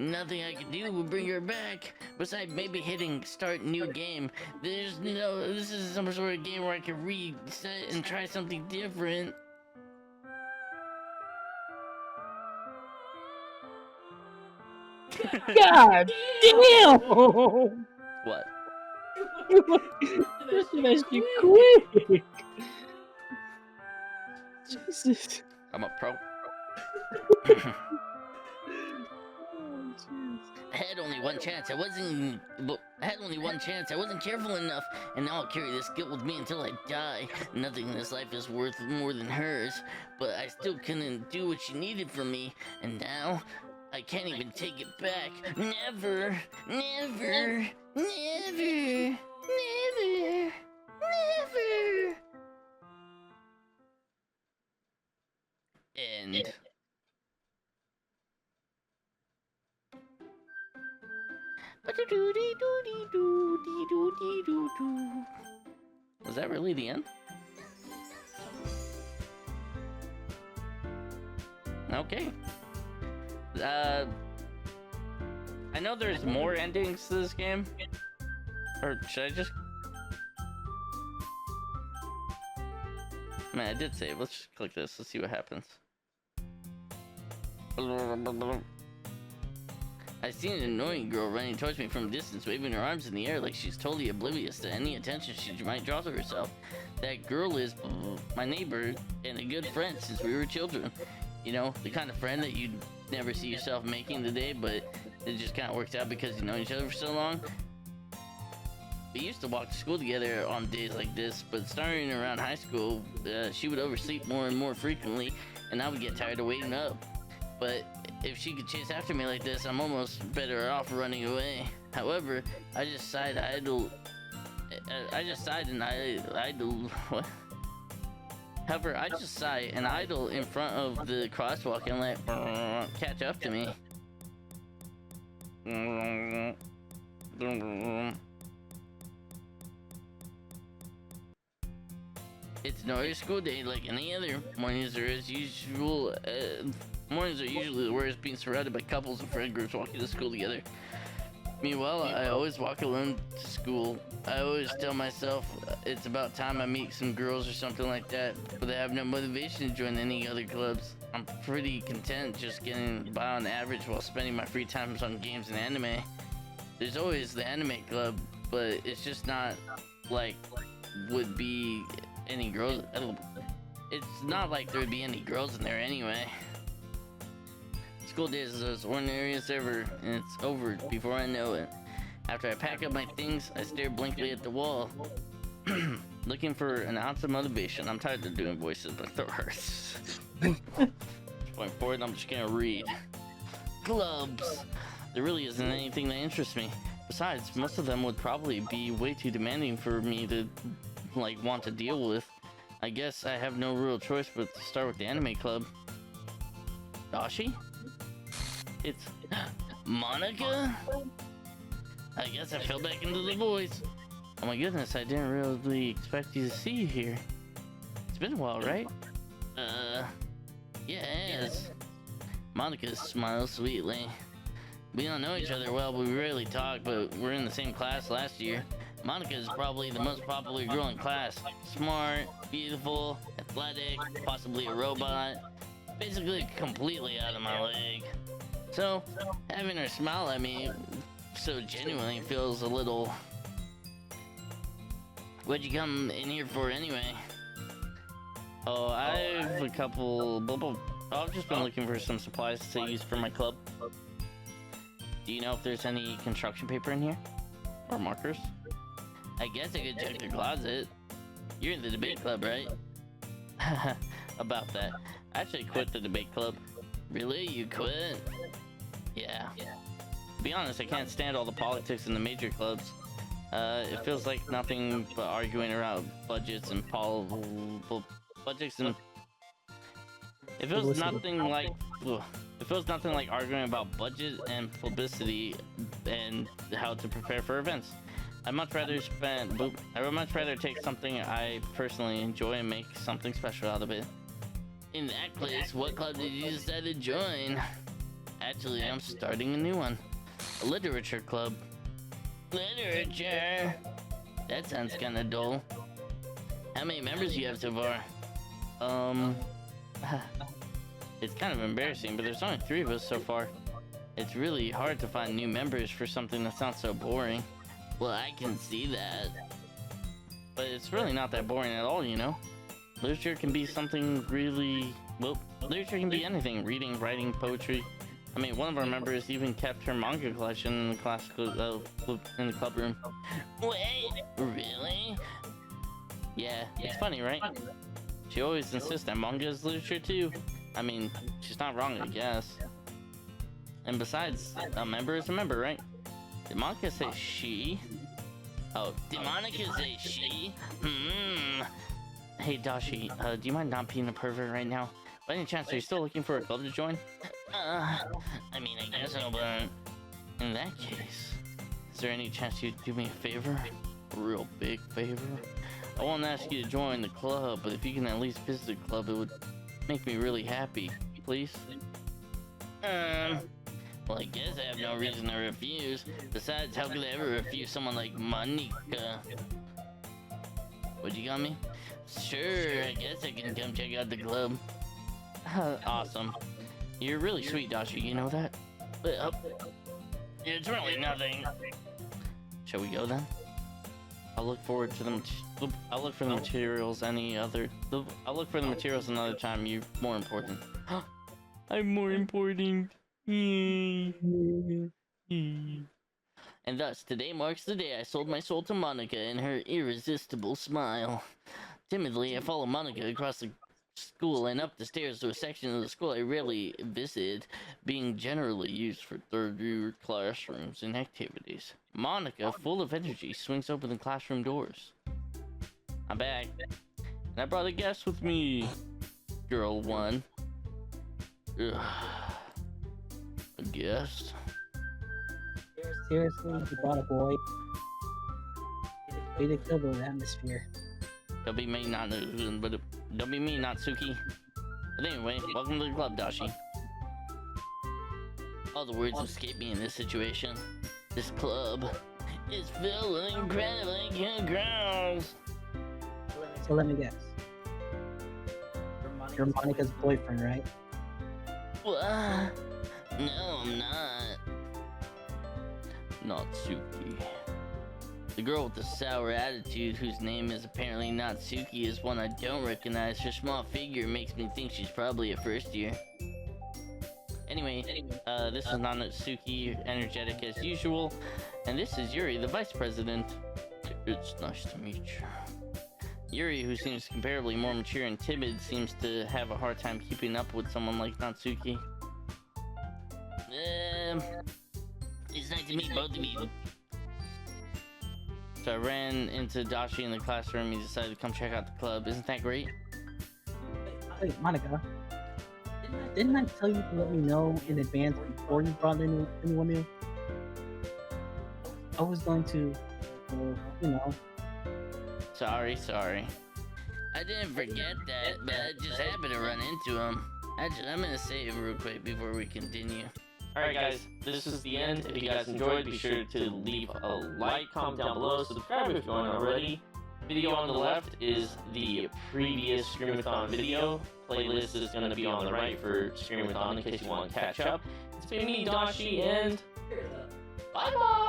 [SPEAKER 1] Nothing I can do will bring her back, besides maybe hitting start new game. This is some sort of game where I can reset and try something different.
[SPEAKER 2] God damn!
[SPEAKER 1] What?
[SPEAKER 2] This is actually quick. Jesus.
[SPEAKER 1] I'm a pro. I had only one chance. I wasn't careful enough, and now I'll carry this guilt with me until I die. Nothing in this life is worth more than hers, but I still couldn't do what she needed from me, and now I can't even take it back. Never. End. Was that really the end? Okay. I know there's more endings to this game. Or should I just... Man, I did save. Let's just click this. Let's see what happens. I seen an annoying girl running towards me from a distance, waving her arms in the air like she's totally oblivious to any attention she might draw to herself. That girl is my neighbor and a good friend since we were children. You know, the kind of friend that you'd never see yourself making today, but it just kind of works out because you know each other for so long. We used to walk to school together on days like this, but starting around high school, she would oversleep more and more frequently, and I would get tired of waiting up. But if she could chase after me like this, I'm almost better off running away. However, I just sighed and idle. What? However, I just sigh and idle in front of the crosswalk and let catch up to me. It's another school day like any other. Mornings are as usual. Mornings are usually the worst, being surrounded by couples and friend groups walking to school together. Meanwhile, I always walk alone to school. I always tell myself it's about time I meet some girls or something like that, but I have no motivation to join any other clubs. I'm pretty content just getting by on average while spending my free time on games and anime. There's always the anime club, but it's just not like would be any girls. It's not like there would be any girls in there anyway. School days is as ordinary as ever, and it's over before I know it. After I pack up my things, I stare blankly at the wall, looking for an ounce of motivation. I'm tired of doing voices, my throat hurts. Going forward, I'm just gonna read. Clubs! There really isn't anything that interests me. Besides, most of them would probably be way too demanding for me to, like, want to deal with. I guess I have no real choice but to start with the anime club. Doshi? It's Monica? I guess I fell back into the voice. Oh my goodness, I didn't really expect you to see you here. It's been a while, right? Yeah, it is. Monica smiles sweetly. We don't know each other well, we rarely talk, but we're in the same class last year. Monica is probably the most popular girl in class. Smart, beautiful, athletic, possibly a robot. Basically completely out of my league. So, having her smile at me so genuinely feels a little... What'd you come in here for anyway? Oh, I've a couple... I've just been looking for some supplies to use for my club. Do you know if there's any construction paper in here? Or markers? I guess I could check the closet. You're in the debate club, right? About that. I actually quit the debate club. Really? You quit? Yeah. To be honest, I can't stand all the politics in the major clubs. It feels like nothing but arguing around budgets and budgets and... It feels nothing like... It feels nothing like arguing about budget and publicity and how to prepare for events. I'd much rather take something I personally enjoy and make something special out of it. In that case, what club did you decide to join? Actually, I'm starting a new one. A literature club. Literature? That sounds kinda dull. How many members do you have so far? It's kind of embarrassing, but there's only 3 of us so far. It's really hard to find new members for something that sounds so boring. Well, I can see that. But it's really not that boring at all, you know? Literature can be something really... Well, literature can be anything. Reading, writing, poetry. I mean, one of our members even kept her manga collection in the classical, in the club room. Wait, really? Yeah, it's funny, right? She always insists that manga is literature too. I mean, she's not wrong, I guess. And besides, a member is a member, right? Did Monica say she? Oh, did Monica say she? Hey, Doshi, do you mind not being a pervert right now? By any chance, are you still looking for a club to join? I mean, I guess so, but... In that case, is there any chance you'd do me a favor? A real big favor? I won't ask you to join the club, but if you can at least visit the club, it would make me really happy. Please? Well, I guess I have no reason to refuse. Besides, how could I ever refuse someone like Monica? What you got me? Sure, I guess I can come check out the club. Awesome. You're really sweet, Doshi, you know that? It's really nothing. Shall we go then? I'll look forward to them. I'll look for the materials I'll look for the materials another time. You're more important. I'm more important. And thus, today marks the day I sold my soul to Monica and her irresistible smile. Timidly, I follow Monica across the school and up the stairs to a section of the school I rarely visited, being generally used for third-year classrooms and activities. Monica, full of energy, swings open the classroom doors. I'm back. And I brought a guest with me. Girl 1. Ugh. A guest?
[SPEAKER 2] Seriously, you brought a boy. Way to kill the atmosphere.
[SPEAKER 1] Don't be me, not Suki. But anyway, welcome to the club, Doshi. All the words escape me in this situation. This club is filled with incredibly cute girls.
[SPEAKER 2] So let me guess. You're Monica's boyfriend, right?
[SPEAKER 1] What? No, I'm not. Not Suki. The girl with the sour attitude, whose name is apparently not Suki, is one I don't recognize. Her small figure makes me think she's probably a first year. Anyway, this is not Suki, energetic as usual, and this is Yuri, the vice president. It's nice to meet you. Yuri, who seems comparably more mature and timid, seems to have a hard time keeping up with someone like Natsuki. It's nice to meet both of you. So I ran into Doshi in the classroom. He decided to come check out the club. Isn't that great?
[SPEAKER 2] Wait, Monica. Didn't I tell you to let me know in advance before you brought anyone new? I was going to, you know.
[SPEAKER 1] Sorry. I didn't forget that, but I just happened to run into him. I'm gonna save him real quick before we continue.
[SPEAKER 3] Alright guys, this is the end. If you guys enjoyed, be sure to leave a like, comment down below, subscribe if you aren't already. Video on the left is the previous Screamathon video. Playlist is going to be on the right for Screamathon in case you want to catch up. It's been me, Doshi, and bye bye!